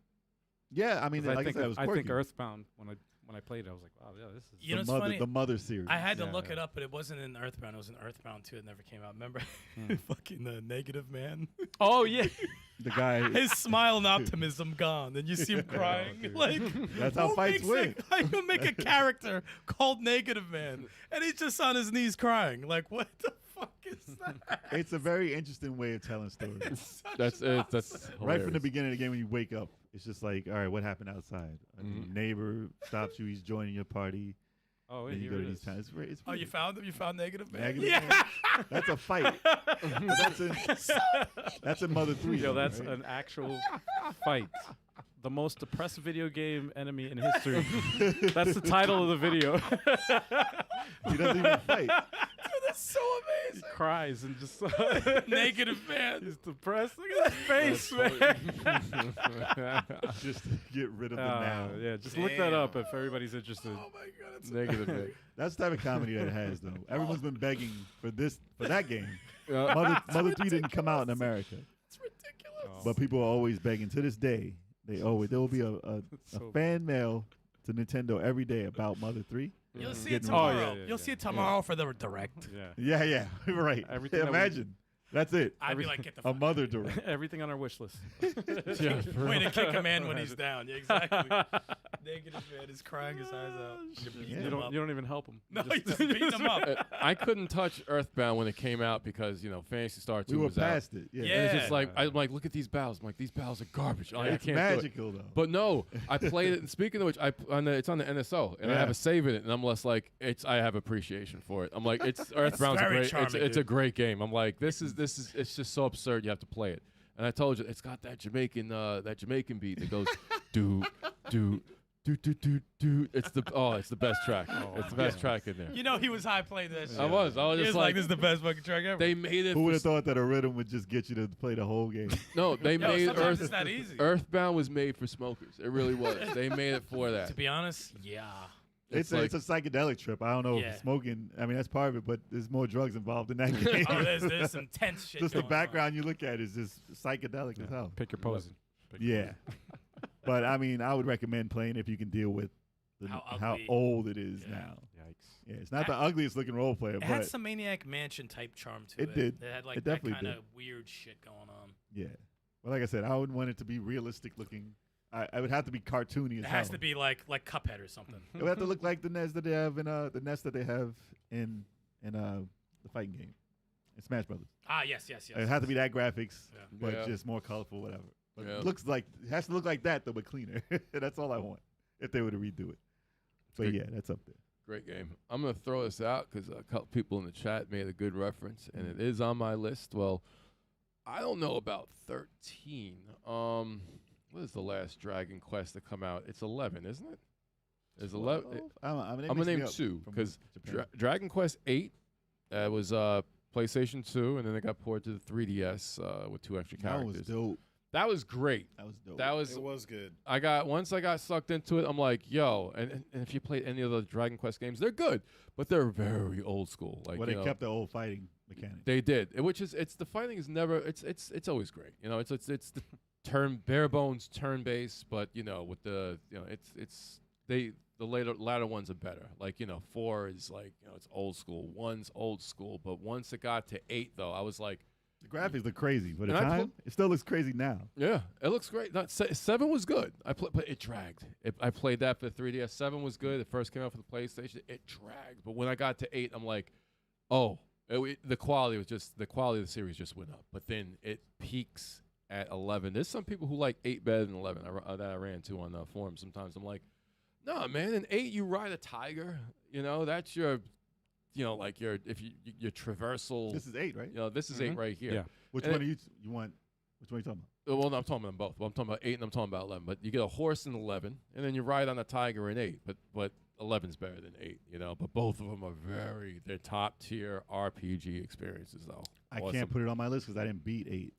Yeah, I mean, 'Cause like I said, it was I quirky. think Earthbound when I played it, I was like, wow, yeah, this is. You know what's mother, funny? the Mother series. I had to Yeah, look yeah. it up, but it wasn't in Earthbound. It was in Earthbound 2. It never came out. Remember? Fucking the Negative Man. Oh yeah. The guy. His smile and optimism gone. And you see him crying. dude. Like, That's how who fights makes win. How you make a character called Negative Man? And he's just on his knees crying. Like, what the fuck is that? It's a very interesting way of telling stories. that's it. That's Right from the hilarious. beginning of the game when you wake up, it's just like, all right, what happened outside? A neighbor stops you, he's joining your party. Oh, Then you here go it to these is. towns. It's Oh, you found him? You found Negative Man? Negative Yeah. Man. That's a fight. That's in Mother 3. Yo, that's right? an actual fight. The most depressed video game enemy in history. That's the title of the video. He doesn't even fight. so He amazing. cries and just Negative man. He's depressed. Look at his face, man. Just to get rid of the now. Yeah, just look that up if everybody's interested. Oh my god, it's Negative Nick. That's the type of comedy that it has, though. Everyone's been begging for that game. Yeah. Mother 3 didn't come out in America, It's ridiculous. but people are always begging. To this day, there will be a So fan mail to Nintendo every day about Mother 3. You'll see Getting it rid of tomorrow. yeah, You'll see it tomorrow for the direct. Yeah. Yeah, right. Everything that we- Imagine. That's it. I'd be like, get the A fuck. Mother direct. Everything on our wish list. Yeah, Way to kick a man when he's down. Yeah, exactly. Negative man is crying his eyes out. You're beating Yeah. You him up. don't even help him. No, you just beat him up. I couldn't touch Earthbound when it came out because Phantasy Star 2 We were was out. past it. Yeah. Yeah. And it's just like I'm like, look at these battles. I'm like, these battles are garbage. I It's can't do it. magical, though. But no, I played it. And speaking of which, it's on the NSO, and I Yeah. have a save in it, and I'm less like I have appreciation for it. I'm like, Earthbound's very great. charming, It's a dude. great game. I'm like, this is it's just so absurd. You have to play it. And I told you, it's got that Jamaican beat that goes do do do do do do. It's the best track. It's the best track in there. You know he was high playing that shit. I was He just was like, this is the best fucking track ever. they made it. Who would for have thought that a rhythm would just get you to play the whole game? No, they Yo, made sometimes it's not easy. Earthbound was made for smokers. It really was. They made it for that. To be honest, yeah. It's like- a psychedelic trip. I don't know Yeah. if smoking. I mean, that's part of it, but there's more drugs involved in that game. Oh, there's some tense shit Just the going background you look at is just psychedelic as hell. Pick your poison. Pick your Yeah, but I mean, I would recommend playing if you can deal with how ugly. old it is Yeah. now. poison. Yikes. Yeah, it's not the ugliest looking role player, It had but some Maniac Mansion type charm to It it. did. It had like It that definitely kind of did. weird shit going on. yeah. But like I said, I would want it to be realistic looking. I would have to be cartoony as It hell. has to be like Cuphead or something. It would have to look like the nest that they have in the fighting game, in Smash Brothers. Ah, yes. It has to be that graphics, Yeah. but Yeah. just more colorful, whatever. But Yeah. it has to look like that, though, but cleaner. That's all I want if they were to redo it. But good. yeah, that's up there. Great game. I'm going to throw this out because a couple people in the chat made a good reference, and it is on my list. Well, I don't know about 13. What is the last Dragon Quest to come out? It's 11, isn't it? Is 11? I'm I'm going to name two because Dragon Quest 8 was PlayStation 2, and then it got ported to the 3DS with 2 extra that was characters. dope. That was great. That was dope. That was It was good. once I got sucked into it, I'm like, yo, and if you played any of the Dragon Quest games, they're good, but they're very old school. Like, well, you they know, kept the old fighting mechanic. they did, it's the fighting is never, it's always great. You know, it's the bare bones turn based, but with the the latter ones are better. Like 4 is like it's old school. 1's old school, but once it got to 8 though, I was like. The graphics look crazy, but at And the I time, it still looks crazy now. Yeah, it looks great. 7 was good. But it dragged. I played that for the 3DS. 7 was good. It first came out for the PlayStation. It dragged. But when I got to 8, I'm like, oh, the quality of the series just went up. But then it peaks at 11. There's some people who like 8 better than 11 that I ran to on the forums sometimes. I'm like, no, man, in 8 you ride a tiger. That's your like your traversal. This is 8, right? This is 8 right here. Yeah. Which And one you want? Which one are you talking about? Well, no, I'm talking about them both. Well, I'm talking about 8 and I'm talking about 11. But you get a horse in 11, and then you ride on a tiger in 8. But 11's better than 8, But both of them are they're top tier RPG experiences, though. I can't put it on my list because I didn't beat 8.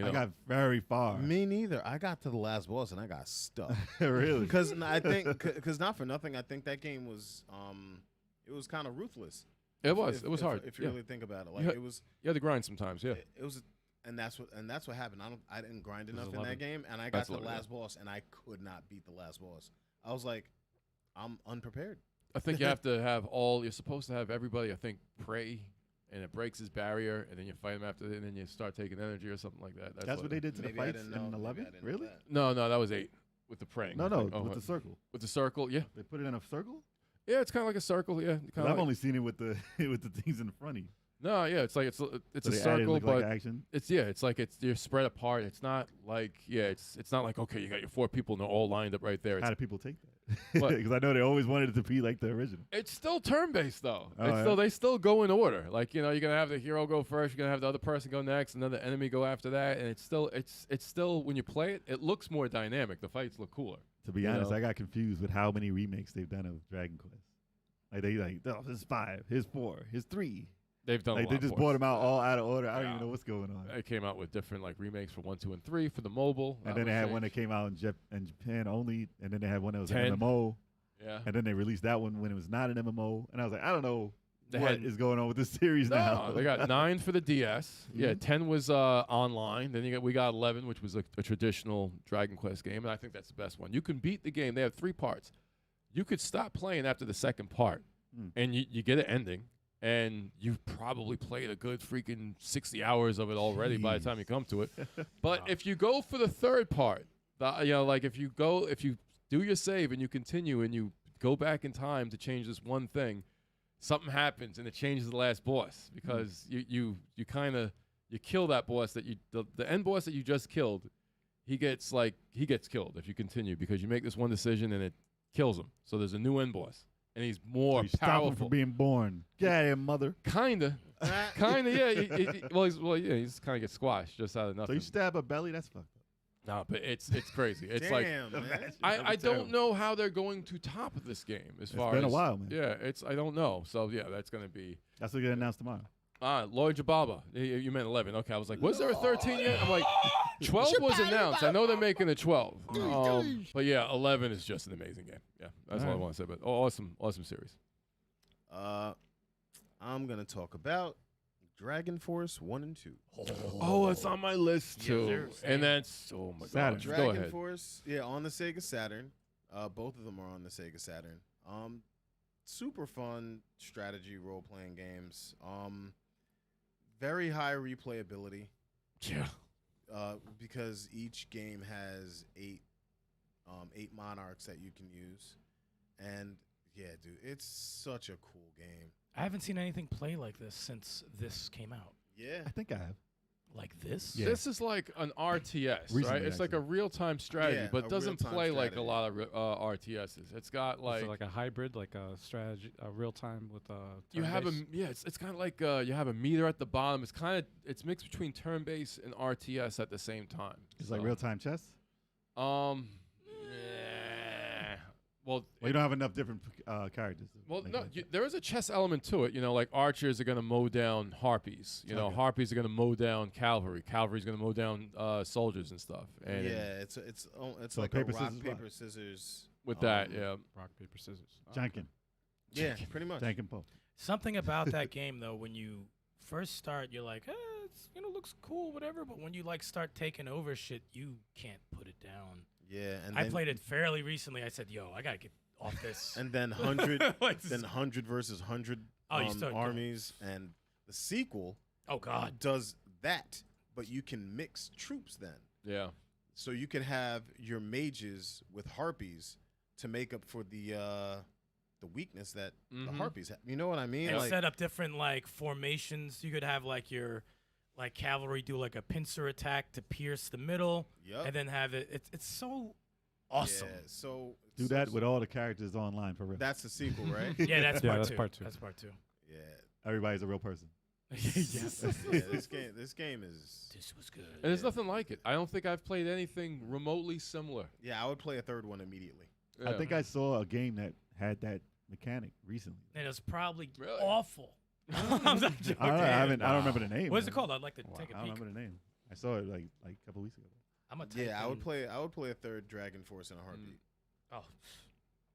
I got very far. Me neither. I got to the last boss and I got stuck. Really? Because I think, because not for nothing, I think that game was, it was kind of ruthless. It was hard. If you really think about it, like You it was. had to grind sometimes, yeah. It was, and that's what happened. I didn't grind It was enough in 11. that game, and I got That's to the 11, last boss, and I could not beat the last boss. I was like, I'm unprepared. I think you have to have you're supposed to have everybody, I think, pray, and it breaks his barrier, and then you fight him after, and then you start taking energy or something like that. That's what they did to the Maybe I fights didn't know. in Maybe 11? I didn't know Really? that. No, that was 8 with the praying. No, I no, think. Oh, with the circle. With the circle, yeah. They put it in a circle? Yeah, it's kind of like a circle, yeah. 'Cause I've only seen it with the with the things in front of you. No, yeah, it's like it's So a they added, circle, like, but action. it's like you're spread apart. It's not like it's not like okay, you got your 4 people and they're all lined up right there. How It's, do people take that? What? Because I know they always wanted it to be like the original. it's still turn based though. Oh, It's yeah? still they still go in order. Like you're gonna have the hero go first, you're gonna have the other person go next, and then the enemy go after that, and it's still when you play it, it looks more dynamic. The fights look cooler. To be You honest, know? I got confused with how many remakes they've done of Dragon Quest. Like they oh, here's 5, here's 4, here's 3. They've done a Like lot they just for bought us. them out all out of order. I don't Yeah. even know what's going on. They came out with different like remakes for 1, 2, and 3 for the mobile. And That then they was had one that changed. came out in Japan only, and then they had one that was 10. an MMO, Yeah. and then they released that one when it was not an MMO. And I was like, I don't know They what had- is going on with this series now. No, they got 9 for the DS. Yeah, Mhm. 10 was online. Then we got 11, which was a traditional Dragon Quest game, and I think that's the best one. You can beat the game. They have 3 parts. You could stop playing after the second part, Mm. and you get an ending, and you've probably played a good freaking 60 hours of it already by the time you come to it. But if you go for the third part, like if you do your save and you continue and you go back in time to change this one thing, something happens and it changes the last boss because you kill that boss that the end boss that you just killed. He gets killed if you continue because you make this one decision and it kills him. So there's a new end boss and he's more You stop him powerful. from being born. Get out of here, mother. Kinda, yeah. He just kind of gets squashed just out of So nothing. you stab a belly? That's fucked up. No, but it's crazy. It's Damn, like man. I don't know how they're going to top this game as far been a as while, man. Yeah, I don't know. So yeah, that's gonna be That's what they announced tomorrow. Lloyd Jababa. You meant 11. Okay, I was like, was there a 13 yet? I'm like, 12 was announced. I know they're making a 12. But yeah, 11 is just an amazing game. Yeah, that's all I Alright. want to say. But awesome series. I'm gonna talk about Dragon Force 1 and 2. Oh, it's on my list too. sir. And that's oh my Saturn. gosh. Go Dragon ahead. Force, yeah, on the Sega Saturn. Both of them are on the Sega Saturn. Super fun strategy role-playing games. Very high replayability. Yeah. Because each game has 8 monarchs that you can use, and yeah, dude, it's such a cool game. I haven't seen anything play like this since this came out. Yeah, I think I have. Like this? Yeah. This is like an RTS, right? Recently, It's like a actually. real-time strategy, Yeah, but a doesn't real-time play like a strategy. lot of RTSs. It's got Like, like like a hybrid, like a strategy, a real time with you have a turn-based? it's kind of like you have a meter at the bottom. It's mixed between turn-based and RTS at the same time. It's like So, real time chess. yeah. Well, Well, you don't have enough different characters. to well, make no, it like that. there is a chess element to it. You know, like archers are going to mow down harpies. You know, Okay. harpies are going to mow down cavalry. Cavalry's going to mow down soldiers and stuff. And yeah, it's So like paper, a rock scissors, paper rock. scissors. with that, yeah. Rock, paper, scissors. Oh, Jankin. Yeah, pretty much. Jankin Poe. Something about that game though, when you first start, you're like, it's looks cool, whatever. But when you like start taking over shit, you can't put it down. Yeah, and I then, played it fairly recently. I said, yo, I gotta get off this. and then 100, Like, then 100 versus 100 Oh, you start going. armies, and the sequel oh god. does that, but you can mix troops then. Yeah. So you can have your mages with harpies to make up for the weakness that the Mhm. harpies have. You know what I mean? And Like, set up different like formations. You could have like your like cavalry do like a pincer attack to pierce the middle, yup. and then have it. It's so awesome. Yeah, so Do that with all the characters online for real. That's the sequel, right? Yeah, that's Yeah, part that's two. part two. That's part two. Yeah. Everybody's a real person. Yes. Yeah, this game is. This was good. And there's nothing like it. I don't think I've played anything remotely similar. Yeah, I would play a third one immediately. I Yeah. think I saw a game that had that mechanic recently. And it was probably Really? awful. I'm not joking. I don't remember the name. What is it man. called? I'd like to Wow. take I a don't peek. remember the name. I saw it like a couple weeks ago. I'm gonna Yeah, I would play a third Dragon Force in a heartbeat. Oh,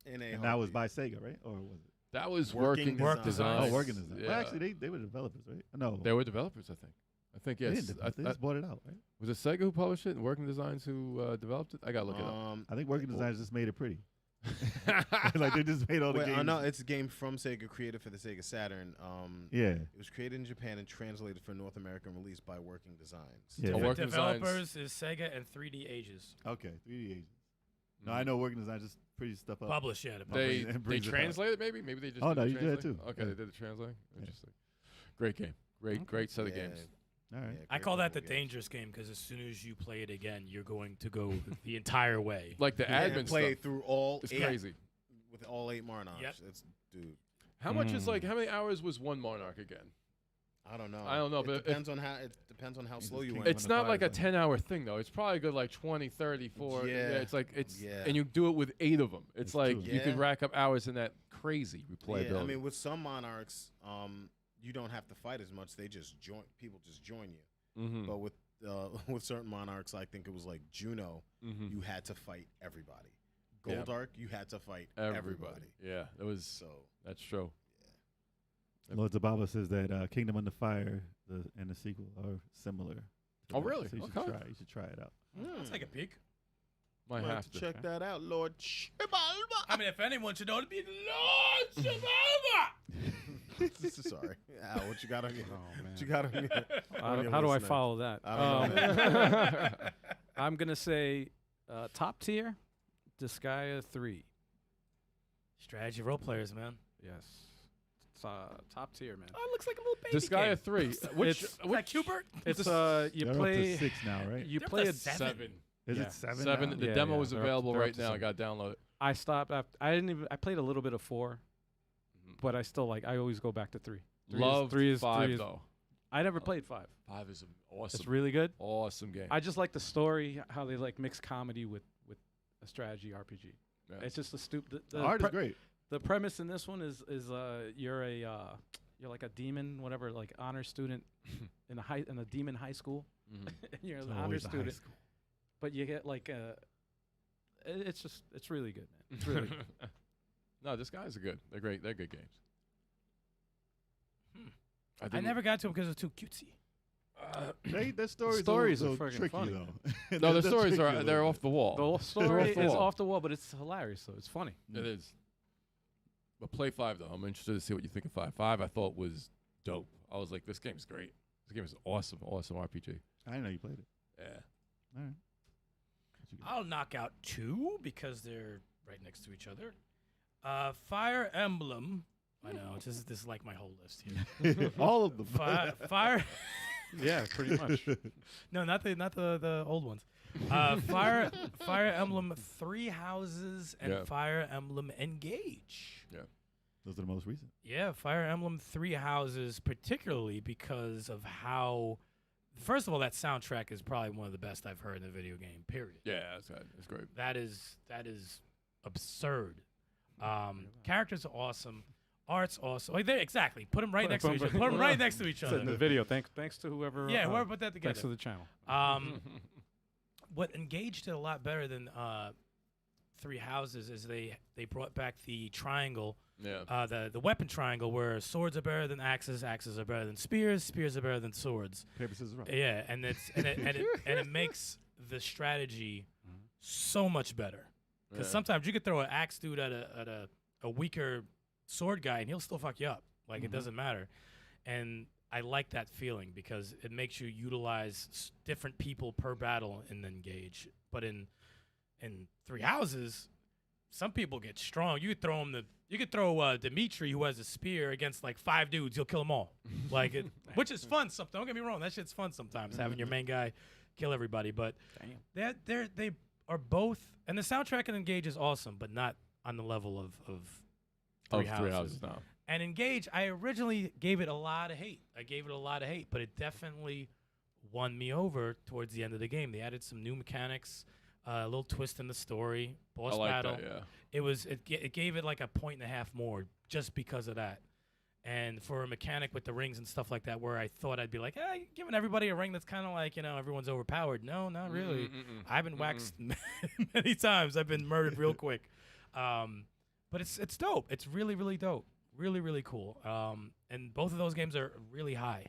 In a And that was heartbeat. by Sega, right? Or was it? That was Working working Design. design. Oh, working design. Yeah. Well, actually, they were developers, right? No, They were developers, I think. I think they, yes. didn't develop, they just bought it out, right? Was it Sega who published it and Working Designs who developed it? I gotta look it up. I think Working Designers just made it pretty. like they just made all the Wait, games. no, it's a game from Sega created for the Sega Saturn. Yeah, It was created in Japan and translated for North American release by Working Designs. yeah. Oh, Working Designs. developers is Sega and 3D Ages. Okay, 3D Ages. No, I know Working Designers just pretty stuff up. Publish, yeah. The They It they brings it up. translated maybe they just. Oh, did no, the you did that translate? too. Okay, Yeah. they did the translate. Yeah. Interesting. Great game. Great set of Yeah, games. All right. yeah, I great call that the couple games. dangerous game because as soon as you play it again, you're going to go the entire way. Like the Yeah, admin play stuff. through all It's 8 crazy. with all 8 monarchs. Yep. It's dude. How much is Mm. how many hours was one Monarch again? I don't know. I don't know, It but if- depends on how He's slow just you king want. of It's the not like a fires, huh? 10-hour thing though. It's probably good like 20, 30, 40. Yeah. It's like it's Yeah. and you do it with 8 of them. It's It's like true. you could Yeah. rack up hours in that crazy replayability. Yeah, I mean, with some monarchs, you don't have to fight as much. They just join. People just join you. Mm-hmm. But with certain monarchs, I think it was like Juno, you had to fight everybody. Yeah. Goldark, you had to fight everybody. Yeah, it was. So That's true. Lord Zababa says that Kingdom Under Fire and the sequel are similar. Oh, really? So you should Okay. try. You should try it out. I'll take a peek. Might Might have to. check that out, Lord. I mean, if anyone should know, it'd be Lord Shababa. Sorry. Al, what you got on you? Oh, man. What you got on you? How do I follow that? I don't know. I'm going to say top tier, Disgaea 3. Strategy role players, man. Yes. It's top tier, man. Oh, it looks like a little baby Disgaea game. 3. Which Is that Cubert? It's you They're play up to 6 now, right? you They're up play to a 7. Is yeah. it 7? Seven. now? The Yeah, demo yeah, is they're up- available they're up right to now. I 7. got to download it. I stopped after I played a little bit of 4, but I still I always go back to 3. Love 5 is, though. I never played 5. 5 is an awesome. It's really good. awesome game. I just like the story, how they mix comedy with a strategy RPG. Yeah. It's just a stupid. The art is great. The premise in this one is you're like a demon, whatever, like honor student in a demon high school. Mhm. And you're It's an honor always a high student, school. but you get it's really good, man. It's really good. No, this guys are good. They're great. They're good games. I think- never got to them because it was too cutesy. Their stories stories are are fucking tricky funny. though. No, the They're stories tricky a are little they're bit. off the wall. The whole story off the is wall. off the wall, but it's hilarious. So it's funny. It is. But play 5 though. I'm interested to see what you think of 5. 5 I thought was dope. I was like, this game's great. This game is awesome. Awesome RPG. I didn't know you played it. Yeah. All right. What you got? I'll knock out 2 because they're right next to each other. Fire Emblem. I know. This is like my whole list here. All of them. Fire. Yeah, pretty much. No, not the old ones. Fire Emblem 3 Houses and Yeah. Fire Emblem Engage. Those are the most recent. Yeah, Fire Emblem 3 Houses, particularly because of how. First of all, that soundtrack is probably one of the best I've heard in a video game. Period. Yeah, that's right. It's great. That is absurd. Characters are awesome. Art's awesome. Like exactly. Put them right next to each other. Put them right next to each It's in the other. video. Thanks to whoever. Yeah, whoever put that Thanks to together. the channel. What Engage did a lot better than 3 Houses is they brought back the triangle, Yeah. the weapon triangle, where swords are better than axes, axes are better than spears, spears are better than swords. Paper, scissors, rock. Yeah, and it makes the strategy so much better. Because Yeah. sometimes you could throw an axe dude at a weaker sword guy and he'll still fuck you up. Like it doesn't matter. And I like that feeling because it makes you utilize different people per battle in Engage. But in 3 Houses, some people get strong. You could throw Dimitri, who has a spear, against like 5 dudes. You'll kill them all. Like which is fun. Don't get me wrong. That shit's fun sometimes, having your main guy kill everybody. But they are both, and the soundtrack in Engage is awesome, but not on the level of 3 Houses. 3 Houses now. And Engage, I originally gave it a lot of hate. But it definitely won me over towards the end of the game. They added some new mechanics, a little twist in the story, boss I like battle. that, yeah. It gave it like a 1.5 more just because of that. And for a mechanic with the rings and stuff like that, where I thought I'd be like, hey, giving everybody a ring that's kind of like, everyone's overpowered. No, not really. I've been waxed many times. I've been murdered real quick. But it's dope. It's really, really dope. Really, really cool. And both of those games are really high.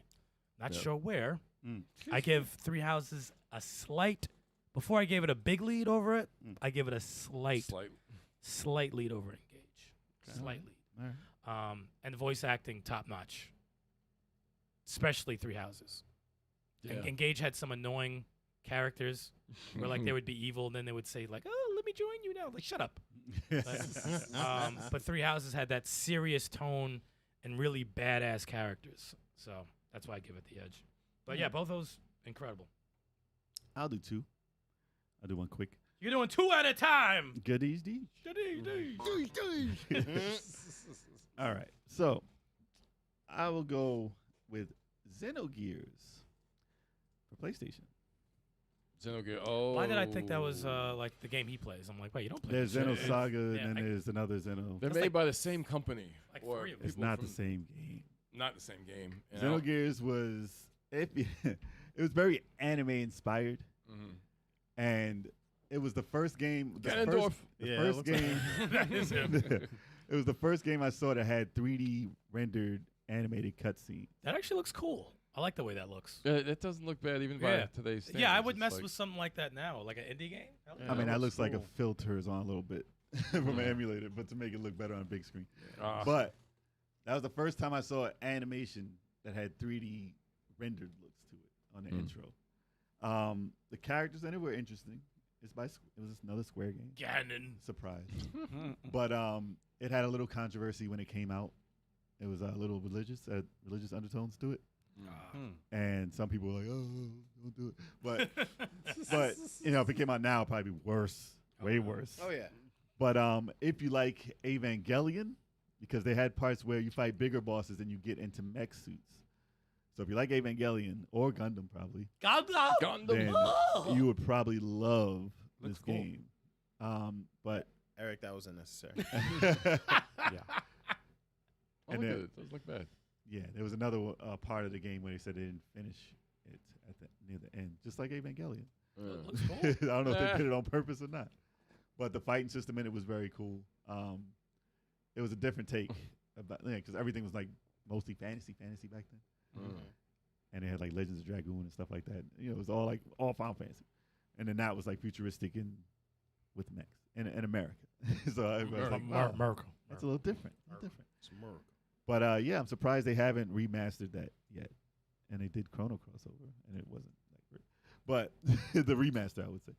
Not Yep. sure where. Mm. I give 3 Houses a slight. Before I gave it a big lead over it, I give it a slight lead over Engage. Okay. Slight lead. All right. And voice acting top notch. Especially 3 Houses. Yeah. Engage had some annoying characters where like they would be evil and then they would say like, oh, let me join you now. Like, shut up. But 3 Houses had that serious tone and really badass characters. So that's why I give it the edge. But yeah, both those incredible. I'll do 2. I'll do one quick. You're doing 2 at a time. Goodies, D. All right. So I will go with Xenogears for PlayStation. Xenogears. Oh. Why did I think that was like the game he plays? I'm like, wait, you don't play There's this Xeno shit. Saga, Yeah, and then I- there's another Xeno. They're That's made like- by the same company. like or 3 of them. It's people not from- the same game. not the same game. You know? Xenogears was it was very anime inspired, and it was the first game. Ganondorf. The first game. That is him. It was the first game I saw that had 3D rendered animated cutscenes. That actually looks cool. I like the way that looks. It doesn't look bad even by today's standards. Yeah, I would It's mess like- with something like that now, like an indie game. Yeah, I mean, that that looks looks like cool. a filters on a little bit from an emulator, but to make it look better on a big screen. But that was the first time I saw animation that had 3D rendered looks to it on the intro. The characters in it were interesting. It was another Square game. Ganon. Surprise. But it had a little controversy when it came out. It was a little religious undertones to it. And some people were like, "Oh, don't do it." But you know, if it came out now, it'd probably be worse, way worse. Oh yeah. But if you like Evangelion, because they had parts where you fight bigger bosses and you get into mech suits. So if you like Evangelion or Gundam, probably, then you would probably love this cool. game. But Eric, that was unnecessary. yeah. Oh, And look then- at it. Does look bad. Yeah, there was another part of the game where they said they didn't finish it near the end, just like Evangelion. Looks cool. I don't know if Eh. they did it on purpose or not, but the fighting system in it was very cool. It was a different take about because everything was like mostly fantasy back then, and they had like Legends of Dragoon and stuff like that. You know, it was all Final Fantasy, and then that was like futuristic and with mechs in America. So everybody was like, wow, Merkel. that's a little different. It's Merc. But yeah, I'm surprised they haven't remastered that yet. And they did Chrono Crossover, and it wasn't that great. But the remaster, I would say.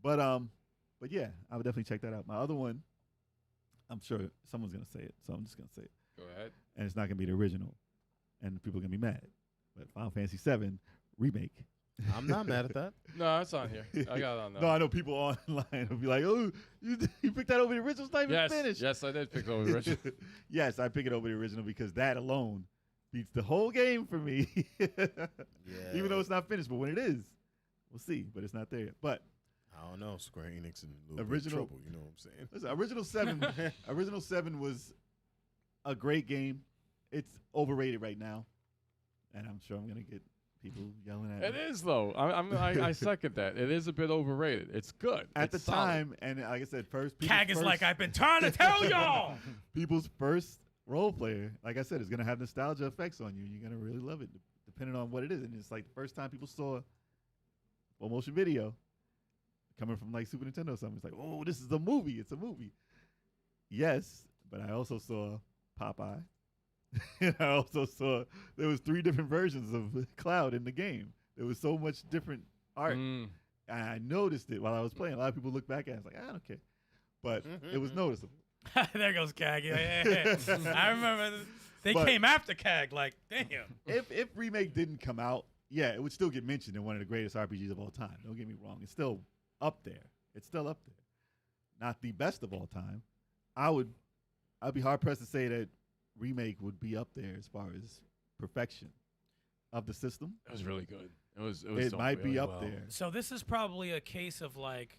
But yeah, I would definitely check that out. My other one, I'm sure someone's gonna say it, so I'm just gonna say it. Go ahead. And it's not gonna be the original, and people are gonna be mad. But Final Fantasy VII remake. I'm not mad at that. No, it's on here. I got it on there. No, I know people online will be like, "Oh, you picked that over the original? It's not even finished." Yes, I did pick over the original. Yes, I pick it over the original because that alone beats the whole game for me. Yeah. Even though it's not finished, but when it is, we'll see. But it's not there yet. But I don't know. Square Enix in a little bit of Original- trouble. You know what I'm saying? listen, original 7 was a great game. It's overrated right now, and I'm sure I'm gonna get people yelling at It me. is though. I second that. It is a bit overrated. It's good At the It's solid. time, and like I said, Cag is like, I've been trying to tell y'all. people's first role player, like I said, is gonna have nostalgia effects on you. You're gonna really love it, depending on what it is. And it's like the first time people saw full motion video coming from like Super Nintendo or something. It's like, oh, this is a movie. It's a movie. Yes, but I also saw Popeye. And I also saw there was 3 different versions of Cloud in the game. There was so much different art. And I noticed it while I was playing. A lot of people look back at it. It's like, I don't care. But it was noticeable. There goes Cag. Yeah. I remember they But- came after Cag. Like, damn. If Remake didn't come out, yeah, it would still get mentioned in one of the greatest RPGs of all time. Don't get me wrong. It's still up there. It's still up there. Not the best of all time. I'd be hard pressed to say that Remake would be up there as far as perfection of the system. It was really good. It was It done might be really up well. there. So this is probably a case of like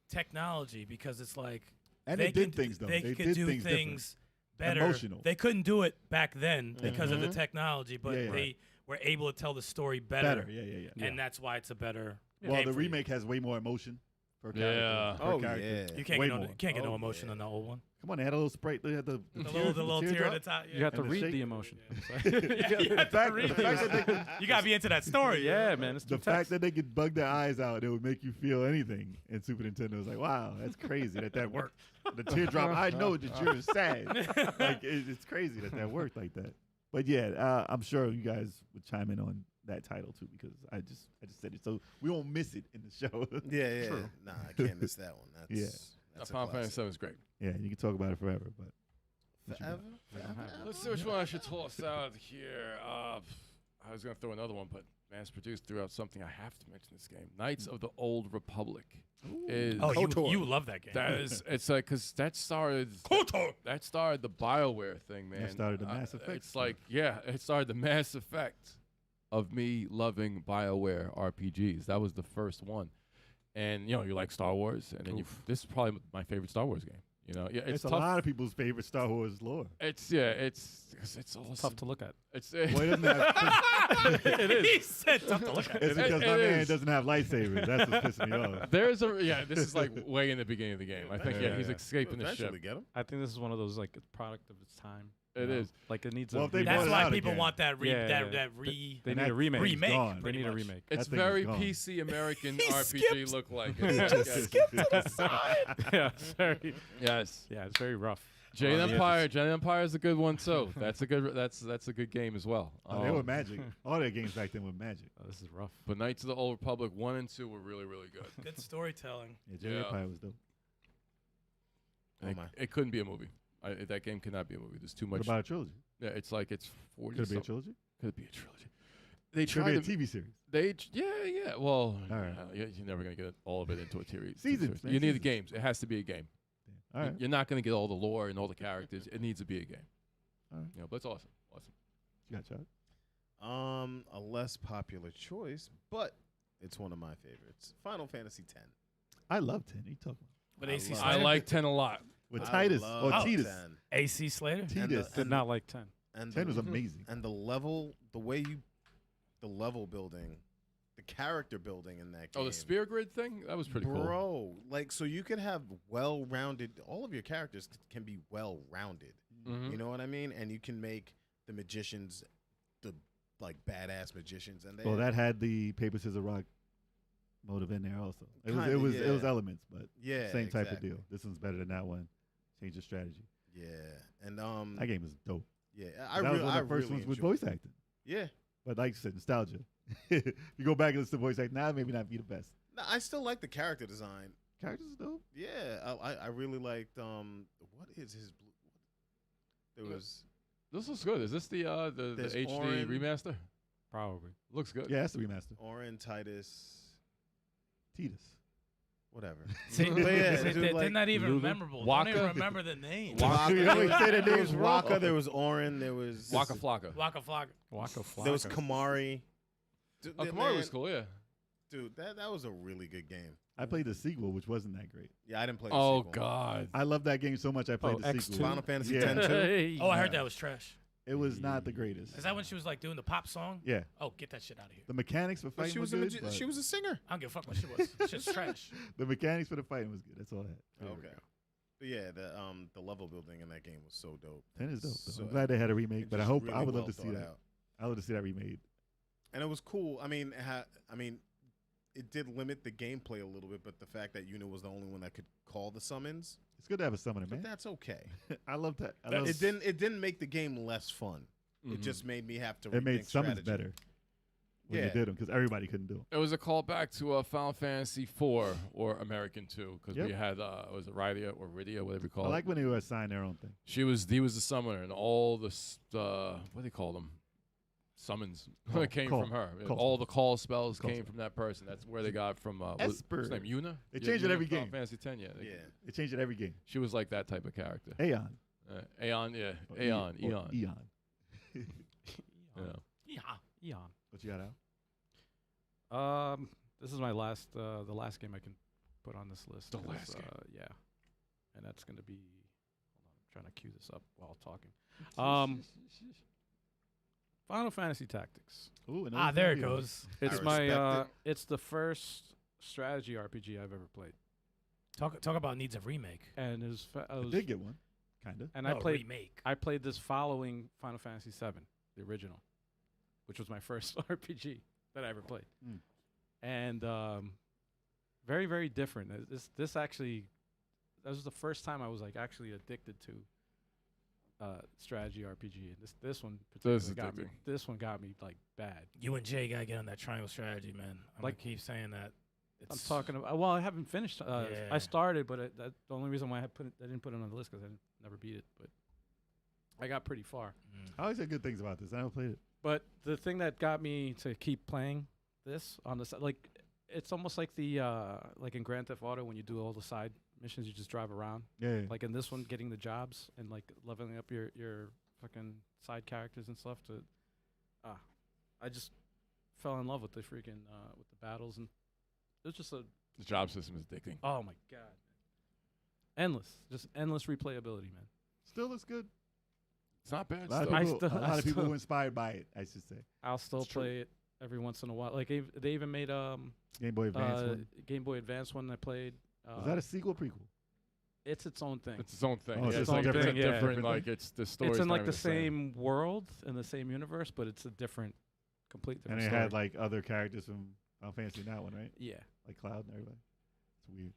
technology because it's like And they they did could- things though. They They could did do things things different. better. Emotional. They couldn't do it back then because of the technology, but Yeah, yeah. they were able to tell the story better. Yeah. And that's why it's a better. Well, game the for you. remake has way more emotion per Yeah. character. per Oh, character. yeah. You can't Way get no, more. you can't get no Oh, emotion yeah. on the old one. Come on, they had a little sprite. They had the The little tear at the top. You have to And the read shake- the emotion. You have to fact- read the fact it. that they- You gotta be into that story. Yeah, man. It's The too fact text. that they could bug their eyes out, it would make you feel anything. And Super Nintendo was like, wow, that's crazy that worked. The teardrop, I know that you're sad. Like it's crazy that worked like that. But yeah, I'm sure you guys would chime in on that title too because I just said it so we won't miss it in the show. Yeah. True. Nah, I can't miss that one. That's, Yeah. That's a Final Fantasy classic. 7 is great. Yeah, you can talk about it forever, but what you got? Forever? Let's see which one I should toss out here. I was going to throw another one, but mass-produced threw out something I have to mention this game. Knights of the Old Republic. Is Oh, KOTOR. you love that game. that is it's like because that started the BioWare thing, man. started the Mass Effect It's like it started the Mass Effect of me loving BioWare RPGs. That was the first one, and you know you like Star Wars, and then this is probably my favorite Star Wars game. You know, yeah, It's a tough. lot of people's favorite Star Wars lore. It's awesome. Tough to look at. It's Well, it doesn't have, it is. He said tough to look at. it's because It my man is. doesn't have lightsabers. That's what's pissing me off. There's a This is like way in the beginning of the game. I think he's Yeah. escaping the Eventually ship. get him. I think this is one of those like a product of its time. It you know? is. Like it needs Well, a if they remake. That's it why out people again. want that Yeah, that They And need a that remake. thing's remake. gone. They pretty need a much. remake. It's That thing very is gone. PC American He RPG skipped. look like. Yeah, it's very. Yes. Yeah, it's very rough. Jade On the Empire. Jade Empire is a good one too. That's a good game as well. Oh, they were magic. All their games back then were magic. Oh, this is rough. But Knights of the Old Republic 1 and 2 were really, really good. Good storytelling. Yeah, Jedi Yeah. Empire was dope. And it couldn't be a movie. That game cannot be a movie. There's too What much. about a trilogy? Yeah, it's like it's 40. Could it be a something. trilogy? Could it be a trilogy? They Could tried it to be a TV series? yeah. Well, All right. you're never gonna get all of it into a TV Seasons, series. man, You need the seasons. games. It has to be a game. All right. You're not gonna get all the lore and all the characters. It needs to be a game. All right. You know, but it's awesome. Awesome. You got shot. A less popular choice, but it's one of my favorites. Final Fantasy X. I love 10. You talking But I AC love- I Slater. like 10 a lot. with I Titus love or Titus? 10. AC Slater. Titus. Did not like 10. And 10 was the, amazing. and the level building, the character building in that game. Oh, the spear grid thing? That was pretty cool. Bro, like, so you could have well-rounded, all of your characters can be well-rounded. Mhm. You know what I mean? And you can make the magicians the, like, badass magicians. And they Well, that had the paper, scissors, rock motive in there also. It Kinda, was yeah. elements, but yeah, same type of exactly. deal. This one's better than that one. Change the strategy. Yeah. And, That game was dope. yeah, That was one of the first ones with voice acting. Yeah. But like you said, nostalgia. If you go back and listen to voice acting now, maybe not be the best. No, I still like the character design. Characters is dope. Yeah, I really liked, what is his blue? There Yeah. was, This looks good. Is this the There's HD Orin. remaster? Probably. Looks good. Yeah, that's the remaster. Orin, Titus, Titus. whatever. See, But yeah, see, dude, they're like, not even Lulu? memorable. Waka? Don't even remember the name. Waka. You always say the There names was wrong. Waka, there was Orin, there was Waka Flocka. Waka Flocka. Waka Flocka. there was Kamari. Dude, Oh, that Kamari was man- cool, yeah. Dude, that was a really good game. I played the sequel, which wasn't that great. Yeah, I didn't play the Oh, sequel. God. I love that game so much. I played the X2? sequel. Final Fantasy Yeah. X too. Hey. Oh, I heard that was trash. It was not the greatest. Is that when she was like doing the pop song? Yeah, Oh, get that shit out of here. the mechanics for But fighting she was were a good. she was a singer. I don't give a fuck what she was. Shit's trash. The mechanics for the fighting was good. That's all I had. Okay. But yeah, the level building in that game was so dope. 10 is dope. Though. So- I'm glad they had a remake, It's but I just hope really I would well love to see thought that. out. I would love to see that remade. And it was cool. I mean, it did limit the gameplay a little bit, but the fact that Yuna was the only one that could call the summons, It's good to have a summoner, but man. that's okay. I love that. I That love It didn't make the game less fun. Mhm. It just made me have to. It made rethink summons strategy. better when you Yeah. did them because everybody couldn't do them. It was a callback to Final Fantasy IV or American 2 because Yep. we had was it Rydia or Rydia, whatever you call I it. like when they would assign their own thing. He was the summoner, and all the what do they call them? Summons came Call. from her. Call All the call spells Call came spell. from that person. That's where they got from. What's Esper. his name? Yuna. They Yeah, change it Yuna every from Final game. Fantasy 10, yeah. Yeah. They changed it every game. She was like that type of character. Aeon. Aeon, yeah. Or Aeon, E- or Eon. Eon. Yeah. Yeah. Eon. What you got out? This is my last, the last game I can put on this list. The is, last game. Yeah, and that's gonna be. Hold on, I'm trying to cue this up while talking. Final Fantasy Tactics. Ooh, another There it video. goes. It's I my. respect It's the first strategy RPG I've ever played, Talk about needs a remake. and it was. I did get one, kind of. and No, I played. remake. I played this following Final Fantasy VII, the original, which was my first RPG that I ever played, Mm. and very very different. This actually, that was the first time I was like actually addicted to strategy RPG, and this one This is particularly got me. addicting. This one got me like bad. You and Jay gotta get on that triangle strategy, man. I'm Like- like keep saying that. I'm talking about. Well, I haven't finished. Yeah. I started, but the only reason why I didn't put it on the list because I never beat it. But I got pretty far. I always said good things about this. I never played it. But the thing that got me to keep playing this on the side, like it's almost like the like in Grand Theft Auto when you do all the side missions, you just drive around. Yeah. Like in this one, getting the jobs and like leveling up your fucking side characters and stuff. I just fell in love with the freaking with the battles, and it was just a The job system is addicting. oh my god. just endless replayability, man. Still looks good. It's not bad. A lot of Still. I people, still- a I lot of people still- were inspired by it, I should say. I'll still It's true. play it every once in a while. Like they even made Game Boy Advance one. Game Boy Advance one I played. Was that a sequel prequel? It's its own thing. It's its own thing. Oh, it's Yeah, its it's own like thing, different, yeah. different. Different Like thing? it's the story. It's in like the same world in the same universe, but it's a different, complete And different they story. had like other characters from Final Fantasy in that one, right? yeah, Like Cloud and everybody. It's weird.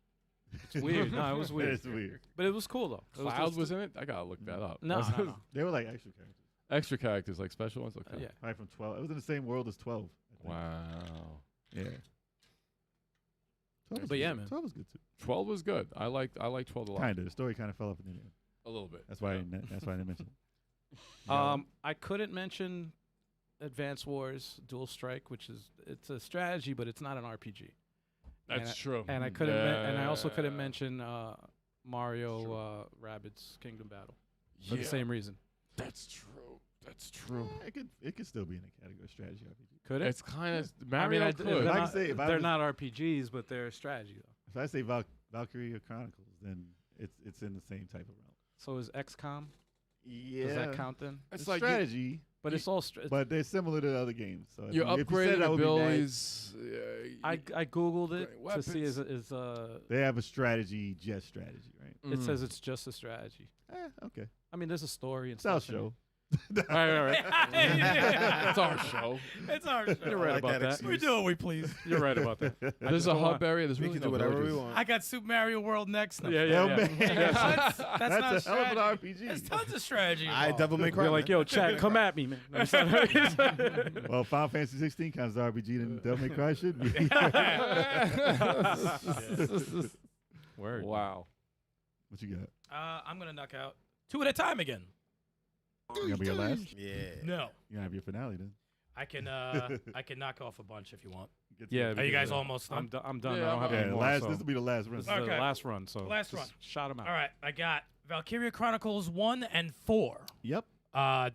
it's weird. No, it was weird. It's weird. But it was cool though. It Cloud just- was in it. I gotta look that up. No, That's- no, no. They were like extra characters. Extra characters, like special ones. Okay. Yeah. Right from 12. It was in the same world as 12. I think. Wow. Yeah. 12 was But yeah, good. man. 12 was good too. 12 was good. I liked 12 a lot. Kind of. The story kind of fell off in the end. A little bit. That's why I Yeah. didn't. That's why I didn't mention it. I couldn't mention Advance Wars Dual Strike, which is it's a strategy, but it's not an RPG. That's true. And I couldn't, and I also couldn't Yeah. mention Mario Rabbids Kingdom Battle for Yeah, the same reason. That's true. That's true. It could still be in the category of strategy RPG. Could it? It's kind of I Mario mean, could. they're, If I not, could say- if I they're was- not RPGs, but they're strategy though. If I say Valkyria Chronicles, then it's in the same type of realm. So is XCOM? Yeah. Does that count then? It's It's like strategy, But it's all. but they're similar to other games. So you're if you said upgrading that would be abilities. I googled it Great to see weapons. they have a strategy, just strategy, right? it says it's just a strategy. Okay. I mean, there's a story and It's our stuff. in it. show. right. It's our show. It's our show. You're right like about that that. excuse. We do what we please. You're right about that. I There's just a don't hub want- area. There's We really can no do whatever we villages. want. I got Super Mario World next. No. Yeah, Yo, yeah, man. yeah. That's not That's a hell of an strategy. RPG. There's tons of strategy. I involved. Devil May Cry. You're like, man. yo, chat, come at me, man. No, it's not- Well, Final Fantasy 16 counts as RPG, then Devil May Cry should be. Word. Wow. What you got? I'm gonna knock out 2 at a time again. You gonna be your last? Yeah. No, You gonna have your finale then? I can knock off a bunch if you want. Get to Yeah, it. Are you guys Yeah. almost done? I'm done. Yeah, I don't have I'm- any Yeah, more. last. so This will be the last run. this is Okay. the last run. So Last just run. Shot him out. All right, I got Valkyria Chronicles 1 and 4. Yep,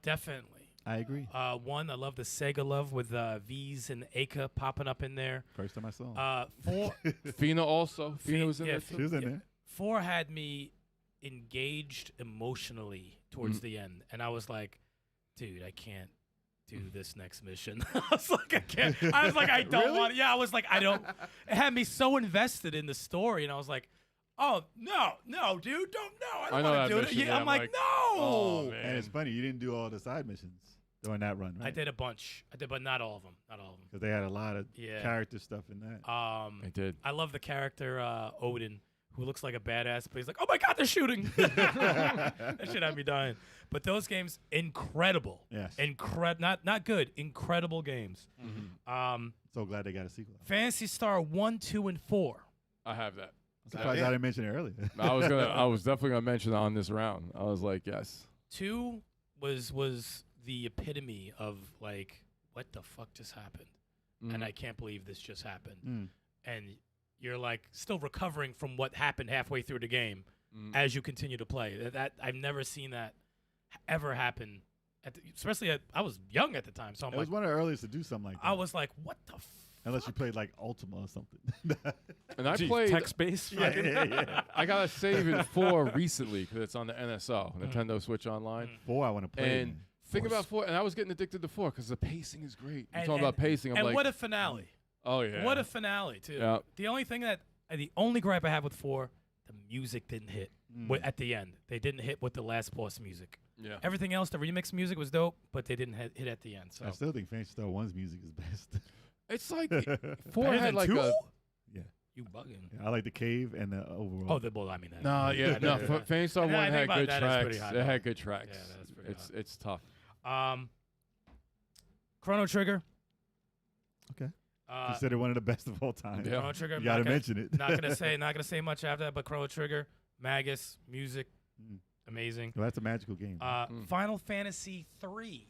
Definitely. I agree. 1, I love the Sega love with V's and Aka popping up in there. First time I saw him. 4, Fina also. Fina was in yeah, there She too. was in yeah. there. 4 had me engaged emotionally towards the end, and I was like, dude, I can't do this next mission. I was like, I can't. I was like, I don't Really? want. Yeah, I was like, I don't. It had me so invested in the story, and I was like, oh no, dude, don't no. I I don't know want that to do it. mission, Yeah, yeah, I'm I'm like, like, no. oh, man. And it's funny you didn't do all the side missions during that run, right? I did a bunch. I did, but not all of them. Not all of them. Because they had a lot of Yeah. character stuff in that. I did. I love the character Odin, who looks like a badass, but he's like, oh my god, they're shooting. That shit had me dying. But those games, incredible. Yes. Not good. Incredible games. So glad they got a sequel. Phantasy Star 1, 2, and 4. I have that. I'm surprised I didn't mention it earlier. I was definitely gonna mention it on this round. I was like, yes. 2 was the epitome of like, what the fuck just happened? And I can't believe this just happened. Mm. And you're like still recovering from what happened halfway through the game as you continue to play. That I've never seen that ever happen. Especially I was young at the time, so I'm It like, was one of the earliest to do something like that. I was like, what the Unless you played like Ultima or something. And I Jeez, played. text-based. yeah. I got to save it 4 recently because it's on the NSO, Nintendo Switch Online. 4 I want to play. And think about 4, and I was getting addicted to 4 because the pacing is great. You're And- talking about and- pacing. I'm and like, what a finale! oh yeah, What a finale too. Yeah. The only gripe I have with 4, the music didn't hit at the end. They didn't hit with the last boss music. yeah. Everything else, the remix music was dope, but they didn't hit at the end. So I still think Phantasy Star 1's music is best. It's like 4 Better had than like 2? a. Yeah. You bugging? I like the cave and the overall. Oh, well, I mean that. No, yeah, no. Phantasy Star And I 1 think had about good that, it's pretty tracks. hot, It though. had good tracks. Yeah, that's pretty hot. It's tough. Chrono Trigger. Okay. Uh, Considered one of the best of all time. Yeah. Chrono Trigger. You got to not gonna- mention it. Not gonna say much after that, but Chrono Trigger, Magus, music, Mm. amazing. Well, that's a magical game. Final Fantasy 3,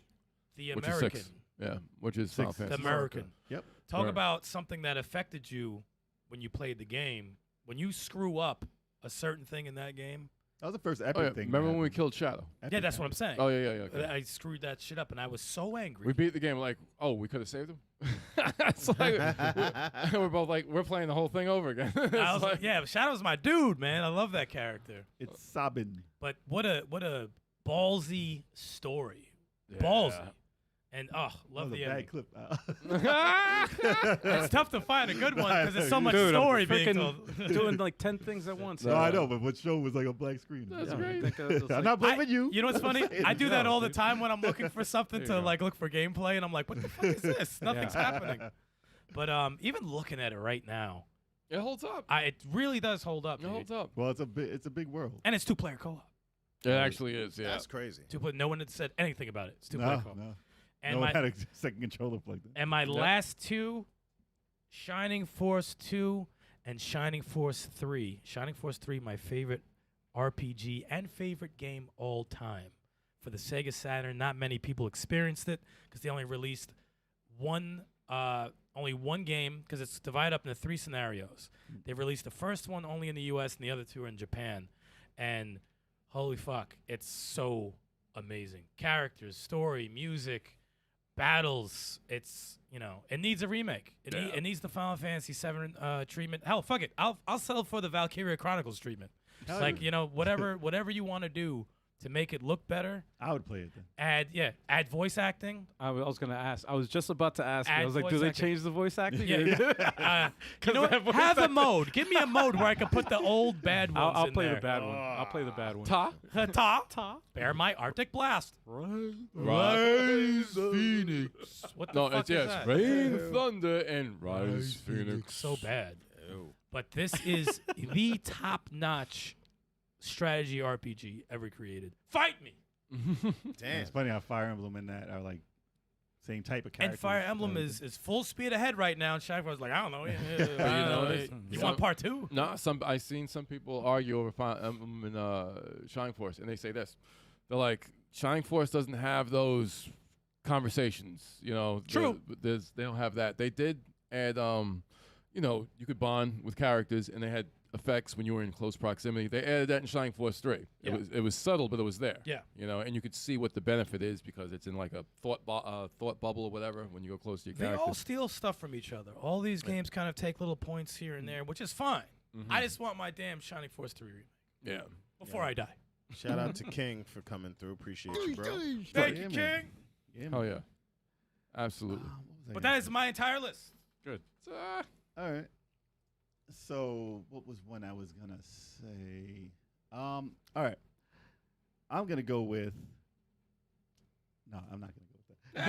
the Which is American, 6. Yeah, which is Six. Final the Fantasy. American. Yep. Talk Right. about something that affected you when you played the game. When you screw up a certain thing in that game, That was the first Oh, epic yeah. thing. Remember when we killed Shadow? Yeah, that's what I'm saying. Oh, yeah. Okay. I screwed that shit up, and I was so angry. We beat the game like, oh, we could have saved him? It's like, we're both like, we're playing the whole thing over again. I It's was like, like, yeah, Shadow's my dude, man. I love that character. It's Sabin. But what a ballsy story. Yeah. Ballsy. And love That was the a bad ending. clip. It's tough to find a good one because there's so much Dude, I'm story being freaking told. doing like 10 things at once. No, I know, but what show was like a black screen? That's Yeah, great. I think that was I'm like- not blaming you. You know what's funny? saying I do it's that wrong, all the dude. time when I'm looking for something There to you go. like look for gameplay, and I'm like, what the fuck is this? Nothing's Yeah. happening. But even looking at it right now, It holds up. it really does hold up. It Dude. holds up. Well, it's a big world. And it's 2-player co-op. It actually is, yeah. That's crazy. No one had said anything about it. It's 2-player No, co-op. no. And No one my had a second controller plugged in. and my last two, Shining Force 2 and Shining Force 3. Shining Force 3, my favorite RPG and favorite game all time for the Sega Saturn. Not many people experienced it because they only released only one game because it's divided up into 3 scenarios. They released the first one only in the U.S. and the other 2 are in Japan. And holy fuck, it's so amazing. Characters, story, music, battles. It's, it needs a remake. It needs the Final Fantasy VII treatment. Hell, fuck it. I'll settle for the Valkyria Chronicles treatment. Hell Like, yeah. whatever you want to do to make it look better. I would play it then. Add voice acting. I was going to ask. I was just about to ask you. I Add was like, voice do they acting. change the voice acting? Yeah. You know what? that voice Have a mode. Give me a mode where I can put the old bad ones I'll in play there. the bad one. I'll play the bad one. Ta. Ta. Bear my Arctic Blast. Rise Phoenix. What the No, fuck it's is yes. that? Rain, thunder, and rise Phoenix. So bad. But this is the top-notch strategy RPG ever created. Fight me. Damn. It's funny how Fire Emblem and that are like same type of characters. And Fire Emblem is full speed ahead right now. And Shaq was like, I don't know. You some- want part 2? No, I seen some people argue over Fire Emblem and Shining Force, and they say this. They're like, Shining Force doesn't have those conversations. True. They don't have that. They did add, you could bond with characters, and they had effects when you were in close proximity. They added that in Shining Force 3. Yeah. It was subtle, but it was there. Yeah. And you could see what the benefit is because it's in like a thought bubble or whatever when you go close to your They character. all steal stuff from each other. All these games kind of take little points here and there, which is fine. Mm-hmm. I just want my damn Shining Force 3 remake Yeah. before I die. Shout out to King for coming through. Appreciate you, bro. Thank yeah, you, man. King. Yeah, Oh man. yeah. Absolutely. What was I But gonna that is my entire list. Good. All right. So what was one I was gonna say? All right. I'm gonna go with. No, I'm not gonna go with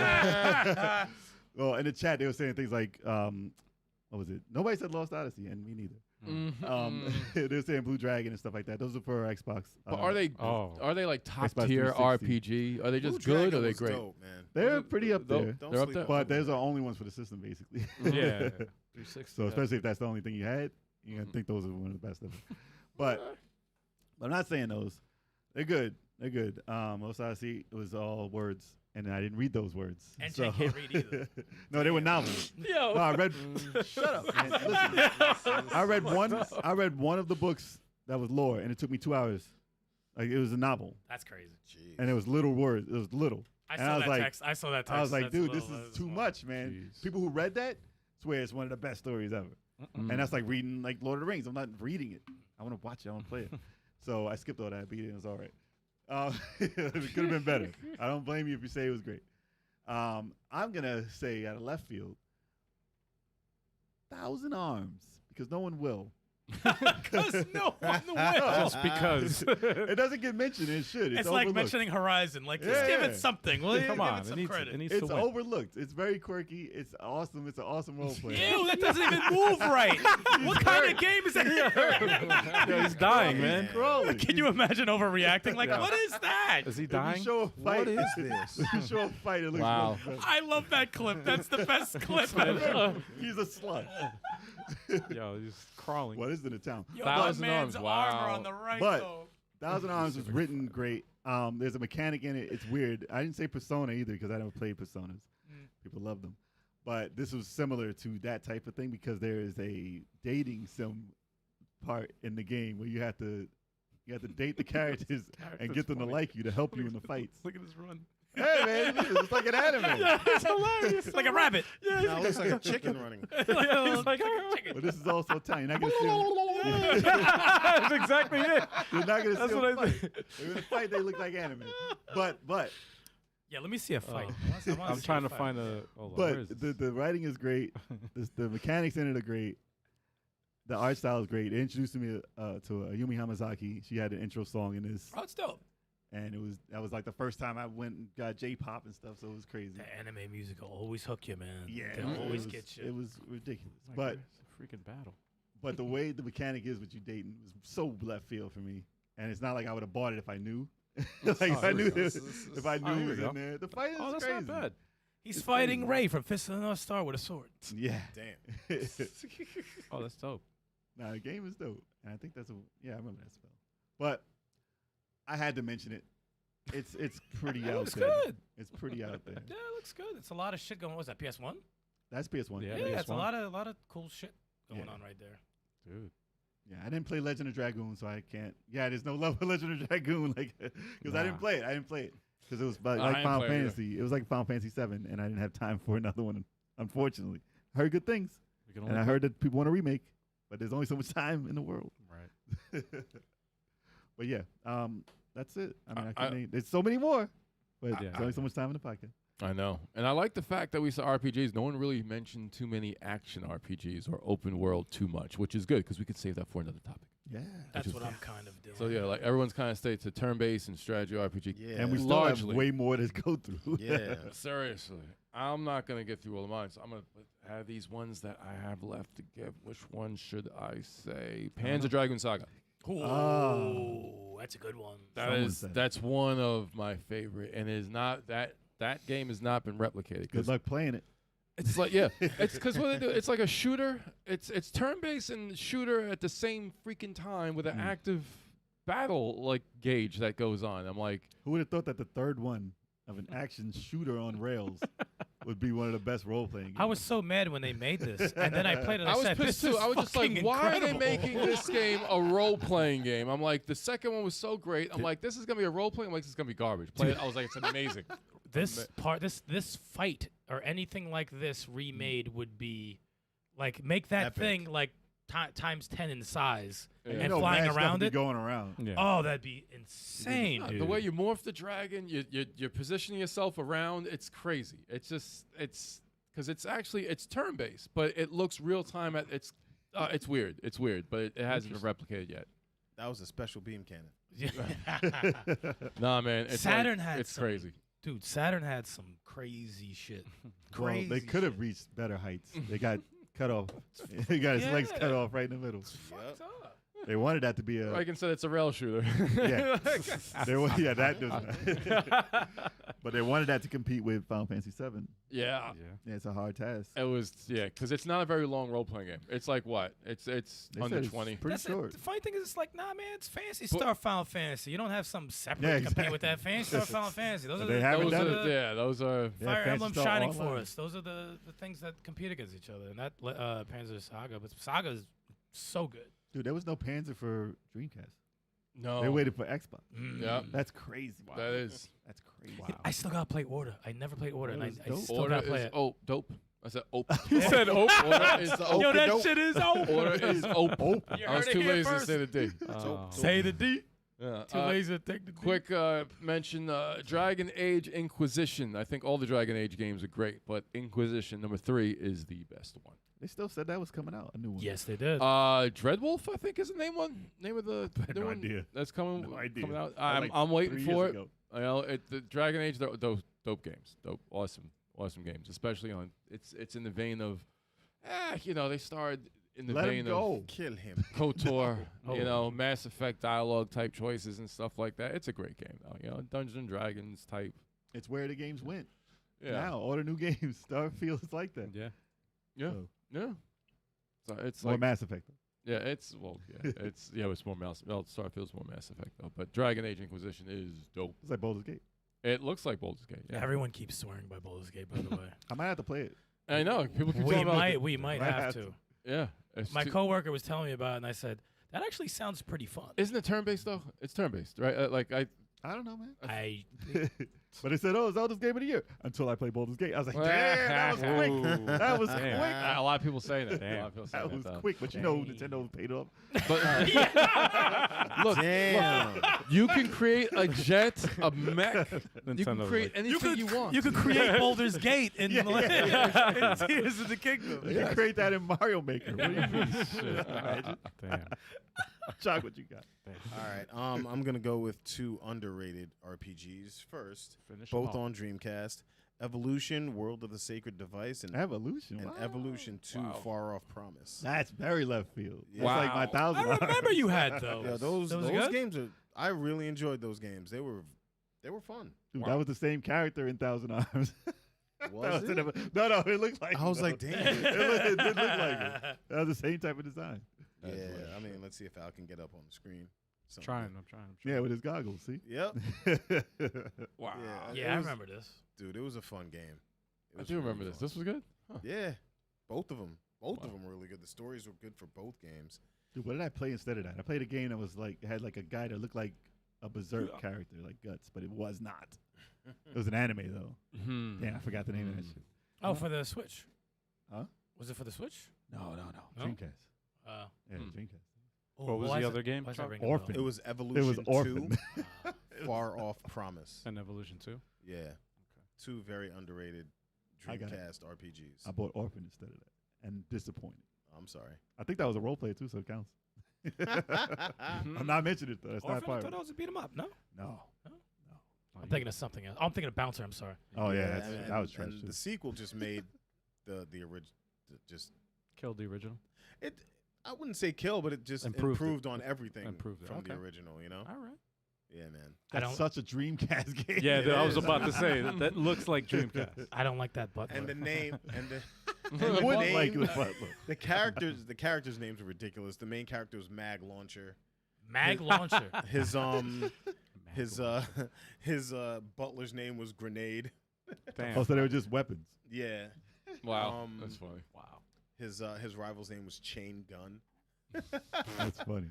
that. Well, in the chat they were saying things like, what was it? Nobody said Lost Odyssey, and me neither. They were saying Blue Dragon and stuff like that. Those are for Xbox. But are they Oh. are they like top Xbox tier 360. RPG? Are they just Blue good or Dragon are they was great? dope, man. They're pretty up there. Don't They're up sleep there? on But them. those are only ones for the system, basically. Yeah. 360. So especially if that's the only thing you had, you're gonna think those are one of the best ever. But I'm not saying those. They're good. They're good. Lost Odyssey, it was all words, and I didn't read those words. And so. Jake can't read either. No, they were novels. Yo. No, I read. Shut up, man. Listen. I read one of the books that was lore, and it took me 2 hours. Like it was a novel, That's crazy. Jeez. and it was little words. It was little. I And saw was that like, text. I saw that text. I was like, That's dude, a this little- is that's too small. much, man. Jeez. People who read that swear it's one of the best stories ever. And that's like reading like Lord of the Rings. I'm not reading it. I want to watch it. I want to play it. So I skipped all that. Beat it. It was all right. It could have been better. I don't blame you if you say it was great. I'm gonna say out of left field, 1,000 Arms because no one will. Because no one will. Just because. It doesn't get mentioned. It should. It's like overlooked. mentioning Horizon. Like, just give Yeah. it something, will you? Come Give on. it some It needs, credit. it needs It's to win. overlooked. It's very quirky. It's awesome. It's an awesome role play. Ew, that doesn't even move right. What kind of game is that? Yeah, he's dying, man. Crawling. Can you imagine overreaching? Like, Yeah. what is that? Is he If you dying? show a fight, What is this? if you show a fight, it looks Wow. much better. I love that clip. That's the best clip ever. He's a slut. Yo, he's crawling. What is it in the town? Yo, 1,000 my man's Arms, armor wow. on the right, But- though. 1,000 Arms was written great. There's a mechanic in it. It's weird. I didn't say Persona either because I never played Personas. People love them. But this was similar to that type of thing because there is a dating sim part in the game where you have to, You have to date the characters and get them to like you to help you in the fights. Look at this run. Hey man, look at this. It's like an anime. It's hilarious. It's like a rabbit. Yeah, Now it looks like a chicken running. it's like a chicken. But this is also tiny. You're not gonna see them. That's exactly it. You're not gonna That's see what them I fight. think. They're in a fight. They look like anime. But Yeah, let me see a fight. I'm trying to find a. Hold on, where is this? the writing is great. The mechanics in it are great. The art style is great. They introduced me to Yumi Hamazaki. She had an intro song in this, Oh, it's dope. and that was like the first time I went and got J-pop and stuff. So it was crazy. The anime music will always hook you, man. Yeah, They'll always was, get you. It was ridiculous. Like, But it's a freaking battle. but the way the mechanic is with you dating was so left field for me, and it's not like I would have bought it if I knew. Like if I knew here we it go. was in there. The fight is Oh, that's crazy. not bad. He's it's fighting crazy. Ray from Fist of the North Star with a sword. Yeah. Damn. Oh, that's dope. Nah, the game is dope, and I think I remember that spell. But I had to mention it. It's pretty It out looks there. good. It's pretty out there. Yeah, it looks good. It's a lot of shit going on. What was that, PS1? That's PS1. Yeah, Yeah, PS1. it's a lot of cool shit going Yeah. on right there. Dude. Yeah, I didn't play Legend of Dragoon, so I can't. Yeah, there's no love for Legend of Dragoon, like, because I didn't Nah. play it. I didn't play it because it was like, I didn't Final play it either. Fantasy. It was like Final Fantasy 7, and I didn't have time for another one. Unfortunately, I heard good things, We can and only I heard that people want a remake, but there's only so much time in the world. Right. But yeah, that's it. I mean, I- there's so many more, but Yeah. there's only so much time in the podcast. I know. And I like the fact that we saw RPGs. No one really mentioned too many action RPGs or open world too much, which is good because we could save that for another topic. Yeah, That's is what fun. I'm kind of doing. So yeah, like everyone's kind of stayed to turn-based and strategy RPG. Yeah. and we still Largely. have way more to go through. Yeah. Seriously, I'm not gonna get through all of mine. So I'm gonna have these ones that I have left to give. Which one should I say? Panzer Dragoon Saga. Ooh, Oh. that's a good one. Someone said it. That's one of my favorite, and it is not that game has not been replicated. Good 'cause luck playing it. It's like it's because what they do. It's like a shooter. It's turn-based and shooter at the same freaking time with an active battle like gauge that goes on. I'm like, Who would have thought that the third one of an action shooter on rails would be one of the best role-playing games? I was so mad when they made this, and then I played it. And I was said, pissed this too. is I was just like, fucking why are they incredible. making this game a role-playing game? I'm like, the second one was so great. I'm like, this is gonna be a role-playing. I'm like, this is gonna be garbage. Play it. I was like, it's amazing. This fight or anything like this remade would be like make that Epic. thing like times 10 in size Yeah. and You know, flying mad stuff around be it. going around. Yeah. Oh, that'd be insane, Yeah, dude. the way you morph the dragon, you're positioning yourself around. It's crazy. It's just because it's turn-based, but it looks real time. It's weird. It's weird, but it hasn't been replicated yet. That was a special beam cannon. Nah, man, it's Saturn like, had it's some crazy. Dude, Saturn had some crazy shit. Well, Crazy. they could have shit. reached better heights. They got cut off. He got his legs cut off right in the middle. Fucked up. They wanted that to be a Like I said, it's a rail shooter. yeah. That does. But they wanted that to compete with Final Fantasy VII. Yeah. Yeah, it's a hard task. It was because it's not a very long role playing game. It's like what? It's They under said it's 20. pretty That's short. The funny thing is, it's like, nah, man, it's Fantasy But- Star Final Fantasy. You don't have something separate Yeah, to compete with exactly. that. Fantasy Star Final Fantasy. Those are They the, haven't Those done are, it. yeah, those are. Yeah, Fire Fantasy Emblem Star Shining Online. Force. Those are the things that compete against each other. And that Panzer Saga, but Saga is so good. Dude, there was no Panzer for Dreamcast. No. They waited for Xbox. Yeah. That's crazy. That is. That's crazy. I still gotta play Order. I never played Order, and Order's I dope. still Order gotta play is it. dope. I said ope. He said ope. Order is ope. Yo, that shit is ope. Order is ope. You I was heard it too here lazy to first. say the D. Say the D. Yeah. Too lazy to take the D. Quick mention: Dragon Age Inquisition. I think all the Dragon Age games are great, but Inquisition #3 is the best one. They still said that was coming out. A new one. Yes, they did. Dreadwolf, I think, is the name of the had new no one idea. that's coming No idea. coming out. That was like I'm waiting 3 for years it. ago. You know, the Dragon Age, they're dope games, awesome games. Especially on it's in the vein of, they started in the Let him vein go. of Kill him. KOTOR, Oh. Mass Effect dialogue type choices and stuff like that. It's a great game, though. Dungeons and Dragons type. It's where the games went. Yeah, Now, all the new games, Starfield is like that. Yeah. yeah, So, yeah. So it's more like Mass Effect. yeah, it's it's more Mass. Well, Starfield's more Mass Effect though, but Dragon Age Inquisition is dope. It's like Baldur's Gate. It looks like Baldur's Gate. Yeah, Everyone keeps swearing by Baldur's Gate, by the way. I might have to play it. I know people keep we talking about might it. have to. Yeah, it's My too- coworker was telling me about it, and I said, That actually sounds pretty fun. Isn't it turn-based though? It's turn-based, right? I don't know, man. I But it said, "Oh, Zelda's game of the year." Until I played Baldur's Gate, I was like, "Damn, that was quick. That was Damn. quick. a lot of people say that. A lot of people say That was though. quick." But you know, Nintendo paid off. But look, you can create a jet, a mech. You can Nintendo's create like, anything you want. You could create Baldur's Gate in Yeah, yeah, in Tears of the Kingdom. You can create that in Mario Maker. What do you mean? Shit. Imagine. Damn. Chuck, what you got? All right. I'm gonna go with 2 underrated RPGs first. Finish 'em Both off. on Dreamcast. Evolution: World of the Sacred Device, and Evolution. Wow. Evolution 2: Wow. Far Off Promise. That's very left field. Yeah. That's like my Wow. $1,000. I remember you had those. Yeah, those good? games are. I really enjoyed those games. They were fun. Dude, Wow. that was the same character in Thousand Arms. Was it? No, it looked like. I was it, like, though. damn. It did look like it. That was the same type of design. Yeah, That's hilarious. I mean, let's see if Al can get up on the screen. I'm trying. Yeah, with his goggles. See. Yep. Wow. Yeah, I it was- remember this. Dude, it was a fun game. It I was do really remember this. fun. This was good. Huh. Yeah, both of them. Both Wow. of them were really good. The stories were good for both games. Dude, what did I play instead of that? I played a game that was like had like a guy that looked like a berserk character, like Guts, but it was not. It was an anime though. Mm-hmm. Damn, I forgot the name of that shit. Oh, for the Switch. Huh? Was it for the Switch? No. No? Dreamcast. Hmm. Yeah, Dreamcast. What was the other game? Why is that Chuck? ringing a bell? Orphan. It was It Evolution was 2, Orphan. Far Off Promise. And Evolution 2. Yeah. 2 very underrated I got it. Dreamcast RPGs. I bought Orphan instead of that, and disappointed. I'm sorry. I think that was a role play too, so it counts. I'm not mentioning it though. It's not Orphan, I part thought of that it. was a beat 'em up. No, No. I'm thinking of something else. I'm thinking of Bouncer. I'm sorry. Oh yeah, and- that was trash and too. the sequel just made the original just Killed the original. it. I wouldn't say kill, but it just Improved improved, it. on everything Improved it, from the okay. original. You know? All right. Yeah, man. I That's don't. such a Dreamcast game. Yeah, It I was is. about to say that looks like Dreamcast. I don't like that button. And the name and the I would name- like it, but look. the characters' names are ridiculous. The main character was Mag Launcher. Mag Launcher. His his butler's name was Grenade. Damn. Oh, so they were just weapons. Yeah. Wow. Um, That's funny. Wow. His rival's name was Chain Gun. That's funny.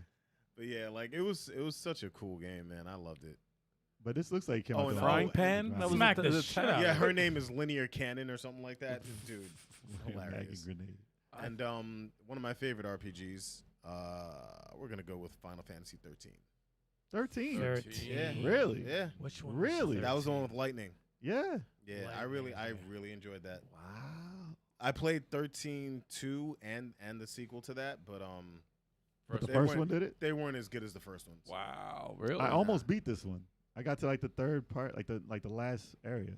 But yeah, like it was such a cool game, man. I loved it. But this looks like it came Oh, out and the Frying Oh, pan? That was Smack the, the the shit tab. out Yeah, of her name is Linear Cannon or something like that. Dude, Mag and hilarious. grenade. And one of my favorite RPGs, we're gonna go with Final Fantasy 13. 13. 13. Yeah. Really? Yeah. Which one? Really? That was the one with lightning. Yeah. Yeah, I Lightning, yeah. really enjoyed that. Wow. I played 13-2 and the sequel to that, but But the They first weren't- one did it? they weren't as good as the first ones. Wow. Really? I almost beat this one. I got to like the third part, like the last area.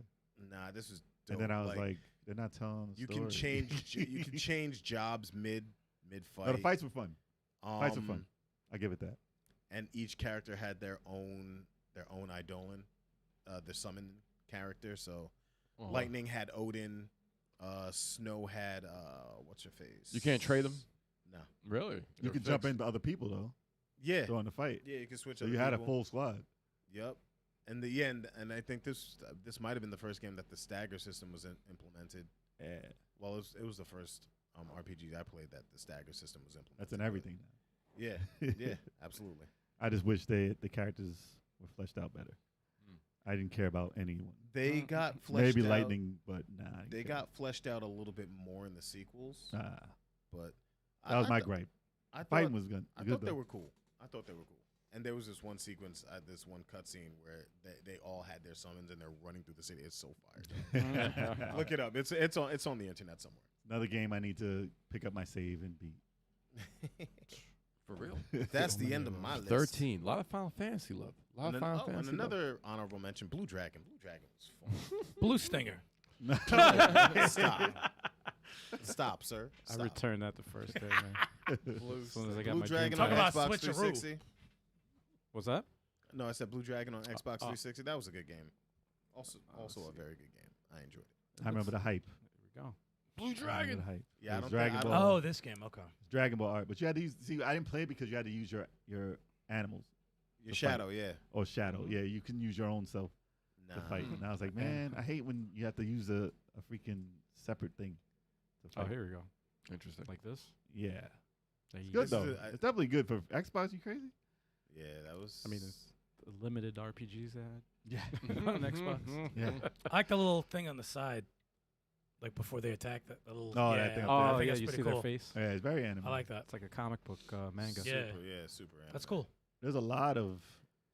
Nah, this was dope. And then I was like, they're not telling the you story. can change you can change jobs mid fight. No, the fights were fun. Fights were fun. Um, I give it that. And each character had their own Eidolon, the summon character. So Oh, wow. Lightning had Odin, Snow had what's her face? You can't trade them? No. Really? You They're could jump fixed. into other people though Yeah. during the fight. Yeah, you can switch. So other you had a people. full squad. Yep. And the end, and I think this might have been the first game that the stagger system was implemented. Yeah. Well, it was the first RPG I played that the stagger system was implemented. That's in but everything now. Yeah, yeah, absolutely. I just wish the characters were fleshed out better. I didn't care about anyone. They got fleshed Maybe out. Lightning, but nah. I didn't They care. got fleshed out a little bit more in the sequels, Nah. but That was my gripe. I Fighting thought, was good. I good thought they though. were cool. I thought they were cool. And there was this one sequence, this one cutscene where they all had their summons and they're running through the city. It's so fire. Look it up. It's on the internet somewhere. Another game I need to pick up my save and beat. For real? That's So the many end of of them. my list. 13. A lot of Final Fantasy love. A lot And, of then, Final and Fantasy love. another honorable mention, Blue Dragon. Blue Dragon was Blue Stinger. fun. Stop, sir. I Stop. returned that the first day, man. As soon as I got Blue my Dragon Dreamcast. on Talk about Xbox switcheroo. 360. What's that? No, I said Blue Dragon on Xbox oh. 360. That was a good game. Also a very good game. I enjoyed it. I remember the hype. There we go. Blue I remember Dragon. the hype. Yeah, I It was don't think- Dragon I Ball. don't- Oh, this game. Okay. Dragon Ball art, but you had to use. See, I didn't play it because you had to use your animals Your The shadow, yeah. or shadow. Yeah, you can use your own self Nah. to fight. And I was like, man, I hate when you have to use a freaking separate thing to Oh, fight. here we go. Interesting. Like this? Yeah, There you Good go. though. It's definitely good for Xbox. You crazy? Yeah, that was. I mean, it's the limited RPGs that Yeah. on Xbox. Yeah. I like the little thing on the side, like before they attack. That little. Oh, yeah, that thing up I Oh think yeah, that's you pretty see cool. their face. Yeah, it's very animated. I like that. It's like a comic book manga. Yeah. Super. That's anime. cool. There's a lot of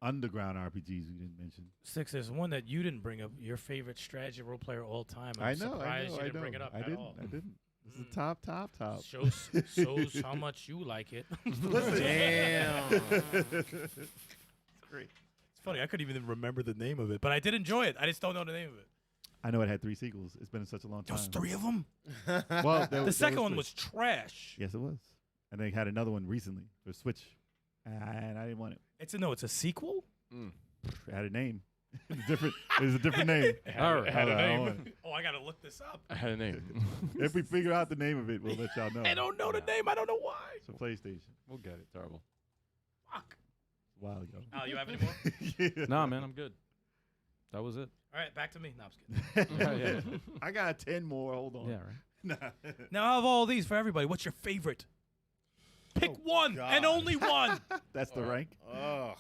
underground RPGs we didn't mention. Six, there's one that you didn't bring up. Your favorite strategy role player all time. I'm I know. surprised you I didn't know. bring it up I at didn't. all. I didn't. This is Mm. the top. Shows how much you like it. Damn. Great. It's funny. I couldn't even remember the name of it, but I did enjoy it. I just don't know the name of it. I know it had 3 sequels. It's been such a long time. There's 3 of them. Well, The second one 3. was trash. Yes, it was. And they had another one recently for Switch, and I didn't want it. It's a sequel. It had a name. It was a different name. All right. Had a I don't name. want it. Oh, I gotta look this up. I had a name. If we figure out the name of it, we'll let y'all know. I don't know the name. I don't know why. It's a PlayStation. We'll get it. Terrible. Fuck. A while ago. Oh, you have any more? Yeah. Nah, man, I'm good. That was it. All right, back to me. No, I'm just kidding. Yeah. I got 10 more. Hold on. Yeah, right. Nah. Now, out of all these for everybody, what's your favorite? Pick one God. and only one. That's the rank. Ugh.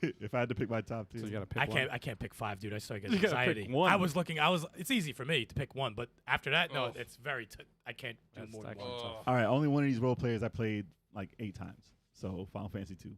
If I had to pick my top 2. So you gotta pick I one. can't pick 5, dude. I started You getting gotta pick anxiety. one. I was looking. It's easy for me to pick one, but after that, no, Oh. it's very. I can't do That's more than actually one. tough. All right, only one of these role players I played like 8 times. So Final Fantasy 2.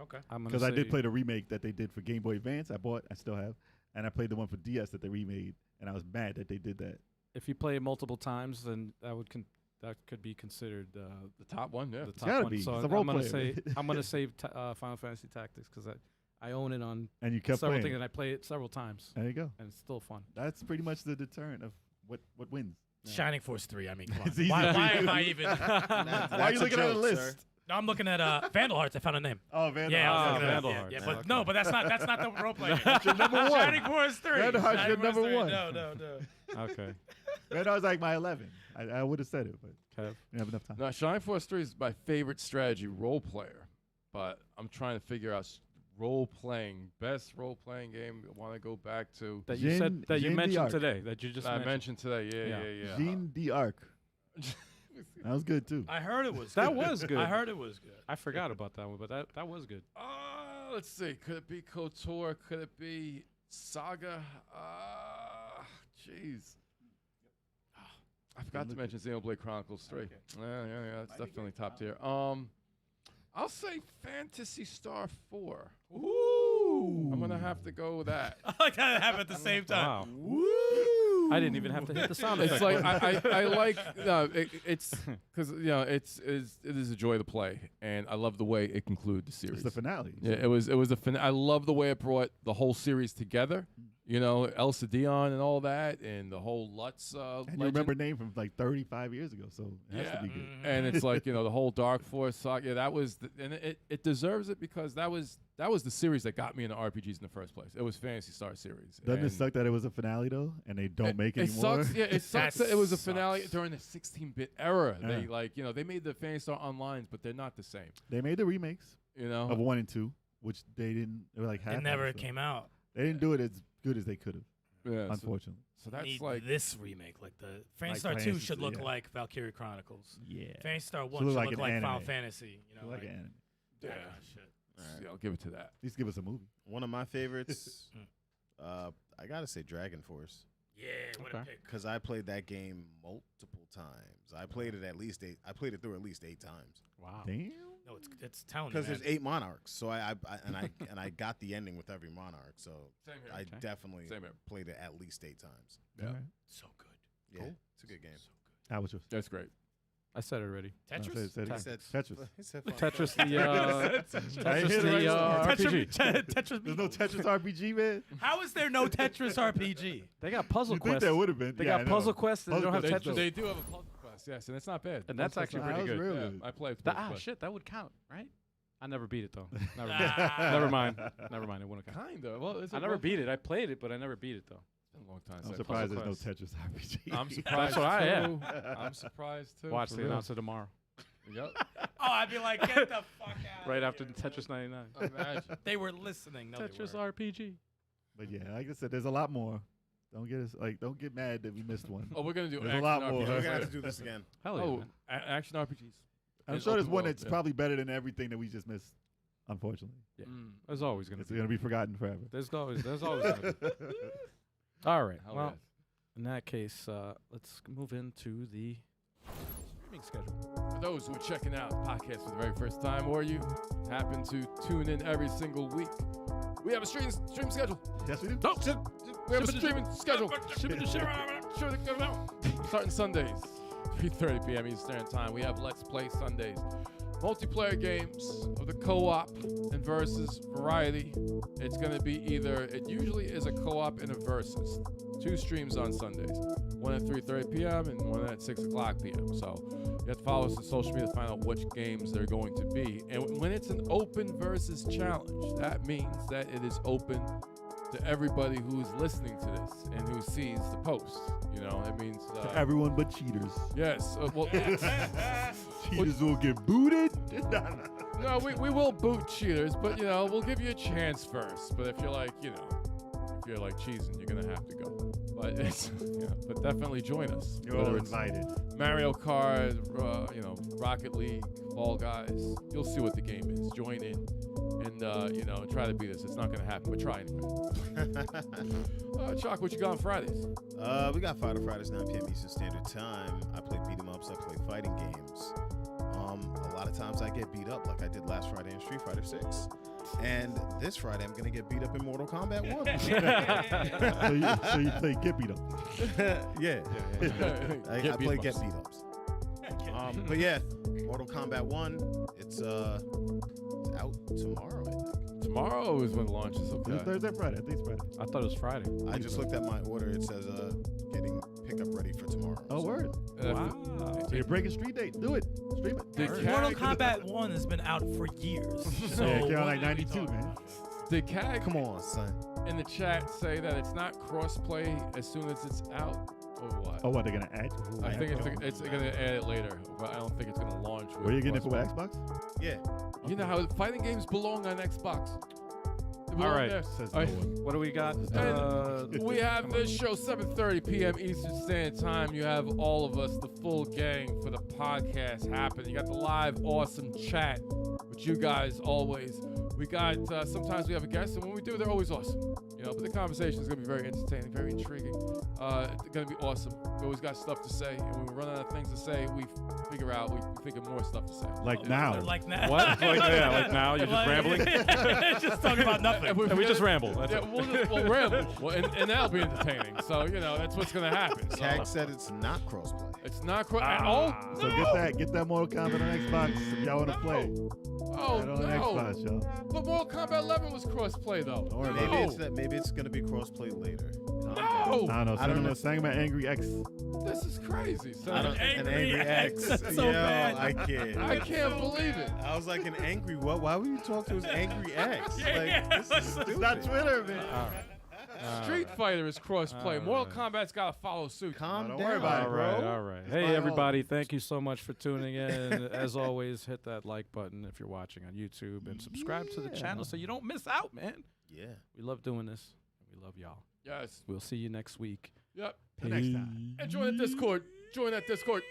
Okay. I'm gonna Because I did say- play the remake that they did for Game Boy Advance. I still have. And I played the one for DS that they remade. And I was mad that they did that. If you play it multiple times, then that could be considered The top one, yeah. the top gotta one. be. So It's a I'm role gonna player. say I'm gonna save Final Fantasy Tactics because I own it on And you kept several playing. things and I play it several times There you go. and it's still fun. That's pretty much the deterrent of what wins. Shining Force 3. I mean, come on. It's easy Why for am you. I even? Why are you That's a looking at a joke, list? sir. No, I'm looking at Vandal Hearts. I found a name. Oh, Vandal. Yeah, I was Ah, looking at Vandal yeah, Hearts. yeah, Yeah, but okay. no, but that's not the role playing. That's your number 1. Shining Force 3. Vandal Hearts Shining your Force number 3. 1. No. Okay. Vandal was like my 11. I would have said it, but Kev. didn't have enough time. No, Shining Force 3 is my favorite strategy role player, but I'm trying to figure out best role playing game. I want to go back to. That you Jean- said that you Jean mentioned d'Arc. today. That you just I mentioned. mentioned today. Yeah. Yeah. Jean d'Arc. That was good too. I heard it was. That good. was good. I heard it was good. I forgot about that one, but that was good. Let's see. Could it be KOTOR? Could it be Saga? Jeez. I forgot to mention Xenoblade Chronicles 3. Okay. Yeah. That's definitely top tier. I'll say Phantasy Star 4. Ooh. I'm gonna have to go with that. I like how it happened at the same time. Wow. Woo! I didn't even have to hit the sound effect. It's like I like it's because it is a joy to play, and I love the way it concluded the series. It's the finale. Yeah, it was I love the way it brought the whole series together. Elsa Dion and all that, and the whole Lutz. And legend. you remember name from like 35 years ago, so it has to be good. And it's like the whole Dark Force saga. Yeah, that was and it deserves it because that was the series that got me into RPGs in the first place. It was Phantasy Star series. Doesn't it And suck that it was a finale though, and they don't make it anymore? sucks. Yeah, it sucks that it was a finale sucks. during the 16-bit era. Yeah. They made the Phantasy Star Onlines, but they're not the same. They made the remakes of Oh. 1 and 2, which they didn't. They were like half. It never came out. They didn't do it as good as they could have, Yeah, unfortunately. so that's Need like this remake, like the Phantasy Like Star 2 Phantasy, should look yeah. like Valkyrie Chronicles. Yeah. Phantasy Star 1 look should like look an like Final anime. Fantasy. Like an anime. yeah. Shit. Yeah, I'll give it to that. At least give us a movie. One of my favorites. I gotta say Dragon Force, Yeah, what a Okay. pick. because I played that game multiple times. I played it I played it through at least 8 times. Wow. Damn. No, it's telling you. Because Man. there's 8 monarchs, so I got the ending with every monarch. So Same here. I Okay. definitely Same here. played it at least 8 times. Yeah. All right. So good. Yeah, Cool. it's a good game. So good. How was yours? That's great. I said it already. No, Tetris? say it He again. said Tetris. He said Tetris Final the Tetris the RPG. Tetris. There's no Tetris RPG, man. How is there no Tetris RPG? They got Puzzle You think Quest. there would have been? They Yeah, I got know. Puzzle Quest and they don't have Puzzle Quest Tetris. is They do have a Puzzle Quest, yes, and it's not bad. And that's Puzzle actually Quest is pretty That was good. real Yeah, good. I played Puzzle Quest. Shit, that would count, right? I never beat it though. Never Ah. mind. Never mind. Never mind. It wouldn't count. Kinda. Well, it's I never beat it. I played it, but I never beat it though. It's been a long time. I'm since I surprised played there's no Quest. Tetris RPG. I'm surprised. what I too. I'm surprised too. Watch for the real. announcer tomorrow, Yep. Oh, I'd be like, get the fuck out. right of after here. the Tetris 99. Imagine. They were listening. No, Tetris they weren't. RPG. But yeah, like I said, there's a lot more. Don't get mad that we missed one. Oh, we're gonna do There's a action lot more. RPGs. We're gonna have to do this again. Hell yeah, Oh, man. action RPGs. I'm and sure there's open one world, that's yeah. probably better than everything that we just missed. Unfortunately, Yeah. Mm. There's always going to it's be. going to be forgotten forever. There's always going to be. All right. Hell Well, yes. in that case, let's move into the streaming schedule. For those who are checking out the podcast for the very first time, or you happen to tune in every single week, we have a stream schedule. Yes, we do. No. We have a streaming schedule. Starting Sundays, 3:30 p.m. Eastern Time. We have Let's Play Sundays. Multiplayer games of the co-op and versus variety. It's going to be it usually is a co-op and a versus. 2 streams on Sundays. One at 3:30 p.m. and one at 6 o'clock p.m. So you have to follow us on social media to find out which games they're going to be. And when it's an open versus challenge, that means that it is open to everybody who's listening to this and who sees the post. You know, it means To everyone but cheaters. yes. Well, Cheaters will get booted. no, we will boot cheaters, but you know, we'll give you a chance first. But if you're like, you know, if you're like cheesing, you're gonna have to go. But it's, but definitely join us. You're all Whether it's invited. Mario Kart, you know, Rocket League, Fall Guys. You'll see what the game is. Join in, and you know, try to beat us. It's not gonna happen, but try anyway. Chalk, what you got on Fridays? We got Fighter Fridays 9 p.m. Eastern Standard Time. I play beat 'em ups. I play fighting games. A lot of times I get beat up, like I did last Friday in Street Fighter 6. And this Friday I'm gonna get beat up in Mortal Kombat 1. So you play Get Beat Up. Yeah. I Get play beat get ups. beat ups. But yeah, Mortal Kombat 1. It's out tomorrow, I think. Tomorrow is when it launches. Is Okay. it Thursday or Friday? I think it's Friday. I thought it was Friday. I just looked at my order. It says getting pickup ready for tomorrow. Oh, So- word. Wow. So you're breaking street date. Do it. Stream it. Did Mortal CAG, Kombat 1 has been out for years. So Yeah, it came out what like are we 92, talking man. about? did CAG Come on, son. in the chat say that it's not cross-play as soon as it's out, or what? Oh, what, they're going to add? I think it's going to add it later, but I don't think it's going to launch. With Where are you getting it for cross-play. Xbox? Yeah. You know how fighting games belong on Xbox. They belong All right. there. Says All no right. one. What do we got? And we have this show 7:30 p.m. Eastern Standard Time. You have all of us, the full gang, for the podcast happening. You got the live awesome chat with you guys always. We got sometimes we have a guest, and when we do, they're always awesome. You know, but the conversation is gonna be very entertaining, very intriguing. It's gonna be awesome. We always got stuff to say, and when we run out of things to say, we figure of more stuff to say. Like now. Like now. What? Like now? You're just Like- rambling? Just talking about nothing. And And we just ramble. That's Yeah, it. we'll ramble, and that'll be entertaining. So you know that's what's gonna happen. So Tag said it's not crossplay. it's not at all. So get that Mortal Kombat on Xbox if y'all want to play. Oh Get it on no! Xbox, y'all. But Mortal Kombat 11 was cross-play though. Don't worry Maybe about it's maybe it's gonna be crossplay later. No! I don't know. I don't know. Saying about Angry X. This is crazy. So I don't, an Angry angry X. X. That's so Yo, bad. I can't. I can't believe it. I was like an angry what? Why would you talk to his angry X? Yeah. Like this is It's stupid. not Twitter, man. All right. Street Fighter is cross-play. All Mortal right. Kombat's got to follow suit. Calm Don't down, worry about it, All bro. right, all right. It's Hey, my everybody, thank you so much for tuning in. As always, hit that like button if you're watching on YouTube and subscribe to the channel so you don't miss out, man. Yeah. We love doing this. We love y'all. Yes. We'll see you next week. Yep. Till next time. And join the Discord. Join that Discord.